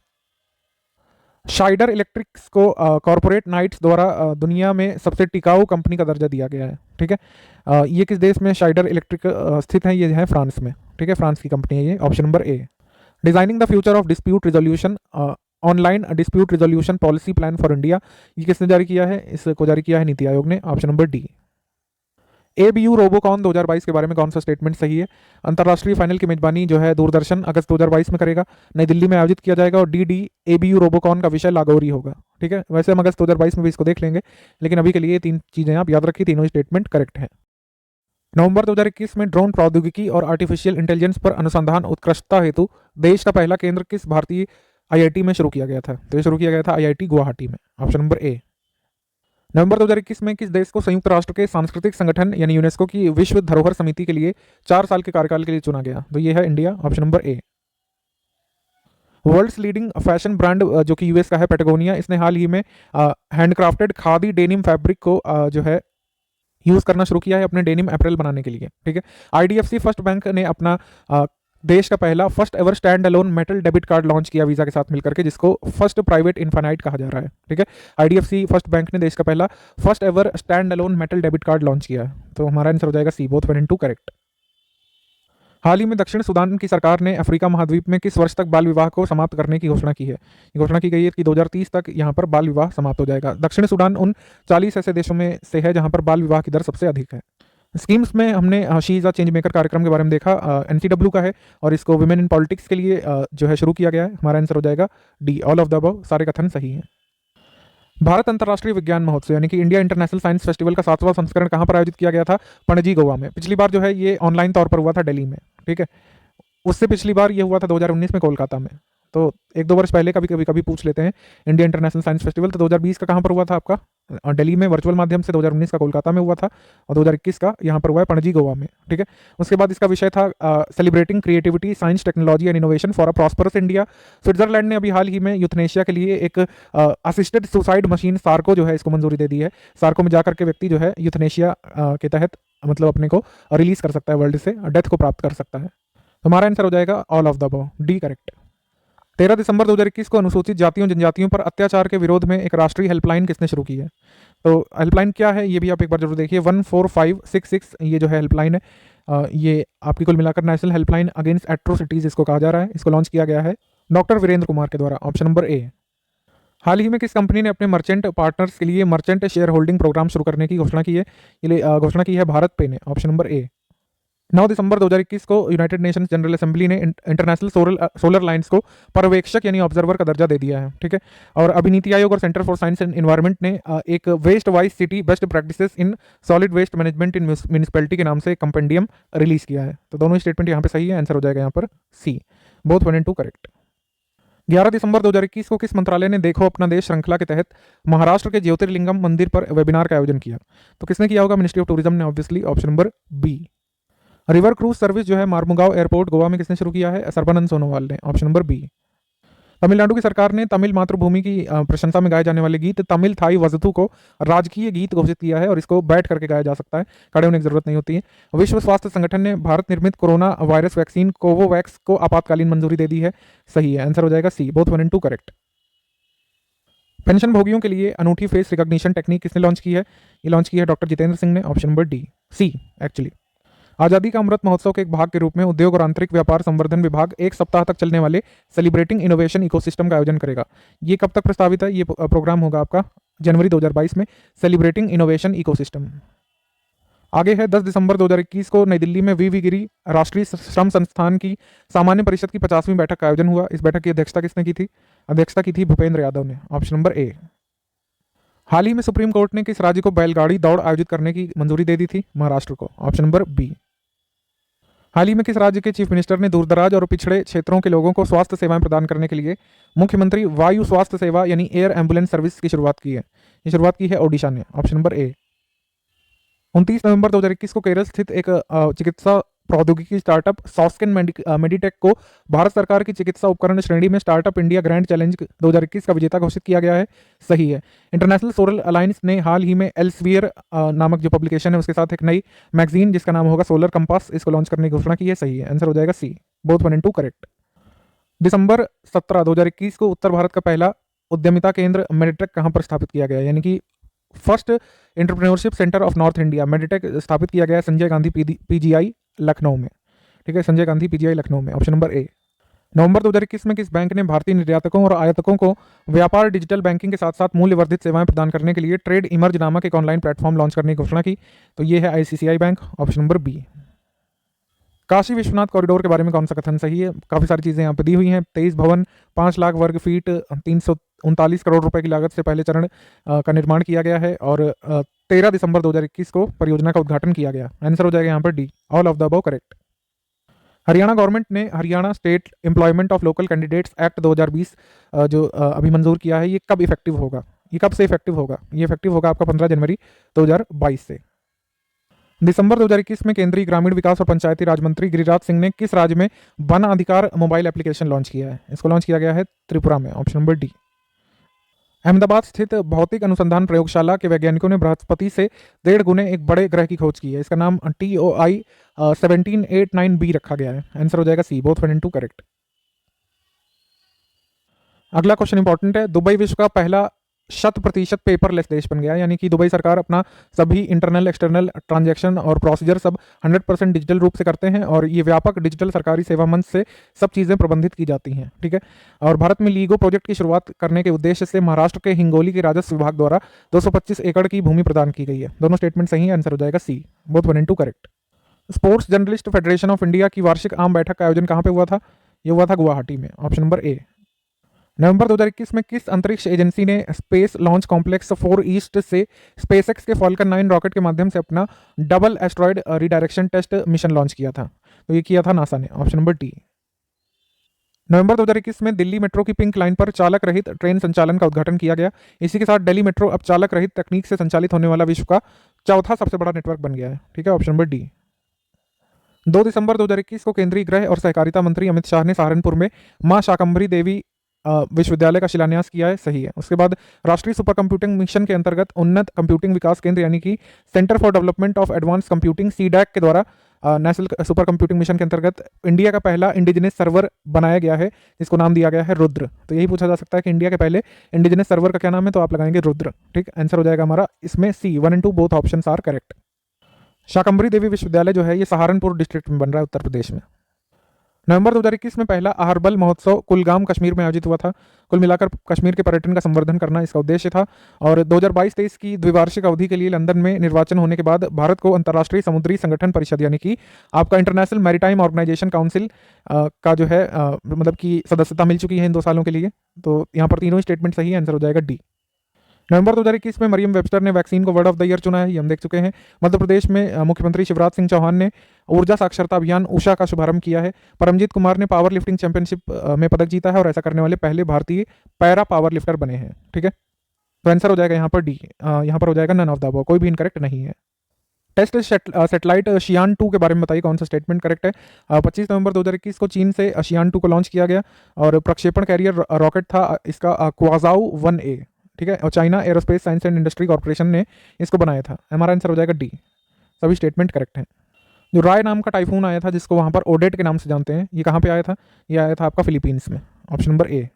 शाइडर electrics को कॉर्पोरेट नाइट्स द्वारा दुनिया में सबसे टिकाऊ कंपनी का दर्जा दिया गया है, ठीक है। ये किस देश में शाइडर इलेक्ट्रिक स्थित है? ये है फ्रांस में, ठीक है, फ्रांस की कंपनी है ये, option number A. Designing the future of dispute resolution online dispute resolution policy plan for India, ये किसने जारी किया है? इसको जारी किया है नीति आयोग ने, option number D. ABU Robocon 2022 के बारे में कौन सा स्टेटमेंट सही है? अंतर्राष्ट्रीय फाइनल की मेजबानी जो है दूरदर्शन अगस्त 2022 में करेगा, नई दिल्ली में आयोजित किया जाएगा और DD ABU रोबोकॉन का विषय लागोरी होगा, ठीक है। वैसे हम अगस्त 2022 में भी इसको देख लेंगे, लेकिन अभी के लिए 3 चीजें आप याद रखिए, तीनों स्टेटमेंट करेक्ट हैं। नवंबर 2021 में ड्रोन प्रौद्योगिकी और आर्टिफिशियल इंटेलिजेंस पर अनुसंधान उत्कृष्टता हेतु देश का पहला केंद्र किस भारतीय IIT में शुरू किया गया था? तो ये शुरू किया गया था IIT गुवाहाटी में, ऑप्शन नंबर ए। नवंबर 2021 में किस देश को संयुक्त राष्ट्र के सांस्कृतिक संगठन यानी यूनेस्को की विश्व धरोहर समिति के लिए 4 साल के कार्यकाल के लिए चुना गया? तो ये है India, option number A. World's leading fashion brand जो कि यूएस का है पेटागोनिया, इसने हाल ही में हैंडक्राफ्टेड खादी डेनिम फैब्रिक को जो है यूज़ करना शुरू किया है अपने डेनिम अप्रैल बनाने के लिए। ठीक है, आईडीएफसी फर्स्ट बैंक ने अपना देश का पहला first ever stand alone metal debit card launch किया वीजा के साथ मिलकर के, जिसको फर्स्ट प्राइवेट इन्फानाइट कहा जा रहा है। ठीक है, आईडीएफसी फर्स्ट बैंक ने देश का पहला first ever stand alone metal debit card launch किया है। तो हमारा आंसर हो जाएगा सी, बोथ 1 and 2 करेक्ट। हाल ही में दक्षिण सूडान की सरकार ने अफ्रीका महाद्वीप में किस वर्ष तक बाल विवाह को समाप्त करने की घोषणा की है? ये घोषणा की गई है कि 2030 तक यहाँ पर बाल विवाह समाप्त हो जाएगा। दक्षिण सूडान उन 40 ऐसे देशों में से है जहाँ पर बाल विवाह की दर सबसे अधिक है। स्कीम्स में हमने she is a change maker कार्यक्रम के बारे में देखा, एनसीडब्ल्यू का है और इसको वुमेन इन पॉलिटिक्स के लिए जो है शुरू किया गया है। हमारा आंसर हो जाएगा D, all of the above, सारे कथन सही हैं। भारत अंतर्राष्ट्रीय विज्ञान महोत्सव यानी कि इंडिया इंटरनेशनल साइंस फेस्टिवल का 7वां संस्करण कहाँ पर आयोजित किया गया था? पणजी, गोवा में। पिछली बार जो है ये ऑनलाइन तौर पर हुआ था दिल्ली में। ठीक है, उससे पिछली बार ये हुआ था 2019 में कोलकाता में। तो 1-2 वर्ष पहले कभी पूछ लेते हैं इंडिया इंटरनेशनल साइंस फेस्टिवल। तो 2020 का कहाँ पर हुआ था आपका? दिल्ली में वर्चुअल माध्यम से। 2019 का कोलकाता में हुआ था और 2021 का यहाँ पर हुआ है पणजी, गोवा में। ठीक है, उसके बाद इसका विषय था celebrating creativity, science, technology and innovation for a prosperous India. Switzerland ने अभी हाल ही में यूथनेशिया के लिए एक असिस्टेड सुसाइड मशीन सार्को जो है इसको मंजूरी दे दी है। सार्को में जाकर के व्यक्ति जो है यूथनेशिया के तहत मतलब अपने को रिलीज कर सकता है, वर्ल्ड से डेथ को प्राप्त कर सकता है। हमारा आंसर हो जाएगा all of the above, D correct. 13 दिसंबर 2021 को अनुसूचित जातियों जनजातियों पर अत्याचार के विरोध में एक राष्ट्रीय हेल्पलाइन किसने शुरू की है? तो हेल्पलाइन क्या है ये भी आप एक बार जरूर देखिए। 14566 ये जो है हेल्पलाइन है, ये आपकी कुल मिलाकर नेशनल हेल्पलाइन अगेंस्ट एट्रोसिटीज इसको कहा जा रहा है। इसको लॉन्च किया गया है डॉक्टर वीरेंद्र कुमार के द्वारा, ऑप्शन नंबर ए। हाल ही में किस कंपनी ने अपने मर्चेंट पार्टनर्स के लिए मर्चेंट शेयर होल्डिंग प्रोग्राम शुरू करने की घोषणा की है? ये घोषणा की है भारत पे ने, ऑप्शन नंबर ए। 9 दिसंबर 2021 को यूनाइटेड नेशंस जनरल असेंबली ने इंटरनेशनल सोलर लाइन्स को पर्यवेक्षक यानी ऑब्जर्वर का दर्जा दे दिया है। ठीक है, और अभी नीति आयोग और centre for science and environment ने एक waste wise city best practices in solid waste management in municipality के नाम से कंपेंडियम रिलीज किया है। तो दोनों स्टेटमेंट यहाँ पे सही है, आंसर हो जाएगा यहाँ पर सी, बोथ 1 and 2 करेक्ट। 11 दिसंबर 2021 को किस मंत्रालय ने देखो अपना देश श्रृंखला के तहत महाराष्ट्र के ज्योतिर्लिंगम मंदिर पर वेबिनार का आयोजन किया? तो किसने किया होगा? मिनिस्ट्री ऑफ टूरिज्म ने, obviously, option number B. River cruise service जो है मार्मुगांव एयरपोर्ट गोवा में किसने शुरू किया है? सर्बानंद सोनोवाल ने, ऑप्शन नंबर बी। तमिलनाडु की सरकार ने तमिल मातृभूमि की प्रशंसा में गाए जाने वाले गीत तमिल थाई वजतु को राजकीय गीत घोषित किया है और इसको बैठ करके गाया जा सकता है, खड़े होने की जरूरत नहीं होती है। विश्व स्वास्थ्य संगठन ने भारत निर्मित कोरोना वायरस वैक्सीन कोवोवैक्स को आपातकालीन मंजूरी दे दी है। सही है, आंसर हो जाएगा C, both 1 and 2 correct. Pension भोगियों के लिए अनूठी फेस रिकॉग्निशन टेक्निक किसने लॉन्च की है? ये लॉन्च की है डॉक्टर जितेंद्र सिंह ने, ऑप्शन नंबर डी, सी एक्चुअली। आज़ादी का अमृत महोत्सव के एक भाग के रूप में उद्योग और आंतरिक व्यापार संवर्धन विभाग 1 सप्ताह तक चलने वाले सेलिब्रेटिंग इनोवेशन इकोसिस्टम का आयोजन करेगा। ये कब तक प्रस्तावित है? ये प्रोग्राम होगा आपका जनवरी 2022 में, सेलिब्रेटिंग इनोवेशन इकोसिस्टम। आगे है 10 दिसंबर 2021 को नई दिल्ली में वी गिरी राष्ट्रीय श्रम संस्थान की सामान्य परिषद की 50वीं बैठक का आयोजन हुआ। इस बैठक की अध्यक्षता किसने की थी? अध्यक्षता की थी भूपेंद्र यादव ने, ऑप्शन नंबर ए। हाल ही में सुप्रीम कोर्ट ने किस राज्य को बैलगाड़ी दौड़ आयोजित करने की मंजूरी दे दी थी? महाराष्ट्र को, ऑप्शन नंबर बी। हाल ही में किस राज्य के चीफ मिनिस्टर ने दूरदराज और पिछड़े क्षेत्रों के लोगों को स्वास्थ्य सेवाएं प्रदान करने के लिए मुख्यमंत्री वायु स्वास्थ्य सेवा यानी एयर एम्बुलेंस सर्विस की शुरुआत की है? ये शुरुआत की है ओडिशा ने, ऑप्शन नंबर ए। 29 नवंबर 2021 को केरल स्थित एक चिकित्सा प्रौद्योगिकी स्टार्टअप सॉस्केन मेडिटेक को भारत सरकार की चिकित्सा उपकरण श्रेणी में स्टार्टअप इंडिया ग्रैंड चैलेंज 2021 का विजेता घोषित किया गया है। सही है। इंटरनेशनल सोलर अलायंस ने हाल ही में एल्सवियर नामक जो पब्लिकेशन है उसके साथ एक नई मैगजीन जिसका नाम होगा सोलर कंपास, इसको लॉन्च करने की घोषणा की है। सही है, आंसर हो जाएगा सी, बोथ 1 and 2 करेक्ट। दिसंबर 17, 2021 को उत्तर भारत का पहला उद्यमिता केंद्र मेडिटेक कहाँ पर स्थापित किया गया? यानी कि first entrepreneurship centre of north India Meditech स्थापित किया गया संजय गांधी पीजीआई लखनऊ में। ठीक है, संजय गांधी पीजीआई लखनऊ में, ऑप्शन नंबर ए। नवंबर 2021 में किस बैंक ने भारतीय निर्यातकों और आयातकों को व्यापार डिजिटल बैंकिंग के साथ साथ मूल्य वर्धित सेवाएं प्रदान करने के लिए ट्रेड इमर्ज नामक एक ऑनलाइन प्लेटफॉर्म लॉन्च करने की घोषणा की? तो ये है ICICI bank, option number B. Kashi Vishwanath corridor के बारे में कौन सा कथन सही है? काफ़ी सारी चीज़ें यहाँ पे दी हुई हैं। 23 भवन, 5 लाख वर्ग फीट, 339 करोड़ रुपए की लागत से पहले चरण का निर्माण किया गया है और 13 दिसंबर 2021 को परियोजना का उद्घाटन किया गया। आंसर हो जाएगा यहाँ पर D, all of the above correct. Haryana government ने Haryana state employment of local candidates act 2020 जो अभी मंजूर किया है, ये कब इफेक्टिव होगा? ये कब से इफेक्टिव होगा? ये इफेक्टिव होगा आपका 15 जनवरी 2022 से। दिसंबर 2021 में केंद्रीय ग्रामीण विकास और पंचायती राज मंत्री गिरिराज सिंह ने किस राज्य में वन अधिकार मोबाइल एप्लीकेशन लॉन्च किया है? इसको लॉन्च किया गया है त्रिपुरा में, ऑप्शन नंबर डी। अहमदाबाद स्थित भौतिक अनुसंधान प्रयोगशाला के वैज्ञानिकों ने बृहस्पति से 1.5 गुने एक बड़े ग्रह की खोज की है। इसका नाम TOI 1789b रखा गया है। आंसर हो जाएगा सी, बोथ 1 and 2 करेक्ट। अगला क्वेश्चन इंपॉर्टेंट है। दुबई विश्व का पहला 100% पेपरलेस देश बन गया, यानी कि दुबई सरकार अपना सभी इंटरनल एक्सटर्नल ट्रांजैक्शन और प्रोसीजर सब 100% डिजिटल रूप से करते हैं और ये व्यापक डिजिटल सरकारी सेवा मंच से सब चीज़ें प्रबंधित की जाती हैं, ठीक है। और भारत में लीगो प्रोजेक्ट की शुरुआत करने के उद्देश्य से महाराष्ट्र के हिंगोली के राजस्व विभाग द्वारा 225 एकड़ की भूमि प्रदान की गई है। दोनों स्टेटमेंट सही है, आंसर हो जाएगा C, both 1 and 2 correct. Sports journalist federation of India की वार्षिक आम बैठक का आयोजन कहाँ पे हुआ था? ये हुआ था गुवाहाटी में, ऑप्शन नंबर ए। नवंबर 2021 में किस अंतरिक्ष एजेंसी ने स्पेस लॉन्च कॉम्प्लेक्स 4 ईस्ट से स्पेसएक्स के फॉल्कन 9 रॉकेट के माध्यम से अपना double asteroid redirection test mission launch किया था? तो ये किया था नासा ने, ऑप्शन नंबर डी। नवंबर 2021 में दिल्ली मेट्रो की पिंक लाइन पर चालक रहित ट्रेन संचालन का उद्घाटन किया गया। इसी के साथ दिल्ली मेट्रो अब चालक रहित तकनीक से संचालित होने वाला विश्व का चौथा सबसे बड़ा नेटवर्क बन गया है, ठीक है, ऑप्शन नंबर डी। 2 दिसंबर 2021 को केंद्रीय गृह और सहकारिता मंत्री अमित शाह ने सहारनपुर में मां शाकंभरी देवी विश्वविद्यालय का शिलान्यास किया है, सही है। उसके बाद राष्ट्रीय सुपर कंप्यूटिंग मिशन के अंतर्गत उन्नत कंप्यूटिंग विकास केंद्र यानी कि centre for development of advance computing CDAC के द्वारा नेशनल सुपर कंप्यूटिंग मिशन के अंतर्गत इंडिया का पहला इंडिजिनस सर्वर बनाया गया है, जिसको नाम दिया गया है रुद्र। तो यही पूछा जा सकता है कि इंडिया के पहले इंडिजिनस सर्वर का क्या नाम है, तो आप लगाएंगे रुद्र, ठीक। आंसर हो जाएगा हमारा इसमें सी, 1 and 2 बोथ option are correct. Shakambhari Devi विश्वविद्यालय जो है ये सहारनपुर डिस्ट्रिक्ट में बन रहा है, उत्तर प्रदेश में। नवंबर 2021 में पहला अहरबल महोत्सव कुलगाम कश्मीर में आयोजित हुआ था। कुल मिलाकर कश्मीर के पर्यटन का संवर्धन करना इसका उद्देश्य था। और 2022-23 की द्विवार्षिक अवधि के लिए लंदन में निर्वाचन होने के बाद भारत को अंतर्राष्ट्रीय समुद्री संगठन परिषद यानी कि आपका इंटरनेशनल मैरीटाइम ऑर्गेनाइजेशन काउंसिल का जो है मतलब कि सदस्यता मिल चुकी है इन 2 सालों के लिए। तो यहाँ पर तीनों स्टेटमेंट सही है, आंसर हो जाएगा डी। नवंबर 2021 में मरियम वेबस्टर ने वैक्सीन को वर्ड ऑफ द ईयर चुना है, ये हम देख चुके हैं। मध्य प्रदेश में मुख्यमंत्री शिवराज सिंह चौहान ने ऊर्जा साक्षरता अभियान ऊषा का शुभारंभ किया है। परमजीत कुमार ने पावर लिफ्टिंग चैंपियनशिप में पदक जीता है और ऐसा करने वाले पहले भारतीय पैरा पावर लिफ्टर बने हैं, ठीक है। तो आंसर हो जाएगा यहाँ पर डी, यहाँ पर हो जाएगा नन ऑफ द अबव, कोई भी इनकरेक्ट नहीं है। टेस्ट सैटेलाइट शियान 2 के बारे में बताइए कौन सा स्टेटमेंट करेक्ट है। 25 नवंबर 2021 को चीन से शियान 2 को लॉन्च किया गया और प्रक्षेपण कैरियर रॉकेट था इसका क्वाजाओ 1A, ठीक है। और China aerospace science and industry corporation ने इसको बनाया था। हमारा आंसर हो जाएगा डी, सभी स्टेटमेंट करेक्ट हैं। जो राय नाम का टाइफून आया था जिसको वहाँ पर ओडेट के नाम से जानते हैं, ये कहाँ पे आया था? ये आया था आपका फिलीपींस में, ऑप्शन नंबर ए।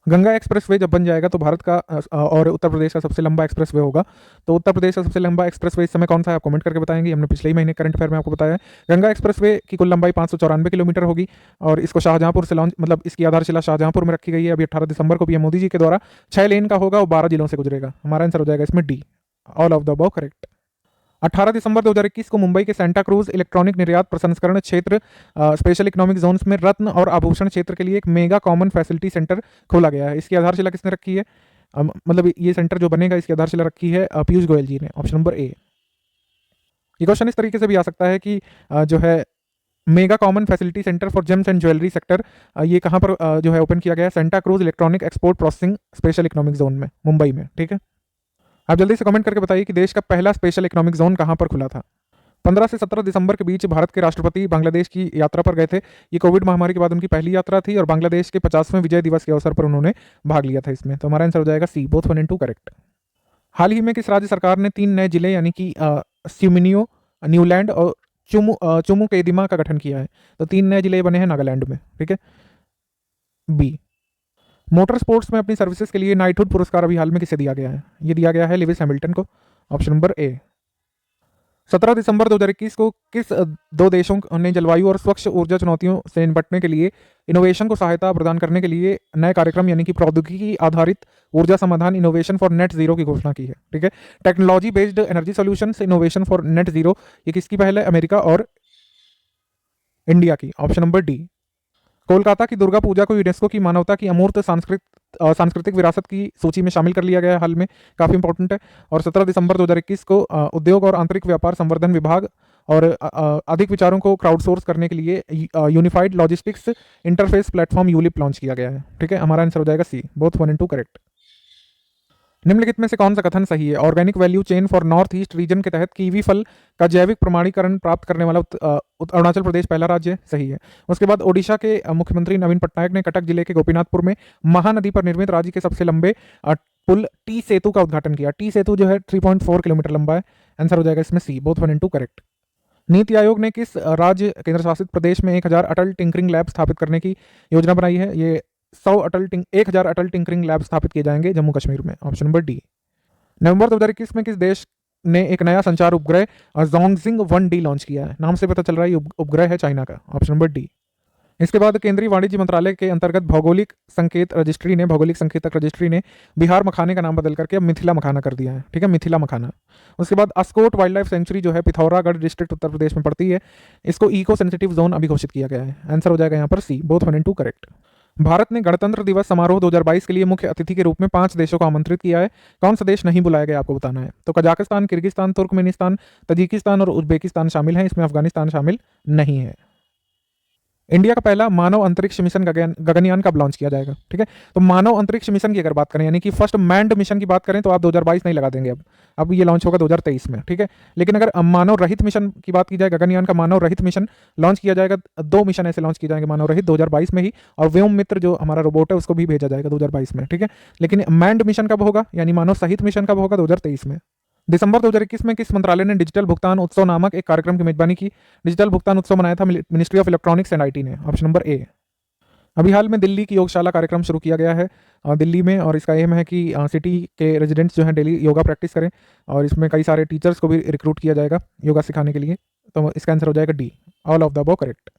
गंगा एक्सप्रेसवे जब बन जाएगा तो भारत का और उत्तर प्रदेश का सबसे लंबा एक्सप्रेसवे होगा। तो उत्तर प्रदेश का सबसे लंबा एक्सप्रेसवे इस समय कौन सा है, आप कमेंट करके बताएंगे। हमने पिछले ही महीने करंट अफेयर में आपको बताया है। गंगा एक्सप्रेसवे की कुल लंबाई 594 किलोमीटर होगी और इसको शाहजहांपुर से लॉन्च मतलब इसकी आधारशिला शाहजहांपुर में रखी गई है। अभी 18 दिसंबर को पीएम मोदी जी के द्वारा 6 लेन का होगा और 12 जिलों से गुजरेगा। हमारा आंसर हो जाएगा इसमें D, all of the above correct. 18 दिसंबर 2021 को मुंबई के सेंटा क्रूज इलेक्ट्रॉनिक निर्यात प्रसंस्करण क्षेत्र स्पेशल इकोनॉमिक जोन्स में रत्न और आभूषण क्षेत्र के लिए एक मेगा कॉमन फैसिलिटी सेंटर खोला गया है। इसकी आधारशिला किसने रखी है? मतलब ये सेंटर जो बनेगा इसकी आधारशिला रखी है पीयूष गोयल जी ने, ऑप्शन नंबर ए। ये क्वेश्चन इस तरीके से भी आ सकता है कि जो है mega common facility centre for James and jewellery sector ये कहाँ पर जो है ओपन किया गया है? Santa cruise electronic export processing special economic zone में, मुंबई में, ठीक है। आप जल्दी से कमेंट करके बताइए कि देश का पहला स्पेशल इकोनॉमिक जोन कहां पर खुला था। 15 से 17 दिसंबर के बीच भारत के राष्ट्रपति बांग्लादेश की यात्रा पर गए थे। ये कोविड महामारी के बाद उनकी पहली यात्रा थी और बांग्लादेश के 50वें विजय दिवस के अवसर पर उन्होंने भाग लिया था इसमें। तो हमारा आंसर हो जाएगा सी, बोथ 1 and 2 करेक्ट। हाल ही में किस राज्य सरकार ने 3 नए जिले यानी कि स्यूमिनियो, न्यूलैंड और चुमुकेदिमा का गठन किया है? तो 3 नए जिले बने हैं नागालैंड में, ठीक है। बी। मोटर स्पोर्ट्स में अपनी सर्विसेज के लिए नाइटहुड पुरस्कार अभी हाल में किसे दिया गया है? ये दिया गया है लिविस हैमिल्टन को, ऑप्शन नंबर ए। 17 दिसंबर 2021 को किस 2 देशों ने जलवायु और स्वच्छ ऊर्जा चुनौतियों से निपटने के लिए इनोवेशन को सहायता प्रदान करने के लिए नए कार्यक्रम यानी कि प्रौद्योगिकी आधारित ऊर्जा समाधान इनोवेशन फॉर नेट जीरो की घोषणा की है, ठीक है। Technology based energy solutions innovation for net zero, ये किसकी पहल है? अमेरिका और इंडिया की, ऑप्शन नंबर डी। कोलकाता की दुर्गा पूजा को यूनेस्को की मानवता की अमूर्त सांस्कृतिक विरासत की सूची में शामिल कर लिया गया है हाल में, काफ़ी इंपॉर्टेंट है। और 17 दिसंबर 2021 को उद्योग और आंतरिक व्यापार संवर्धन विभाग और अधिक विचारों को क्राउडसोर्स करने के लिए unified logistics interface platform ULIP launch किया गया है, ठीक है। हमारा आंसर हो जाएगा सी, बोथ 1 and 2 करेक्ट। निम्नलिखित में से कौन सा कथन सही है? Organic value chain for north east region के तहत कीवी फल का जैविक प्रमाणीकरण प्राप्त करने वाला अरुणाचल प्रदेश पहला राज्य है। सही है। उसके बाद ओडिशा के मुख्यमंत्री नवीन पटनायक ने कटक जिले के गोपीनाथपुर में महानदी पर निर्मित राज्य के सबसे लंबे पुल टी सेतु का उद्घाटन किया। टी सेतु जो है 3.4 किलोमीटर लंबा है। आंसर हो जाएगा इसमें C, both 1 and 2 correct. NITI Aayog ने किस राज्य केंद्र शासित प्रदेश में 1000 अटल टिंकरिंग लैब स्थापित करने की योजना बनाई है? ये 1000 अटल टिंकरिंग लैब स्थापित किए जाएंगे जम्मू कश्मीर में। Option number D. नवंबर 2021 में किस देश ने एक नया संचार उपग्रह जोंगजिंग 1D लॉन्च किया है? नाम से पता चल रहा है ये उपग्रह है चाइना का। Option number D. इसके बाद केंद्रीय वाणिज्य मंत्रालय के अंतर्गत भौगोलिक संकेतक रजिस्ट्री ने बिहार मखाने का नाम बदल करके अब मिथिला मखाना कर दिया है। ठीक है, मिथिला मखाना। उसके बाद अस्कोट वाइल्ड लाइफ सेंचुरी जो है पिथौरागढ़ डिस्ट्रिक्ट उत्तर प्रदेश में पड़ती है, इसको इको सेंसिटिव जोन अभी घोषित किया गया है। आंसर हो जाएगा यहाँ पर सी, बोथ 1 and 2 करेक्ट। भारत ने गणतंत्र दिवस समारोह 2022 के लिए मुख्य अतिथि के रूप में 5 देशों को आमंत्रित किया है। कौन सा देश नहीं बुलाया गया आपको बताना है। तो कजाकिस्तान, किर्गिस्तान, तुर्कमेनिस्तान, तजिकिस्तान और उज्बेकिस्तान शामिल हैं। इसमें अफगानिस्तान शामिल नहीं है। इंडिया का पहला मानव अंतरिक्ष मिशन गगनयान कब लॉन्च किया जाएगा? ठीक है, तो मानव अंतरिक्ष मिशन की अगर बात करें, यानी कि फर्स्ट मैन्ड मिशन की बात करें, तो आप 2022 नहीं लगा देंगे। अब ये लॉन्च होगा 2023 में। ठीक है, लेकिन अगर मानव रहित मिशन की बात की जाए, गगनयान का मानव रहित मिशन लॉन्च किया जाएगा। 2 मिशन ऐसे लॉन्च किए जाएंगे मानव रहित 2022 में ही, और व्योम मित्र जो हमारा रोबोट है उसको भी भेजा जाएगा 2022 में। ठीक है, लेकिन मैन्ड मिशन कब होगा, यानी मानव सहित मिशन कब होगा? 2023 में। दिसंबर 2021 में किस मंत्रालय ने डिजिटल भुगतान उत्सव नामक एक कार्यक्रम की मेजबानी की? डिजिटल भुगतान उत्सव मनाया था ministry of electronics and IT ने। Option number A. अभी हाल में दिल्ली की योगशाला कार्यक्रम शुरू किया गया है दिल्ली में, और इसका एम है कि सिटी के रेजिडेंट्स जो हैं डेली योगा प्रैक्टिस करें, और इसमें कई सारे टीचर्स को भी रिक्रूट किया जाएगा योगा सिखाने के लिए। तो इसका आंसर हो जाएगा D, all of the above correct.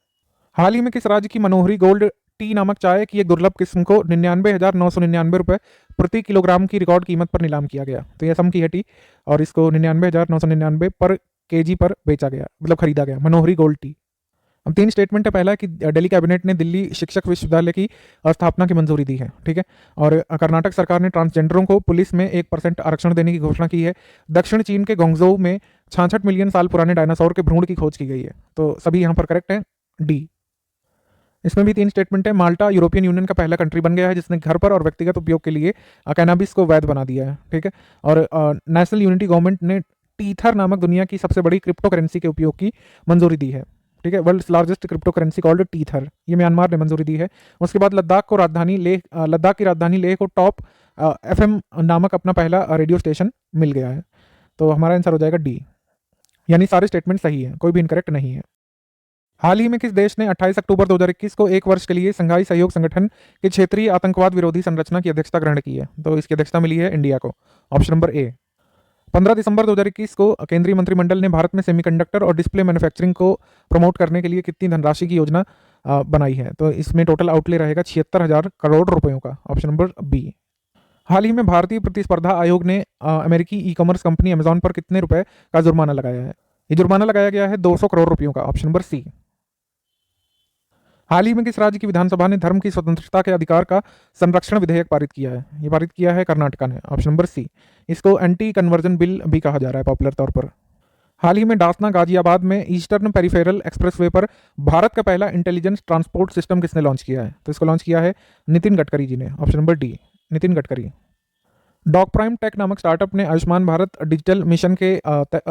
हाल ही में किस राज्य की मनोहरी गोल्ड टी नामक चाय की एक दुर्लभ किस्म को 99,999 रुपये प्रति किलोग्राम की रिकॉर्ड कीमत पर नीलाम किया गया? तो यह असम की है टी, और इसको 99,999 पर केजी पर बेचा गया, मतलब खरीदा गया, मनोहरी गोल्ड टी। अब 3 स्टेटमेंट है। पहला है कि दिल्ली कैबिनेट ने दिल्ली शिक्षक विश्वविद्यालय की स्थापना की मंजूरी दी है। ठीक है, और कर्नाटक सरकार ने ट्रांसजेंडरों को पुलिस में 1% आरक्षण देने की घोषणा की है। दक्षिण चीन के गोंगझोउ में 66 मिलियन साल पुराने डायनासोर के भ्रूण की खोज की गई है। तो सभी यहाँ पर करेक्ट है, डी। इसमें भी 3 स्टेटमेंट है। माल्टा यूरोपियन यूनियन का पहला कंट्री बन गया है जिसने घर पर और व्यक्तिगत उपयोग के लिए कैनाबिस को वैध बना दिया है। ठीक है, और नेशनल यूनिटी गवर्नमेंट ने टीथर नामक दुनिया की सबसे बड़ी क्रिप्टो करेंसी के उपयोग की मंजूरी दी है। ठीक है, world's largest crypto currency called Tether, ये म्यांमार ने मंजूरी दी है। उसके बाद लद्दाख की राजधानी लेह को टॉप FM नामक अपना पहला रेडियो स्टेशन मिल गया है। तो हमारा आंसर हो जाएगा डी, यानी सारे स्टेटमेंट सही है, कोई भी इनकरेक्ट नहीं है। हाल ही में किस देश ने 28 अक्टूबर 2021 को 1 वर्ष के लिए संघाई सहयोग संगठन के क्षेत्रीय आतंकवाद विरोधी संरचना की अध्यक्षता ग्रहण की है? तो इसकी अध्यक्षता मिली है इंडिया को। ऑप्शन नंबर ए। 15 दिसंबर 2021 को केंद्रीय मंत्रिमंडल ने भारत में सेमीकंडक्टर और डिस्प्ले मैन्युफैक्चरिंग को प्रमोट करने के लिए कितनी धनराशि की योजना बनाई है? तो इसमें टोटल आउटले रहेगा 76,000 करोड़ रुपयों का। Option number B. हाल ही में भारतीय प्रतिस्पर्धा आयोग ने अमेरिकी ई कॉमर्स कंपनी अमेजॉन पर कितने रुपए का जुर्माना लगाया है? ये जुर्माना लगाया गया है 200 करोड़ रुपयों का। ऑप्शन नंबर सी। हाल ही में किस राज्य की विधानसभा ने धर्म की स्वतंत्रता के अधिकार का संरक्षण विधेयक पारित किया है? ये पारित किया है कर्नाटका ने। Option number C. इसको एंटी कन्वर्जन बिल भी कहा जा रहा है पॉपुलर तौर पर। हाल ही में डासना गाजियाबाद में ईस्टर्न पेरिफेरल एक्सप्रेसवे पर भारत का पहला इंटेलिजेंस ट्रांसपोर्ट सिस्टम किसने लॉन्च किया है? तो इसको लॉन्च किया है नितिन गडकरी जी ने। Option number D, Nitin Gadkari. Dog prime tech नामक स्टार्टअप ने आयुष्मान भारत डिजिटल मिशन के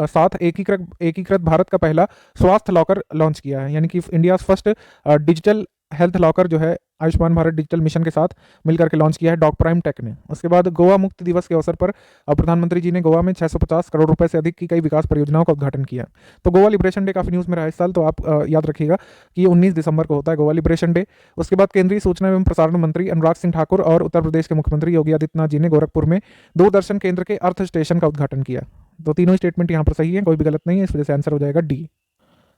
साथ एकीकृत भारत का पहला स्वास्थ्य लॉकर लॉन्च किया है, यानी कि India first digital health locker जो है आयुष्मान भारत डिजिटल मिशन के साथ मिलकर के लॉन्च किया है डॉग प्राइम टेक ने। उसके बाद गोवा मुक्ति दिवस के अवसर पर प्रधानमंत्री जी ने गोवा में 650 करोड़ रुपए से अधिक की कई विकास परियोजनाओं का उद्घाटन किया। तो गोवा लिबरेशन डे काफी न्यूज़ में रहा इस साल, तो आप याद रखिएगा कि ये 19 दिसंबर को होता है गोवा लिबरेशन डे। उसके बाद केंद्रीय सूचना एवं प्रसारण मंत्री अनुराग सिंह ठाकुर और उत्तर प्रदेश के मुख्यमंत्री योगी आदित्यनाथ जी ने गोरखपुर में दूरदर्शन केंद्र के अर्थ स्टेशन का उद्घाटन किया। तो तीनों स्टेटमेंट यहाँ पर सही है, कोई भी गलत नहीं है, इस वजह से आंसर हो जाएगा डी।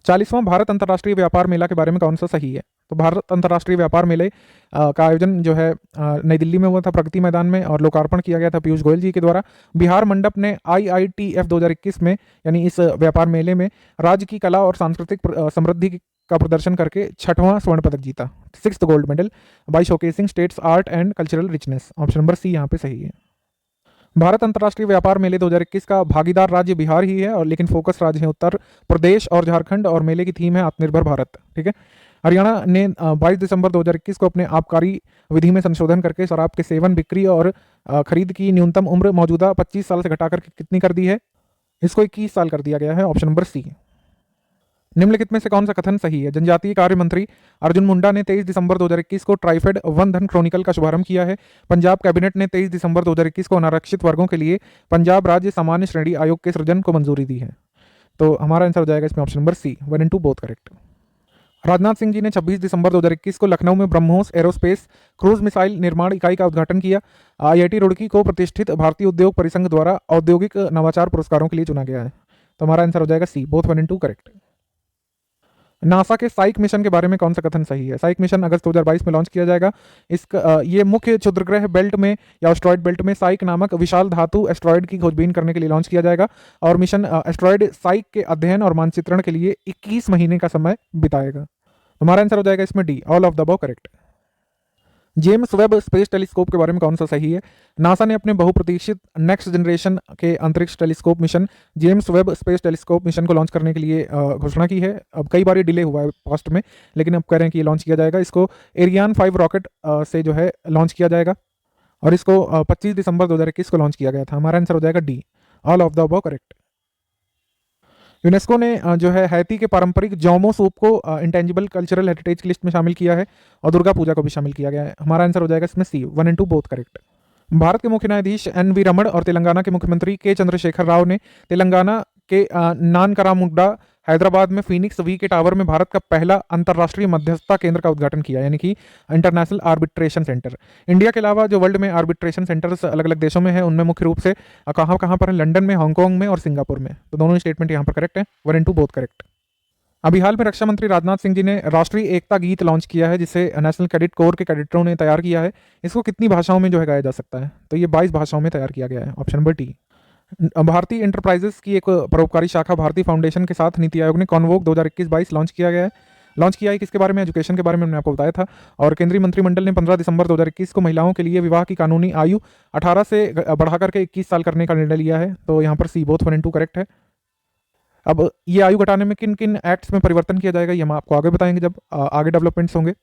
40वां भारत अंतर्राष्ट्रीय व्यापार मेला के बारे में कौन सा सही है? तो भारत अंतर्राष्ट्रीय व्यापार मेले का आयोजन जो है नई दिल्ली में हुआ था प्रगति मैदान में, और लोकार्पण किया गया था पीयूष गोयल जी के द्वारा। बिहार मंडप ने IITF 2021 में, यानी इस व्यापार मेले में राज्य की कला और सांस्कृतिक समृद्धि का प्रदर्शन करके 6वां स्वर्ण पदक जीता, 6th gold medal by showcasing states art and cultural richness. Option number C यहाँ पे सही है। भारत अंतर्राष्ट्रीय व्यापार मेले 2021 का भागीदार राज्य बिहार ही है, और लेकिन फोकस राज्य है उत्तर प्रदेश और झारखंड, और मेले की थीम है आत्मनिर्भर भारत। ठीक है, हरियाणा ने 22 दिसंबर 2021 को अपने आबकारी विधि में संशोधन करके शराब के सेवन, बिक्री और खरीद की न्यूनतम उम्र मौजूदा 25 साल से घटाकर कितनी कर दी है? इसको 21 साल कर दिया गया है। Option number C. निम्नलिखित में से कौन सा कथन सही है? जनजातीय कार्य मंत्री अर्जुन मुंडा ने 23 दिसंबर 2021 को ट्राइफेड वन धन क्रॉनिकल का शुभारंभ किया है। पंजाब कैबिनेट ने 23 दिसंबर 2021 को अनारक्षित वर्गों के लिए पंजाब राज्य सामान्य श्रेणी आयोग के सृजन को मंजूरी दी है। तो हमारा आंसर हो जाएगा इसमें option number C, 1 and 2 both correct. Rajnath Singh ji ने 26 दिसंबर 2021 को लखनऊ में ब्रह्मोस एरोस्पेस क्रूज मिसाइल निर्माण इकाई का उद्घाटन किया। IIT रुड़की को प्रतिष्ठित भारतीय उद्योग परिसंघ द्वारा औद्योगिक नवाचार पुरस्कारों के लिए चुना गया है। तो हमारा आंसर हो जाएगा C, both 1 and 2 correct. NASA के साइक मिशन के बारे में कौन सा कथन सही है? साइक मिशन अगस्त 2022 में लॉन्च किया जाएगा। इसका ये मुख्य क्षुद्रग्रह बेल्ट में या एस्ट्रॉयड बेल्ट में साइक नामक विशाल धातु एस्ट्रॉयड की खोजबीन करने के लिए लॉन्च किया जाएगा और मिशन एस्ट्रॉयड साइक के अध्ययन और मानचित्रण के लिए 21 महीने का समय बिताएगा। हमारा आंसर हो जाएगा इसमें D, all of the above correct. James Webb space telescope के बारे में कौन सा सही है? नासा ने अपने बहुप्रतीक्षित नेक्स्ट जनरेशन के अंतरिक्ष telescope mission James Webb space telescope mission को लॉन्च करने के लिए घोषणा की है। अब कई बार ये डिले हुआ है पास्ट में, लेकिन अब कह रहे हैं कि ये लॉन्च किया जाएगा। इसको एरियान 5 रॉकेट से जो है लॉन्च किया जाएगा और इसको 25 दिसंबर 2021 को लॉन्च किया गया था। हमारा आंसर हो जाएगा D, all of the above correct. UNESCO ने जो है हैती के पारंपरिक जोमो सूप को इंटेंजिबल कल्चरल हेरिटेज की लिस्ट में शामिल किया है और दुर्गा पूजा को भी शामिल किया गया है। हमारा आंसर हो जाएगा इसमें C, 1 and 2 both correct. Bharat के मुख्य न्यायाधीश NV रमण और तेलंगाना के मुख्यमंत्री के चंद्रशेखर राव ने तेलंगाना के नानकरामुड्डा हैदराबाद में फीनिक्स वी के टावर में भारत का पहला अंतर्राष्ट्रीय मध्यस्थता केंद्र का उद्घाटन किया, यानी कि इंटरनेशनल आर्बिट्रेशन सेंटर। इंडिया के अलावा जो वर्ल्ड में आर्बिट्रेशन सेंटर्स अलग अलग देशों में है, उनमें मुख्य रूप से कहाँ कहाँ पर है? लंदन में, हांगकांग में और सिंगापुर में। तो दोनों स्टेटमेंट यहाँ पर करेक्ट है, 1 and 2 बोथ करेक्ट। अभी हाल में रक्षा मंत्री राजनाथ सिंह जी ने राष्ट्रीय एकता गीत लॉन्च किया है, जिसे नेशनल कैडेट कोर के कैडेटरों ने तैयार किया है। इसको कितनी भाषाओं में जो है गाया जा सकता है? तो ये 22 भाषाओं में तैयार किया गया है। Option number T. भारतीय इंटरप्राइजेस की एक परोपकारी शाखा भारतीय फाउंडेशन के साथ नीति आयोग ने कॉन्वोक 2021-22 लॉन्च किया गया है। लॉन्च किया है किसके बारे में? एजुकेशन के बारे में मैंने आपको बताया था। और केंद्रीय मंत्रिमंडल ने 15 दिसंबर 2021 को महिलाओं के लिए विवाह की कानूनी आयु 18 से बढ़ाकर के 21 साल करने का निर्णय लिया है। तो यहाँ पर सी, बोथ 1 and 2 करेक्ट है। अब ये आयु घटाने में किन किन एक्ट्स में परिवर्तन किया जाएगा, ये हम आपको आगे बताएंगे जब आगे डेवलपमेंट्स होंगे।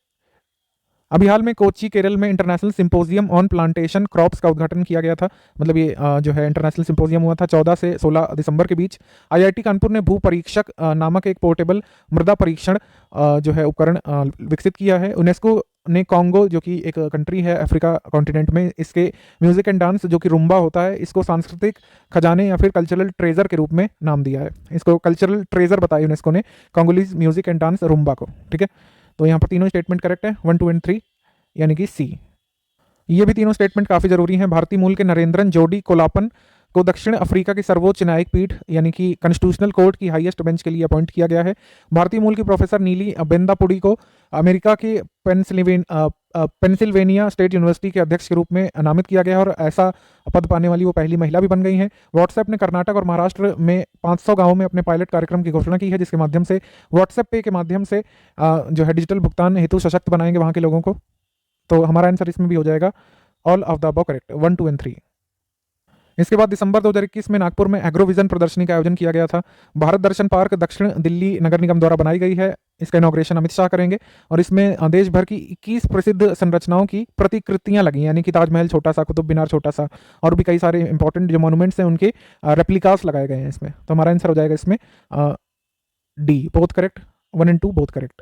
अभी हाल में कोच्चि केरल में international symposium on plantation crops का उद्घाटन किया गया था। मतलब ये जो है इंटरनेशनल सिंपोजियम हुआ था 14 से 16 दिसंबर के बीच। IIT कानपुर ने भू परीक्षक नामक एक पोर्टेबल मृदा परीक्षण जो है उपकरण विकसित किया है। यूनेस्को ने कॉन्गो, जो कि एक कंट्री है अफ्रीका कॉन्टिनेंट में, इसके म्यूजिक एंड डांस जो कि रुम्बा होता है, इसको सांस्कृतिक खजाने या फिर कल्चरल ट्रेजर के रूप में नाम दिया है। इसको कल्चरल ट्रेजर बताया यूनेस्को ने कॉन्गोलीज म्यूजिक एंड डांस रुम्बा को। ठीक है, तो यहाँ पर तीनों स्टेटमेंट करेक्ट है, 1, 2 and 3, यानी कि सी। ये भी तीनों स्टेटमेंट काफी जरूरी हैं। भारतीय मूल के नरेंद्रन जोडी कोलापन को दक्षिण अफ्रीका की सर्वोच्च न्यायिक पीठ यानी कि कॉन्स्टिट्यूशनल कोर्ट की हाईएस्ट बेंच के लिए अपॉइंट किया गया है। भारतीय मूल की प्रोफेसर नीली बेंदापुडी को अमेरिका के पेंसिल्वेनिया स्टेट यूनिवर्सिटी के अध्यक्ष के रूप में नामित किया गया है और ऐसा पद पाने वाली वो पहली महिला भी बन गई हैं। व्हाट्सएप ने कर्नाटक और महाराष्ट्र में 500 गांवों में अपने पायलट कार्यक्रम की घोषणा की है, जिसके माध्यम से व्हाट्सएप पे के माध्यम से जो है डिजिटल भुगतान हेतु सशक्त बनाएंगे वहाँ के लोगों को। तो हमारा आंसर इसमें भी हो जाएगा all of the above correct, 1, 2 and 3। इसके बाद दिसंबर 2021 में नागपुर में एग्रोविजन प्रदर्शनी का आयोजन किया गया था। भारत दर्शन पार्क दक्षिण दिल्ली नगर निगम द्वारा बनाई गई है। इसका इनॉग्रेशन अमित शाह करेंगे और इसमें देश भर की 21 प्रसिद्ध संरचनाओं की प्रतिकृतियां लगी, यानी कि ताजमहल छोटा सा, कुतुब मीनार छोटा सा और भी कई सारे इंपॉर्टेंट जो मॉन्यूमेंट्स हैं उनके रेप्लिकास लगाए गए हैं इसमें। तो हमारा आंसर हो जाएगा इसमें D, both correct, 1 and 2 both correct.